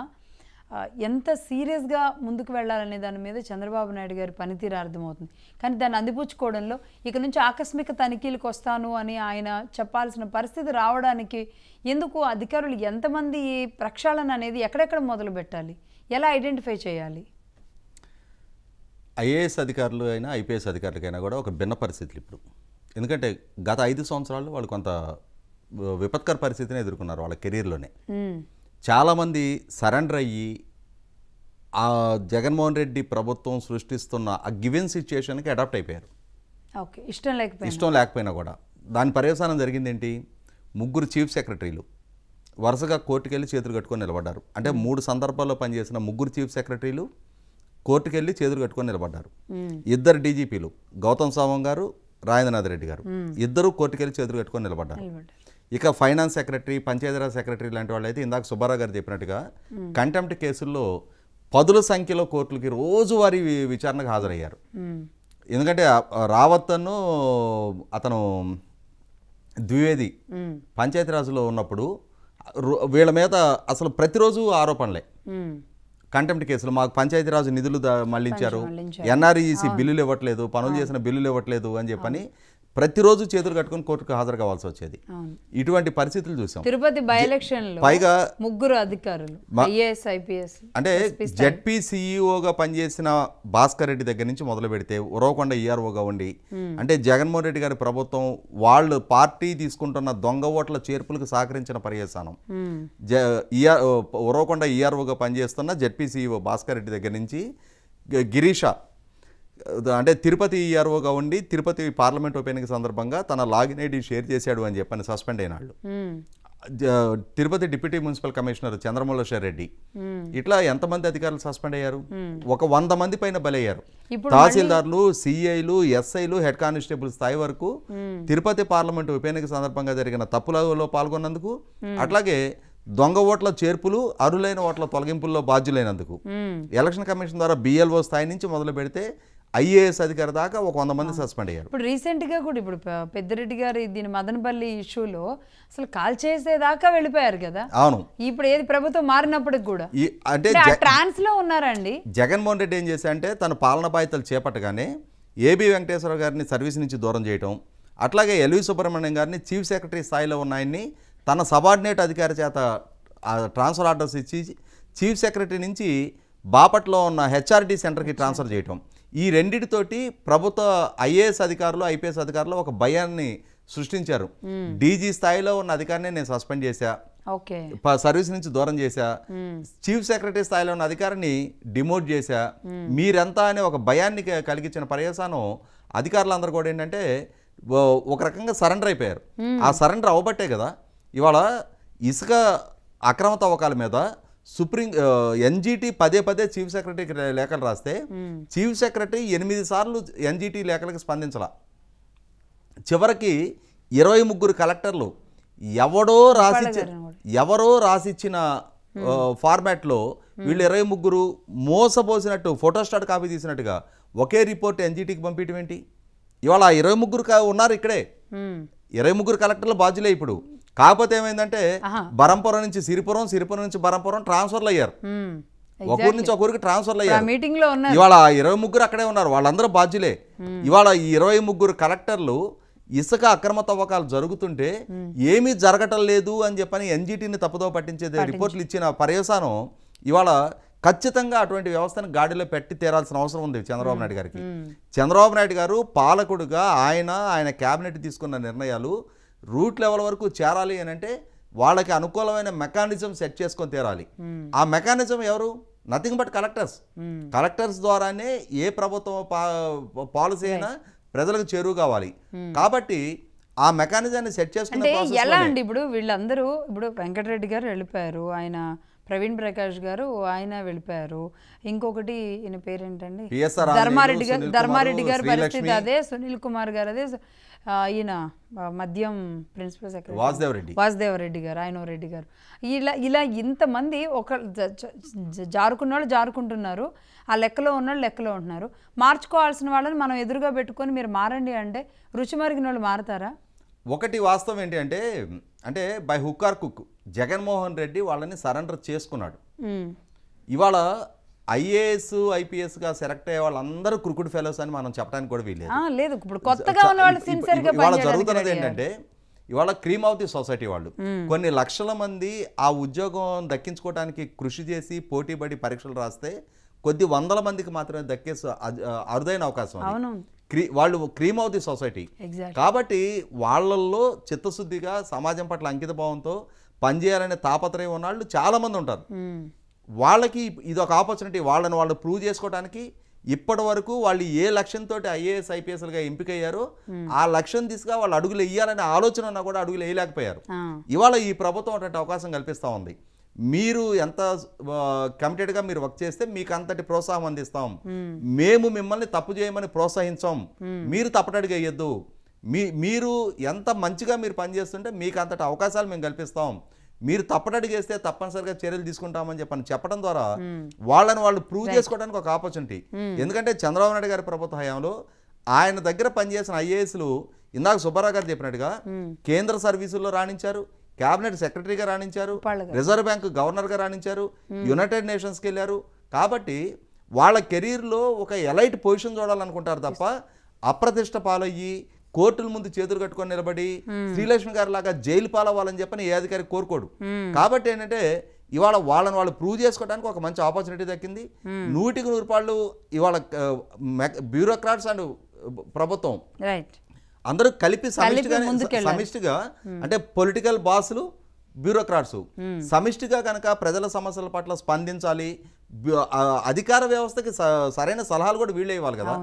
ఎంత సీరియస్గా ముందుకు వెళ్ళాలనే దాని మీద చంద్రబాబు నాయుడు గారి పనితీరు అర్థమవుతుంది. కానీ దాన్ని అందిపుచ్చుకోవడంలో ఇక నుంచి ఆకస్మిక తనిఖీలకు వస్తాను అని ఆయన చెప్పాల్సిన పరిస్థితి రావడానికి ఎందుకు అధికారులు ఎంతమంది ప్రక్షాళన అనేది ఎక్కడెక్కడ మొదలు పెట్టాలి, ఎలా ఐడెంటిఫై చేయాలి? ఐఏఎస్ అధికారులు అయినా ఐపీఎస్ అధికారులకైనా కూడా ఒక భిన్న పరిస్థితులు ఇప్పుడు. ఎందుకంటే గత 5 సంవత్సరాలు వాళ్ళు కొంత విపత్కర పరిస్థితిని ఎదుర్కొన్నారు వాళ్ళ కెరీర్లోనే. చాలామంది సరెండర్ అయ్యి ఆ జగన్మోహన్ రెడ్డి ప్రభుత్వం సృష్టిస్తున్న ఆ గివెన్ సిచ్యుయేషన్కి అడాప్ట్ అయిపోయారు. ఓకే, ఇష్టం లేకపోయినా కూడా. దాని పర్యవసానం జరిగింది ఏంటి? 3 చీఫ్ సెక్రటరీలు వరుసగా కోర్టుకెళ్ళి చేతులు కట్టుకొని నిలబడ్డారు. అంటే 3 సందర్భాల్లో పనిచేసిన 3 చీఫ్ సెక్రటరీలు కోర్టుకెళ్ళి చేతులు కట్టుకొని నిలబడ్డారు. 2 డీజీపీలు, గౌతమ్ సవాంగ్ గారు, రాజేంద్రనాథ్ రెడ్డి గారు ఇద్దరు కోర్టుకెళ్ళి చేతులు కట్టుకొని నిలబడ్డారు. ఇక ఫైనాన్స్ సెక్రటరీ, పంచాయతీరాజ్ సెక్రటరీ లాంటి వాళ్ళు అయితే ఇందాక సుబ్బారావు గారు చెప్పినట్టుగా కంటెంప్ట్ కేసుల్లో పదుల సంఖ్యలో కోర్టులకి రోజువారీ విచారణకు హాజరయ్యారు. ఎందుకంటే రావత్తను అతను ద్వివేది పంచాయతీరాజ్లో ఉన్నప్పుడు వీళ్ళ మీద అసలు ప్రతిరోజు ఆరోపణలే. కంటెంప్ట్ కేసులు, మాకు పంచాయతీరాజ్ నిధులు మళ్లించారు, ఎన్ఆర్ఈసి బిల్లులు ఇవ్వట్లేదు, పనులు చేసిన బిల్లులు ఇవ్వట్లేదు అని చెప్పని ప్రతిరోజు చేతులు కట్టుకుని కోర్టుకు హాజరు కావాల్సి వచ్చేది. ఇటువంటి పరిస్థితులు చూసాం. తిరుపతి బై ఎలక్షన్ లో పైగా ముగ్గురు అధికారులు ఐఏఎస్ ఐపీఎస్ అంటే జెడ్పీ సీఈఓగా పనిచేసిన భాస్కర్ రెడ్డి దగ్గర నుంచి మొదలు పెడితే ఉరవకొండ ఈఆర్ఓగా ఉండి, అంటే జగన్మోహన్ రెడ్డి గారి ప్రభుత్వం వాళ్ళు పార్టీ తీసుకుంటున్న దొంగ ఓట్ల చేర్పులకు సహకరించిన పర్యవసానం ఉరవకొండ ఈఆర్ఓగా పనిచేస్తున్న జెడ్పీ సీఈఓ భాస్కర్ రెడ్డి దగ్గర నుంచి గిరీష అంటే తిరుపతి ఈఆర్ఓగా ఉండి తిరుపతి పార్లమెంట్ ఉప ఎన్నిక సందర్భంగా తన లాగిన్ ఐడి షేర్ చేశాడు అని చెప్పని సస్పెండ్ అయిన వాళ్ళు, Tirupati deputy municipal commissioner Chandramouleshwar Reddy, ఇట్లా ఎంతమంది అధికారులు సస్పెండ్ అయ్యారు? ఒక 100 మంది పైన బలయ్యారు. తహసీల్దార్లు, సిఐలు, ఎస్ఐలు, హెడ్ కానిస్టేబుల్ స్థాయి వరకు తిరుపతి పార్లమెంట్ ఉప ఎన్నిక సందర్భంగా జరిగిన తప్పులలో పాల్గొన్నందుకు, అట్లాగే దొంగ ఓట్ల చేర్పులు, అరులైన ఓట్ల తొలగింపుల్లో బాధ్యులైనందుకు ఎలక్షన్ కమిషన్ ద్వారా బిఎల్ఓ స్థాయి నుంచి మొదలు పెడితే ఐఏఎస్ అధికారి దాకా ఒక 100 మంది సస్పెండ్ అయ్యారు. ఇప్పుడు రీసెంట్గా కూడా ఇప్పుడు పెద్దిరెడ్డి గారు దీని మదనపల్లి ఇష్యూలో అసలు కాల్ చేసేదాకా వెళ్ళిపోయారు కదా. అవును. ఇప్పుడు ఏది ప్రభుత్వం మారినప్పటికి కూడా అంటే ట్రాన్స్ లో ఉన్నారండి. జగన్మోహన్ రెడ్డి ఏం చేశారంటే తన పాలన బాధ్యతలు చేపట్టగానే ఏబి వెంకటేశ్వర గారిని సర్వీస్ నుంచి దూరం చేయటం, అట్లాగే ఎల్వి సుబ్రహ్మణ్యం గారిని చీఫ్ సెక్రటరీ స్థాయిలో ఉన్న ఆయన్ని తన సబార్డినేట్ అధికారి చేత ట్రాన్స్ఫర్ ఆర్డర్స్ ఇచ్చి చీఫ్ సెక్రటరీ నుంచి బాపట్లో ఉన్న హెచ్ఆర్డి సెంటర్కి ట్రాన్స్ఫర్ చేయటం, ఈ రెండిటితోటి ప్రభుత్వ ఐఏఎస్ అధికారులు, ఐపీఎస్ అధికారులు ఒక భయాన్ని సృష్టించారు. డీజీ స్థాయిలో ఉన్న అధికారిని నేను సస్పెండ్ చేశా, సర్వీస్ నుంచి దూరం చేశా, చీఫ్ సెక్రటరీ స్థాయిలో ఉన్న అధికారిని డిమోట్ చేశా, మీరెంతా అనే ఒక భయాన్ని కలిగించిన పర్యవసానం అధికారులందరూ కూడా ఏంటంటే ఒక రకంగా సరెండర్ అయిపోయారు. ఆ సరెండర్ అవ్వబట్టే కదా ఇవాళ ఇసుక అక్రమ తవ్వకాల మీద ఎన్జిటి పదే చీఫ్ సెక్రటరీకి లేఖలు రాస్తే చీఫ్ సెక్రటరీ 8 సార్లు ఎన్జిటి లేఖలకు స్పందించాల. చివరికి 23 కలెక్టర్లు ఎవరో రాసిచ్చిన ఫార్మాట్లో వీళ్ళు 23 మోసపోసినట్టు ఫోటోస్టాట్ కాపీ తీసినట్టుగా ఒకే రిపోర్ట్ ఎన్జిటికి పంపించడం ఏంటి? ఇవాళ 23 ఉన్నారు ఇక్కడే, 23 కలెక్టర్లు బాధ్యులే. ఇప్పుడు కాకపోతే ఏమైందంటే బరంపురం నుంచి సిరిపురం, సిరిపురం నుంచి బరంపురం ట్రాన్స్ఫర్లు అయ్యారు. ఒకరి నుంచి ఒకరికి ట్రాన్స్ఫర్లు అయ్యారు. ఇవాళ 23 అక్కడే ఉన్నారు, వాళ్ళందరూ బాధ్యులే. ఇవాళ ఈ 23 కలెక్టర్లు ఇసుక అక్రమ తవ్వకాలు జరుగుతుంటే ఏమీ జరగటం లేదు అని చెప్పని ఎన్జిటిని తప్పుదో పట్టించే రిపోర్ట్లు ఇచ్చిన పర్యవసానం ఇవాళ ఖచ్చితంగా అటువంటి వ్యవస్థను గాడిలో పెట్టి తీరాల్సిన అవసరం ఉంది చంద్రబాబు నాయుడు గారికి. చంద్రబాబు నాయుడు గారు పాలకుడుగా ఆయన క్యాబినెట్ తీసుకున్న నిర్ణయాలు రూట్ లెవెల్ వరకు చేరాలి అని అంటే వాళ్ళకి అనుకూలమైన మెకానిజం సెట్ చేసుకొని తీరాలి. ఆ మెకానిజం ఎవరు? నథింగ్ బట్ కలెక్టర్స్ ద్వారానే ఏ ప్రభుత్వం పాలసీ అయినా ప్రజలకు చేరువ కావాలి. కాబట్టి ఆ మెకానిజాన్ని సెట్ చేసుకుంటే ఎలా అండి? ఇప్పుడు వీళ్ళందరూ ఇప్పుడు వెంకటరెడ్డి గారు వెళ్ళిపోయారు, ఆయన ప్రవీణ్ ప్రకాష్ గారు ఆయన వెళ్ళిపోయారు, ఇంకొకటి ఈయన పేరేంటండి ధర్మారెడ్డి గారి పరిస్థితి అదే, సునీల్ కుమార్ గారు అదే, ఈయన మద్యం ప్రిన్సిపల్ సెక్రటరీ వాసుదేవరెడ్డి గారు, ఆయనరెడ్డి గారు, ఇలా ఇంతమంది ఒక జారుకున్న వాళ్ళు జారుకుంటున్నారు, ఆ లెక్కలో ఉన్నవాళ్ళు లెక్కలో ఉంటున్నారు. మార్చుకోవాల్సిన వాళ్ళని మనం ఎదురుగా పెట్టుకొని మీరు మారండి అంటే రుచి మరిగిన వాళ్ళు మారతారా? ఒకటి వాస్తవం ఏంటి అంటే by hook are cook Jaganmohan Reddy వాళ్ళని సరెండర్ చేసుకున్నాడు. ఇవాళ ఐఏఎస్ ఐపీఎస్గా సెలెక్ట్ అయ్యే వాళ్ళందరూ క్రికెట్ ఫెలోస్ అని మనం చెప్పడానికి కూడా వీల్లేదు. ఇవాళ జరుగుతున్నది ఏంటంటే ఇవాళ క్రీమ్ ఆఫ్ ది సొసైటీ వాళ్ళు కొన్ని లక్షల మంది ఆ ఉద్యోగం దక్కించుకోవడానికి కృషి చేసి పోటీపడి పరీక్షలు రాస్తే కొద్ది వందల మందికి మాత్రమే దక్కే అరుదైన అవకాశం. వాళ్ళు క్రీమ్ ఆఫ్ ది సొసైటీ కాబట్టి వాళ్ళల్లో చిత్తశుద్ధిగా సమాజం పట్ల అంకిత భావంతో పనిచేయాలనే తాపత్రయం ఉన్న వాళ్ళు చాలామంది ఉంటారు. వాళ్ళకి ఇది ఒక ఆపర్చునిటీ, వాళ్ళని వాళ్ళు ప్రూవ్ చేసుకోవడానికి. ఇప్పటి వరకు వాళ్ళు ఏ లక్ష్యంతో ఐఏఎస్ ఐపీఎస్లుగా ఎంపికయ్యారో ఆ లక్ష్యం దిశగా వాళ్ళు అడుగులు వేయాలనే ఆలోచన ఉన్నా కూడా అడుగులు వేయలేకపోయారు. ఇవాళ ఈ ప్రభుత్వం అటువంటి అవకాశం కల్పిస్తూ ఉంది. మీరు ఎంత కమిటెడ్గా మీరు వర్క్ చేస్తే మీకు అంతటి ప్రోత్సాహం అందిస్తాం, మేము మిమ్మల్ని తప్పు చేయమని ప్రోత్సహించాం, మీరు తప్పటడిగా వేయద్దు, మీరు ఎంత మంచిగా మీరు పనిచేస్తుంటే మీకు అంతటి అవకాశాలు మేము కల్పిస్తాం, మీరు తప్పటడిగేస్తే తప్పనిసరిగా చర్యలు తీసుకుంటామని చెప్పడం ద్వారా వాళ్ళని వాళ్ళు ప్రూవ్ చేసుకోవడానికి ఒక ఆపర్చునిటీ. ఎందుకంటే చంద్రబాబు నాయుడు గారి ప్రభుత్వ హయాంలో ఆయన దగ్గర పనిచేసిన ఐఏఎస్లు ఇందాక సుబ్బారావు గారు చెప్పినట్టుగా కేంద్ర సర్వీసుల్లో రాణించారు, క్యాబినెట్ సెక్రటరీగా రాణించారు, రిజర్వ్ బ్యాంక్ గవర్నర్గా రాణించారు, యునైటెడ్ నేషన్స్కి వెళ్ళారు. కాబట్టి వాళ్ళ కెరీర్లో ఒక ఎలైట్ పొజిషన్ చూడాలనుకుంటారు తప్ప అప్రతిష్ట పాలయ్యి కోర్టుల ముందు చేతులు కట్టుకొని నిలబడి శ్రీలక్ష్మి గారి లాగా జైలు పాలవ్వాలని చెప్పని ఏ అధికారి కోరుకోడు. కాబట్టి ఏంటంటే ఇవాళ వాళ్ళని వాళ్ళు ప్రూవ్ చేసుకోవడానికి ఒక మంచి ఆపర్చునిటీ దక్కింది. 100% ఇవాళ బ్యూరోక్రాట్స్ అండ్ ప్రభుత్వం అందరూ కలిపి సమిష్టిగా అంటే పొలిటికల్ బాసులు బ్యూరోక్రాట్స్ సమిష్టిగా కనుక ప్రజల సమస్యల పట్ల స్పందించాలి. అధికార వ్యవస్థకి సరైన సలహాలు కూడా వీళ్ళే ఇవ్వాలి కదా.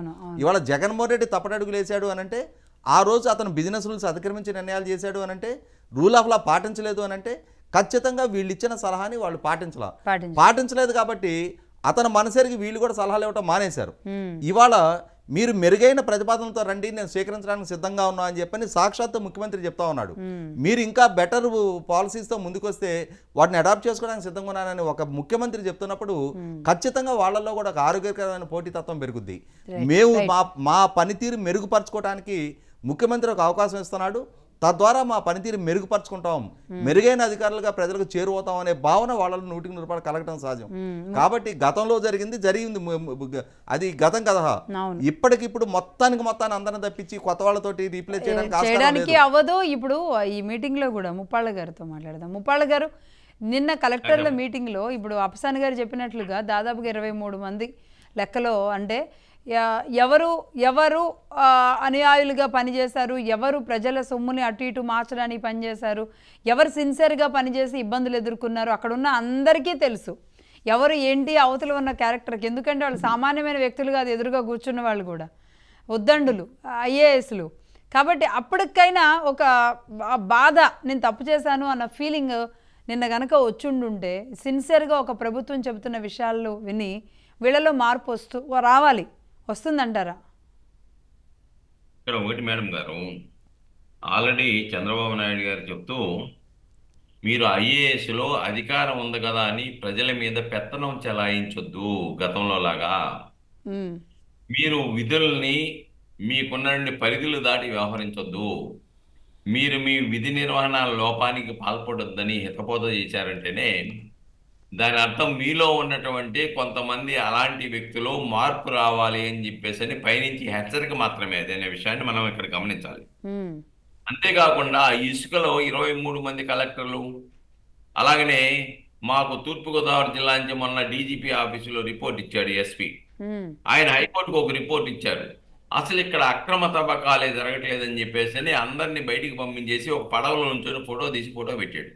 ఇవాళ జగన్మోహన్ రెడ్డి తప్పటడుగులు వేసాడు అనంటే, ఆ రోజు అతను బిజినెస్ రూల్స్ అతిక్రమించి నిర్ణయాలు చేశాడు అనంటే, రూల్ ఆఫ్ లా పాటించలేదు అనంటే ఖచ్చితంగా వీళ్ళు ఇచ్చిన సలహాని వాళ్ళు పాటించలేదు. కాబట్టి అతను మనసరికి వీళ్ళు కూడా సలహాలు ఇవ్వటం మానేశారు. ఇవాళ మీరు మెరుగైన ప్రతిపాదనలతో రండి, నేను స్వీకరించడానికి సిద్ధంగా ఉన్నా అని చెప్పని సాక్షాత్తు ముఖ్యమంత్రి చెప్తా ఉన్నాడు. మీరు ఇంకా బెటర్ పాలసీస్తో ముందుకొస్తే వాటిని అడాప్ట్ చేసుకోవడానికి సిద్ధంగా ఉన్నానని ఒక ముఖ్యమంత్రి చెప్తున్నప్పుడు ఖచ్చితంగా వాళ్ళల్లో కూడా ఒక ఆరోగ్యకరమైన పోటీతత్వం పెరుగుద్ది. మేము మా పనితీరు మెరుగుపరచుకోవడానికి ముఖ్యమంత్రి ఒక అవకాశం ఇస్తున్నాడు, తద్వారా మా పనితీరు మెరుగుపరచుకుంటాం, మెరుగైన అధికారులుగా ప్రజలకు చేరువవుతాం అనే భావన వాళ్ళలో 100% కలగటం సహజం. కాబట్టి గతంలో జరిగింది అది గతం కదా. ఇప్పటికిప్పుడు మొత్తాన్ని అందరిని తప్పించి కొత్త వాళ్ళతోటి రీప్లేస్ చేయడానికి అవ్వదు. ఇప్పుడు ఈ మీటింగ్ లో కూడా ముప్పాళ్ళ గారితో మాట్లాడదాం. ముప్పాళ్ళ గారు, నిన్న కలెక్టర్ల మీటింగ్ లో ఇప్పుడు అప్సాన్ గారు చెప్పినట్లుగా దాదాపుగా 23 మంది లెక్కలో, అంటే ఎవరు అనుయాయులుగా పనిచేశారు, ఎవరు ప్రజల సొమ్ముని అటు ఇటు మార్చడానికి పనిచేశారు, ఎవరు సిన్సియర్గా పనిచేసి ఇబ్బందులు ఎదుర్కొన్నారు, అక్కడున్న అందరికీ తెలుసు ఎవరు ఏంటి అవతల ఉన్న క్యారెక్టర్కి. ఎందుకంటే వాళ్ళు సామాన్యమైన వ్యక్తులు కాదు, ఎదురుగా కూర్చున్న వాళ్ళు కూడా ఉద్దండులు, ఐఏఎస్లు. కాబట్టి అప్పటికైనా ఒక బాధ, నేను తప్పు చేశాను అన్న ఫీలింగ్ నిన్న కనుక వచ్చుండుంటే, సిన్సియర్గా ఒక ప్రభుత్వం చెబుతున్న విషయాలు విని వీళ్ళలో మార్పు రావాలి, వస్తుందంటారా? ఇక్కడ ఒకటి మేడం గారు, ఆల్రెడీ చంద్రబాబు నాయుడు గారు చెప్తూ, మీరు ఐఏఎస్లో అధికారం ఉంది కదా అని ప్రజల మీద పెత్తనం చెలాయించొద్దు గతంలో లాగా, మీరు విధుల్ని మీకున్న పరిధులు దాటి వ్యవహరించొద్దు, మీరు మీ విధి నిర్వహణ లోపానికి పాల్పడొద్దని హితబోధ చేశారంటేనే దాని అర్థం మీలో ఉన్నటువంటి కొంతమంది అలాంటి వ్యక్తులు మార్పు రావాలి అని చెప్పేసి పైనుంచి హెచ్చరిక మాత్రమే అనే విషయాన్ని మనం ఇక్కడ గమనించాలి. అంతేకాకుండా ఇసుకలో 23 మంది కలెక్టర్లు, అలాగనే మాకు తూర్పుగోదావరి జిల్లా నుంచి మొన్న డీజీపీ ఆఫీసులో రిపోర్ట్ ఇచ్చాడు ఎస్పీ, ఆయన హైకోర్టుకు ఒక రిపోర్ట్ ఇచ్చారు. అసలు ఇక్కడ అక్రమ తవ్వకాలే జరగట్లేదని చెప్పేసి అందరినీ బయటికి పంపించేసి ఒక పడవలో నుంచి ఫోటో తీసి ఫోటో పెట్టాడు.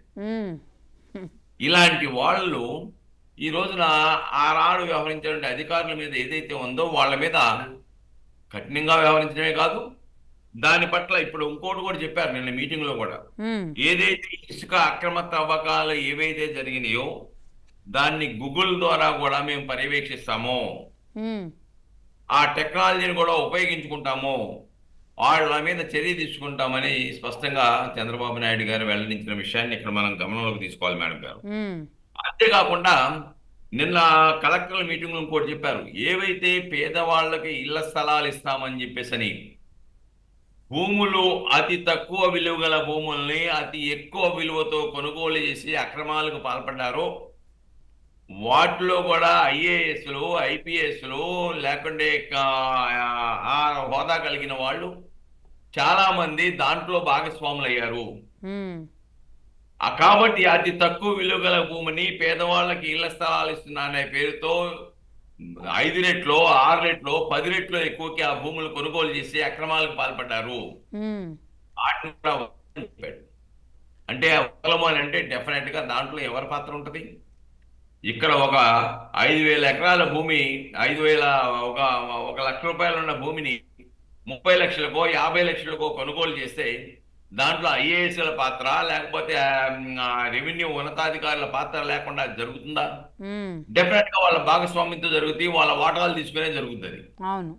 ఇలాంటి వాళ్ళు ఈ రోజున ఆనాడు వ్యవహరించే అధికారుల మీద ఏదైతే ఉందో వాళ్ళ మీద కఠినంగా వ్యవహరించడమే కాదు, దాని పట్ల ఇప్పుడు ఇంకోటి కూడా చెప్పారు నిన్న మీటింగ్ లో కూడా, ఏదైతే ఇసుక అక్రమ తవ్వకాలు ఏవైతే జరిగినాయో దాన్ని గూగుల్ ద్వారా కూడా మేము పర్యవేక్షిస్తాము, ఆ టెక్నాలజీని కూడా ఉపయోగించుకుంటాము, వాళ్ళ మీద చర్య తీసుకుంటామని స్పష్టంగా చంద్రబాబు నాయుడు గారు వెల్లడించిన విషయాన్ని ఇక్కడ మనం గమనంలోకి తీసుకోవాలి మేడం గారు. అంతేకాకుండా నిన్న కలెక్టర్ల మీటింగ్ లో ఇంకోటి చెప్పారు, ఏవైతే పేదవాళ్ళకి ఇళ్ల స్థలాలు ఇస్తామని చెప్పేసి భూములు అతి తక్కువ విలువ గల భూముల్ని అతి ఎక్కువ విలువతో కొనుగోలు చేసి అక్రమాలకు పాల్పడ్డారో వాటిలో కూడా ఐఏఎస్లు, ఐపీఎస్లు లేకుంటే ఆ హోదా కలిగిన వాళ్ళు చాలా మంది దాంట్లో భాగస్వాములు అయ్యారు. కాబట్టి అతి తక్కువ విలువ గల భూమిని పేదవాళ్ళకి ఇళ్ల స్థలాలు ఇస్తున్నారనే పేరుతో 5 రెట్లో 6 రెట్లో 10 రెట్లో ఎక్కువకి ఆ భూములు కొనుగోలు చేసి అక్రమాలకు పాల్పడ్డారు. అంటే అంటే డెఫినెట్ గా దాంట్లో ఎవరి పాత్ర ఉంటది? ఇక్కడ ఒక 5,000 ఎకరాల భూమి, 1 లక్ష రూపాయలు ఉన్న భూమిని 30 లక్షలకో 50 లక్షలకో కొనుగోలు చేస్తే దాంట్లో ఐఏఎస్ల పాత్ర లేకపోతే రెవెన్యూ ఉన్నతాధికారుల పాత్ర లేకుండా జరుగుతుందా? డెఫినెట్ గా వాళ్ళ భాగస్వామ్యంతో జరుగుతుంది, వాళ్ళ వాటాలు తీసుకునే జరుగుతుంది. అవును.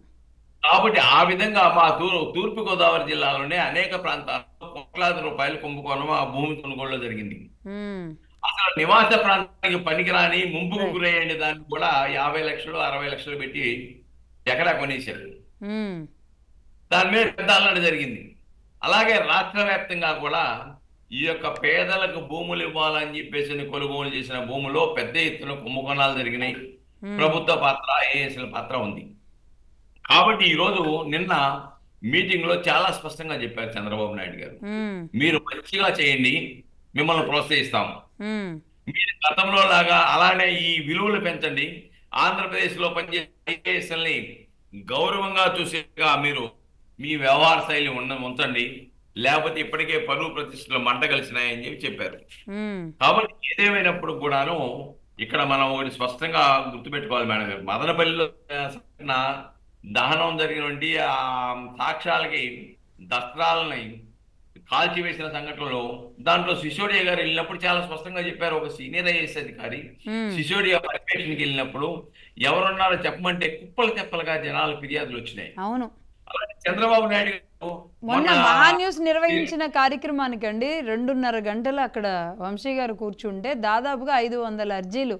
కాబట్టి ఆ విధంగా మా తూర్పు గోదావరి జిల్లాలోనే అనేక ప్రాంతాల్లో కోట్లాది రూపాయలు కుంభకోణం ఆ భూమి కొనుగోలులో జరిగింది. అసలు నివాస ప్రాంతానికి పనికిరాని ముంపుకు గురయ్యండి దాన్ని కూడా 50 లక్షలు 60 లక్షలు పెట్టి ఎకరా కొనేశారు. దాని మీద పెద్ద అల్లడి జరిగింది. అలాగే రాష్ట్ర వ్యాప్తంగా కూడా ఈ యొక్క పేదలకు భూములు ఇవ్వాలని చెప్పేసి కొనుగోలు చేసిన భూములో పెద్ద ఎత్తున కుంభకోణాలు జరిగినాయి. ప్రభుత్వ పాత్ర, ఐఏఎస్ల పాత్ర ఉంది. కాబట్టి ఈరోజు నిన్న మీటింగ్ లో చాలా స్పష్టంగా చెప్పారు చంద్రబాబు నాయుడు గారు, మీరు మంచిగా చేయండి, మిమ్మల్ని ప్రోత్సహిస్తాము. మీరు గతంలో లాగా అలానే ఈ విలువలు పెంచండి, ఆంధ్రప్రదేశ్ లో పనిచేసే ఐఏఎస్ఎల్ని గౌరవంగా చూసేగా మీరు మీ వ్యవహార శైలి ఉంచండి, లేకపోతే ఇప్పటికే పరువు ప్రతిష్టలు మంట కలిసినాయని చెప్పారు. కాబట్టి ఏదేమైనప్పుడు కూడాను ఇక్కడ మనం ఒకటి స్పష్టంగా గుర్తుపెట్టుకోవాలి మేడం గారు, మదనపల్లిలో దహనం జరిగినటువంటి ఆ సాక్ష్యాలకి దస్త్రాలని కాల్చివేసిన సంఘటనలో దాంట్లో సిసోడియా గారు వెళ్ళినప్పుడు చాలా స్పష్టంగా చెప్పారు. ఒక సీనియర్ ఐఏఎస్ అధికారి సిసోడియా పర్యవేక్షణకి వెళ్ళినప్పుడు ఎవరున్నారో చెప్పమంటే కుప్పలు తెప్పలుగా జనాలు ఫిర్యాదులు వచ్చినాయి. అవును. చంద్రబాబు నాయుడు మొన్న మహాన్యూస్ నిర్వహించిన కార్యక్రమానికి అండి 2.5 గంటలు అక్కడ వంశీ గారు కూర్చుంటే దాదాపుగా 500 అర్జీలు,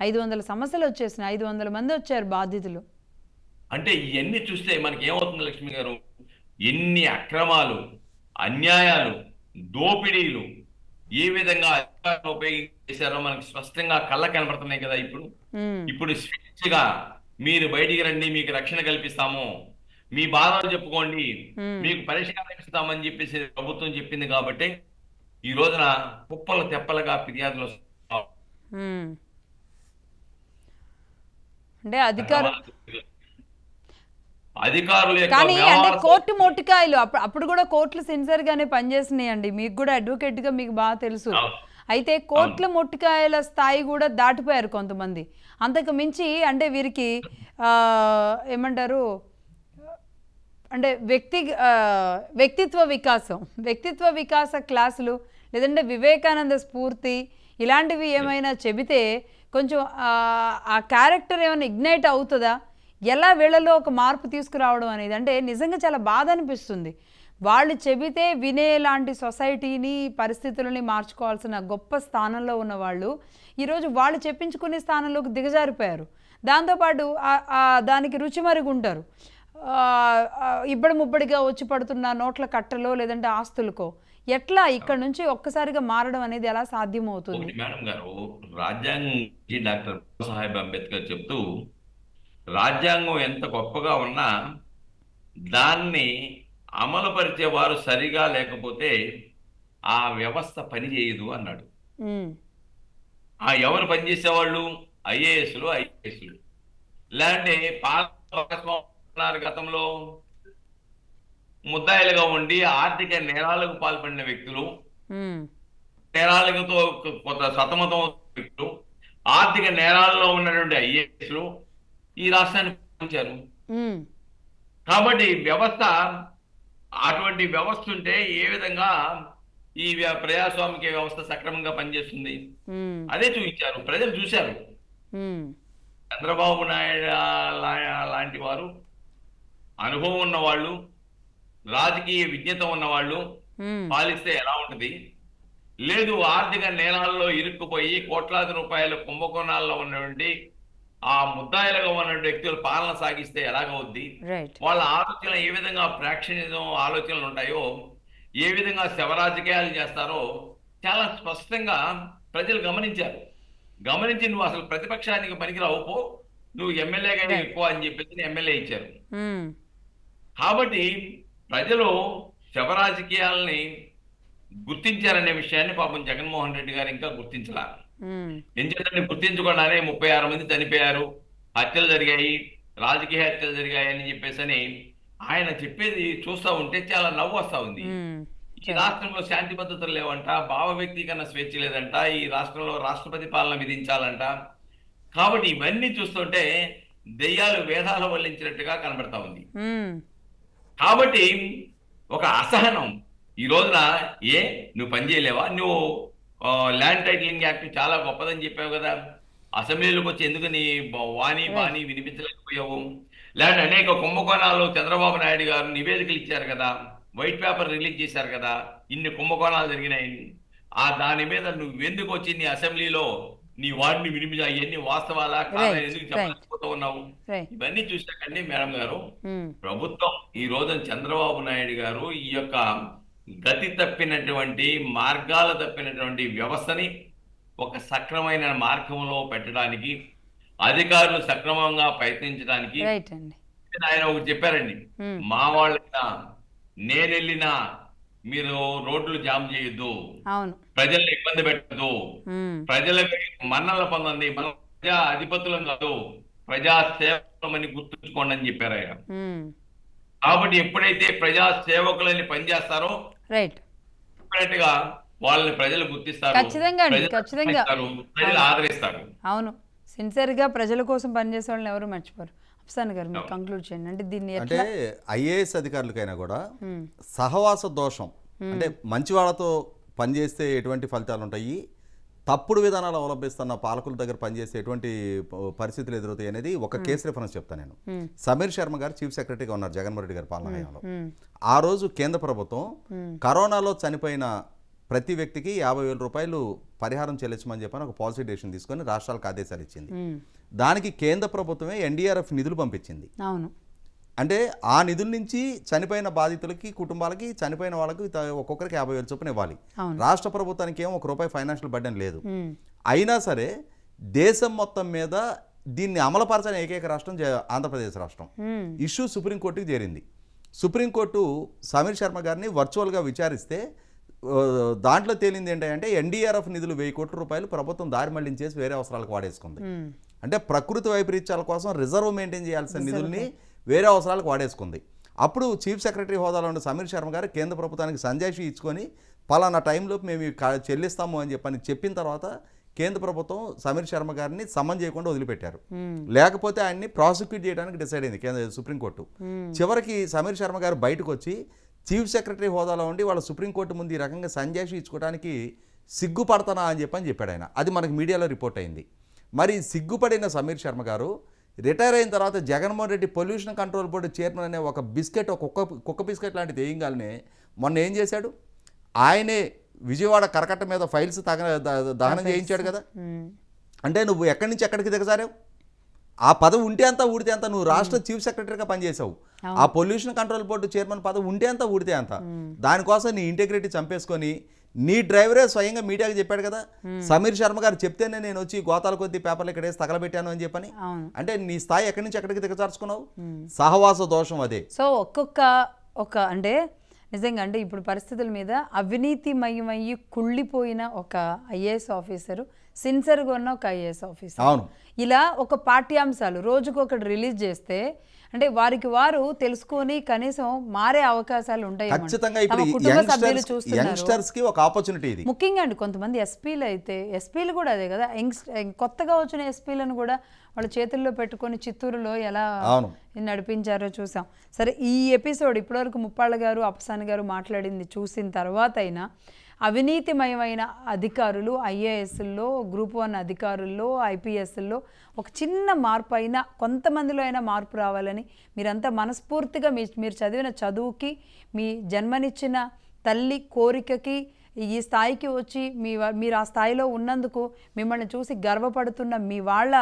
500 సమస్యలు వచ్చేసినాయి. 500 మంది వచ్చారు బాధితులు. అంటే ఇవన్నీ చూస్తే మనకి ఏమవుతుంది లక్ష్మి గారు, ఎన్ని అక్రమాలు, అన్యాయాలు, దోపిడీలు ఏ విధంగా అధికారులు ఉపయోగించారో మనకి స్పష్టంగా కళ్ళ కనబడుతున్నాయి కదా. ఇప్పుడు స్వేచ్ఛగా మీరు బయటికి రండి, మీకు రక్షణ కల్పిస్తాము, మీ బాధలు చెప్పుకోండి, మీకు పరిష్కారం ఇస్తామని చెప్పేసి ప్రభుత్వం చెప్పింది. కాబట్టి ఈ రోజున కుప్పలు తెప్పలుగా ఫిర్యాదులు అంటే అధికారులు కానీ అంటే కోర్టు మొట్టికాయలు అప్పుడు కూడా కోర్టులు సిన్సియర్ గానే పనిచేస్తున్నాయండి. మీకు కూడా అడ్వకేట్ గా మీకు బాగా తెలుసు. అయితే కోర్టుల మొట్టికాయల స్థాయి కూడా దాటిపోయారు కొంతమంది. అంతకు మించి అంటే వీరికి ఏమంటారు అంటే వ్యక్తిత్వ వికాస క్లాసులు లేదంటే వివేకానంద స్ఫూర్తి ఇలాంటివి ఏమైనా చెబితే కొంచెం ఆ క్యారెక్టర్ ఏమైనా ఇగ్నైట్ అవుతుందా? ఎలా వీళ్ళలో ఒక మార్పు తీసుకురావడం అనేది అంటే నిజంగా చాలా బాధ అనిపిస్తుంది. వాళ్ళు చెబితే వినేలాంటి సొసైటీని, పరిస్థితులని మార్చుకోవాల్సిన గొప్ప స్థానంలో ఉన్న వాళ్ళు ఈరోజు వాళ్ళు చెప్పించుకునే స్థానంలోకి దిగజారిపోయారు. దాంతోపాటు దానికి రుచి మరుగుంటారు. ఇబ్బడి ముబ్బడిగా వచ్చి పడుతున్న నోట్ల కట్టలో లేదంటే ఆస్తులకో ఎట్లా ఇక్కడ నుంచి ఒక్కసారిగా మారడం అనేది ఎలా సాధ్యమవుతుంది? మేడం గారు, రాజ్యాంగం డాక్టర్ సాహెబ్ అంబేద్కర్ చెప్తూ రాజ్యాంగం ఎంత గొప్పగా ఉన్నా దాన్ని అమలుపరిచే వారు సరిగా లేకపోతే ఆ వ్యవస్థ పనిచేయదు అన్నాడు. ఎవరు పనిచేసేవాళ్ళు? ఐఏఎస్లు. లేదంటే గతంలో ముద్దాయిలుగా ఉండి ఆర్థిక నేరాలకు పాల్పడిన వ్యక్తులు, నేరాలతో కొంత సతమతం వ్యక్తులు, ఆర్థిక నేరాల్లో ఉన్నటువంటి ఐఏఎస్లు ఈ రాష్ట్రాన్ని పంచారు. కాబట్టి వ్యవస్థ అటువంటి వ్యవస్థ ఉంటే ఏ విధంగా ఈ ప్రజాస్వామిక వ్యవస్థ సక్రమంగా పనిచేస్తుంది అదే చూపించారు, ప్రజలు చూశారు. చంద్రబాబు నాయుడు లాంటి వారు, అనుభవం ఉన్న వాళ్ళు, రాజకీయ విజ్ఞత ఉన్నవాళ్ళు పాలిస్తే ఎలా ఉంటది? లేదు, ఆర్థిక నేరాల్లో ఇరుక్కుపోయి కోట్లాది రూపాయల కుంభకోణాల్లో ఉన్నటువంటి ఆ ముద్దాయిలుగా ఉన్న వ్యక్తులు పాలన సాగిస్తే ఎలాగవుద్ది? వాళ్ళ ఆలోచనలు ఏ విధంగా ప్రాక్షణ్యం ఆలోచనలు ఉంటాయో, ఏ విధంగా శవరాజకీయాలు చేస్తారో చాలా స్పష్టంగా ప్రజలు గమనించారు. గమనించి నువ్వు అసలు ప్రతిపక్షానికి పనికిరావు, పో, నువ్వు ఎమ్మెల్యేగా ఎక్కువ అని చెప్పేసి ఎమ్మెల్యే ఇచ్చారు. కాబట్టి ప్రజలు శవరాజకీయాలని గుర్తించారనే విషయాన్ని పాపం జగన్మోహన్ రెడ్డి గారు ఇంకా గుర్తించలా. ఎందుకంటే గుర్తించకుండానే 36 మంది చనిపోయారు, హత్యలు జరిగాయి, రాజకీయ హత్యలు జరిగాయి అని చెప్పేసి ఆయన చెప్పేది చూస్తా ఉంటే చాలా నవ్వు వస్తా ఉంది. ఈ రాష్ట్రంలో శాంతి భద్రతలు లేవంట, భావ వ్యక్తీకరణ స్వేచ్ఛ లేదంట, ఈ రాష్ట్రంలో రాష్ట్రపతి పాలన విధించాలంట. కాబట్టి ఇవన్నీ చూస్తుంటే దెయ్యాలు వేదాలు వల్లించినట్టుగా కనబడతా ఉంది. కాబట్టి ఒక అసహనం, ఈ రోజున నువ్వు పని చేయలేవా? నువ్వు ల్యాండ్ టైటిలింగ్ యాక్ట్ చాలా గొప్పదని చెప్పావు కదా, అసెంబ్లీలోకి వచ్చి ఎందుకు నీ బాణి వినిపించలేకపోయావు? ల్యాండ్ అనేక కుంభకోణాలు చంద్రబాబు నాయుడు గారు నివేదికలు ఇచ్చారు కదా, వైట్ పేపర్ రిలీజ్ చేశారు కదా, ఇన్ని కుంభకోణాలు జరిగినాయి. దాని మీద నువ్వు ఎందుకు వచ్చి నీ అసెంబ్లీలో నీ వాడిని వినిపించ అవన్నీ వాస్తవాలా కాదా ఎందుకు చెప్పలేకపోతూ ఉన్నావు? ఇవన్నీ చూసాకండి మేడం గారు, ప్రభుత్వం ఈ రోజున చంద్రబాబు నాయుడు గారు ఈ యొక్క గతి తప్పినటువంటి మార్గాలు తప్పినటువంటి వ్యవస్థని ఒక సక్రమైన మార్గంలో పెట్టడానికి, అధికారులు సక్రమంగా ప్రయత్నించడానికి ఆయన ఒకటి చెప్పారండి, మా వాళ్ళైనా నేను వెళ్ళినా మీరు రోడ్లు జామ్ చేయొద్దు, ప్రజల్ని ఇబ్బంది పెట్టద్దు, ప్రజలకు మన్నల పొందండి, మన ప్రజా అధిపతులం కాదు, ప్రజా సేవకులమని గుర్తుంచుకోండి అని చెప్పారు ఆయన. కాబట్టి ఎప్పుడైతే ప్రజా సేవకులని పనిచేస్తారో గా వాళ్ళని ప్రజలు గుర్తిస్తారు, ప్రజలు ఆదరిస్తారు. అవును, సిన్సియర్ గా ప్రజల కోసం పనిచేసే వాళ్ళని ఎవరు మర్చిపోరు. అఫ్సాన్ గారు మీరు కంక్లూడ్ చేయండి. అంటే దీన్ని అంటే ఐఏఎస్ అధికారులకైనా కూడా సహవాస దోషం, అంటే మంచి వాళ్ళతో పనిచేస్తే ఎటువంటి ఫలితాలు ఉంటాయి, తప్పుడు విధానాలు అవలంబిస్తున్న పాలకుల దగ్గర పనిచేస్తే ఎటువంటి పరిస్థితులు ఎదురవుతాయి అనేది ఒక కేసు రిఫరెన్స్ చెప్తాను నేను. సమీర్ శర్మ గారు చీఫ్ సెక్రటరీగా ఉన్నారు జగన్మోహన్ రెడ్డి గారి పాలన హయాంలో. ఆ రోజు కేంద్ర ప్రభుత్వం కరోనాలో చనిపోయిన ప్రతి వ్యక్తికి 50,000 రూపాయలు పరిహారం చెల్లించమని చెప్పని ఒక పాలసీ డెసిషన్ తీసుకొని రాష్ట్రాలకు ఆదేశాలు ఇచ్చింది. దానికి కేంద్ర ప్రభుత్వమే ఎన్డీఆర్ఎఫ్ నిధులు పంపించింది. అంటే ఆ నిధుల నుంచి చనిపోయిన బాధితులకి కుటుంబాలకి చనిపోయిన వాళ్ళకి ఒక్కొక్కరికి 50,000 చొప్పున ఇవ్వాలి. రాష్ట్ర ప్రభుత్వానికి ఏమో ₹1 ఫైనాన్షియల్ బర్డెన్ లేదు. అయినా సరే దేశం మొత్తం మీద దీన్ని అమలుపరచని ఏకైక రాష్ట్రం ఆంధ్రప్రదేశ్ రాష్ట్రం. ఇష్యూ సుప్రీంకోర్టుకి చేరింది. సుప్రీంకోర్టు సమీర్ శర్మ గారిని వర్చువల్గా విచారిస్తే దాంట్లో తేలింది ఏంటంటే ఎన్డీఆర్ఎఫ్ నిధులు 1,000 కోట్ల రూపాయలు ప్రభుత్వం దారి మళ్లించేసి వేరే అవసరాలకు వాడేసుకుంది. అంటే ప్రకృతి వైపరీత్యాల కోసం రిజర్వ్ మెయింటైన్ చేయాల్సిన నిధుల్ని వేరే అవసరాలకు వాడేసుకుంది. అప్పుడు చీఫ్ సెక్రటరీ హోదాలో ఉన్న సమీర్ శర్మ గారు కేంద్ర ప్రభుత్వానికి సంజాయిషీ ఇచ్చుకొని పలానా టైంలోపు మేము చెల్లిస్తాము అని చెప్పిన తర్వాత కేంద్ర ప్రభుత్వం సమీర్ శర్మ గారిని సమన్ చేయకుండా వదిలిపెట్టారు. లేకపోతే ఆయన్ని ప్రాసిక్యూట్ చేయడానికి డిసైడ్ అయింది సుప్రీంకోర్టు. చివరికి సమీర్ శర్మ గారు బయటకు వచ్చి చీఫ్ సెక్రటరీ హోదాలో ఉండి వాళ్ళ సుప్రీంకోర్టు ముందు ఈ రకంగా సంజాయిషీ ఇచ్చుకోవడానికి సిగ్గుపడతానా అని చెప్పాడు ఆయన. అది మనకు మీడియాలో రిపోర్ట్ అయింది. మరి సిగ్గుపడిన సమీర్ శర్మ గారు రిటైర్ అయిన తర్వాత Jaganmohan Reddy pollution control board chairman అనే ఒక బిస్కెట్, కుక్క బిస్కెట్ లాంటిది వేయంగానే మొన్న ఏం చేశాడు, ఆయనే విజయవాడ కరకట్ట మీద ఫైల్స్ దహనం చేయించాడు కదా. అంటే నువ్వు ఎక్కడి నుంచి ఎక్కడికి దిగజారావు? ఆ పదవి ఉంటే అంతా ఊడితే అంత. నువ్వు రాష్ట్ర చీఫ్ సెక్రటరీగా పనిచేసావు. ఆ పొల్యూషన్ కంట్రోల్ బోర్డు చైర్మన్ పదవి ఉంటే అంతా ఊడితే అంత. దానికోసం నీ ఇంటెగ్రిటీ చంపేసుకొని నీ డ్రైవరే స్వయంగా మీడియాకి చెప్పాడు కదా, సమీర్ శర్మ గారు చెప్తేనే నేను వచ్చి గోతాల కొద్ది పేపర్లు ఇక్కడ వేసి తగలబెట్టాను అని చెప్పని. అంటే నీ స్థాయి ఎక్కడి నుంచి ఎక్కడికి దిగజార్చుకున్నావు? సహవాస దోషం అదే. సో అంటే నిజంగా అంటే ఇప్పుడు పరిస్థితుల మీద అవినీతిమయమయ్యి కుళ్ళిపోయిన ఒక ఐఏఎస్ ఆఫీసరు, సిన్సియర్గా ఉన్న ఒక ఐఏఎస్ ఆఫీసర్, ఇలా ఒక పాఠ్యాంశాలు రోజుకొకటి రిలీజ్ చేస్తే అంటే వారికి వారు తెలుసుకొని కనీసం మారే అవకాశాలు ఉంటాయి. ఖచ్చితంగా ఇప్పుడు యంగ్స్టర్స్ కి ఒక ఆపర్చునిటీ ఇది. ముఖ్యంగా అండి కొంతమంది ఎస్పీలు అయితే, ఎస్పీలు కూడా అదే కదా, కొత్తగా వచ్చిన ఎస్పీలను కూడా వాళ్ళ చేతుల్లో పెట్టుకొని చిత్తూరులో ఎలా నడిపించారో చూసాం. సరే, ఈ ఎపిసోడ్ ఇప్పటివరకు ముప్పాళ్ళ గారు అప్సాన్ గారు మాట్లాడింది చూసిన తర్వాత అయినా అవినీతిమయమైన అధికారులు, ఐఏఎస్ల్లో, గ్రూప్ 1 అధికారుల్లో, ఐపీఎస్ల్లో ఒక చిన్న మార్పు అయినా, కొంతమందిలో అయినా మార్పు రావాలని మీరంతా మనస్ఫూర్తిగా మీరు చదివిన చదువుకి, మీ జన్మనిచ్చిన తల్లి కోరికకి, ఈ స్థాయికి వచ్చి మీరు ఆ స్థాయిలో ఉన్నందుకు మిమ్మల్ని చూసి గర్వపడుతున్న మీ వాళ్ళ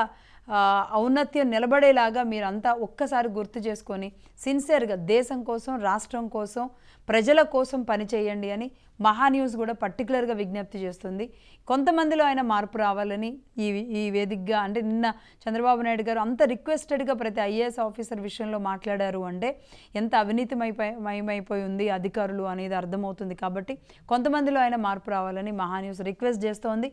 ఔన్నత్యం నిలబడేలాగా మీరంతా ఒక్కసారి గుర్తు చేసుకొని సిన్సియర్గా దేశం కోసం, రాష్ట్రం కోసం, ప్రజల కోసం పనిచేయండి అని మహాన్యూస్ కూడా పర్టికులర్గా విజ్ఞప్తి చేస్తుంది. కొంతమందిలో అయినా మార్పు రావాలని ఈ వేదికగా, అంటే నిన్న చంద్రబాబు నాయుడు గారు అంత రిక్వెస్టెడ్గా ప్రతి ఐఏఎస్ ఆఫీసర్ విషయంలో మాట్లాడారు అంటే ఎంత అవినీతిమయమైపోయి ఉంది అధికారులు అనేది అర్థమవుతుంది. కాబట్టి కొంతమందిలో అయినా మార్పు రావాలని మహాన్యూస్ రిక్వెస్ట్ చేస్తోంది.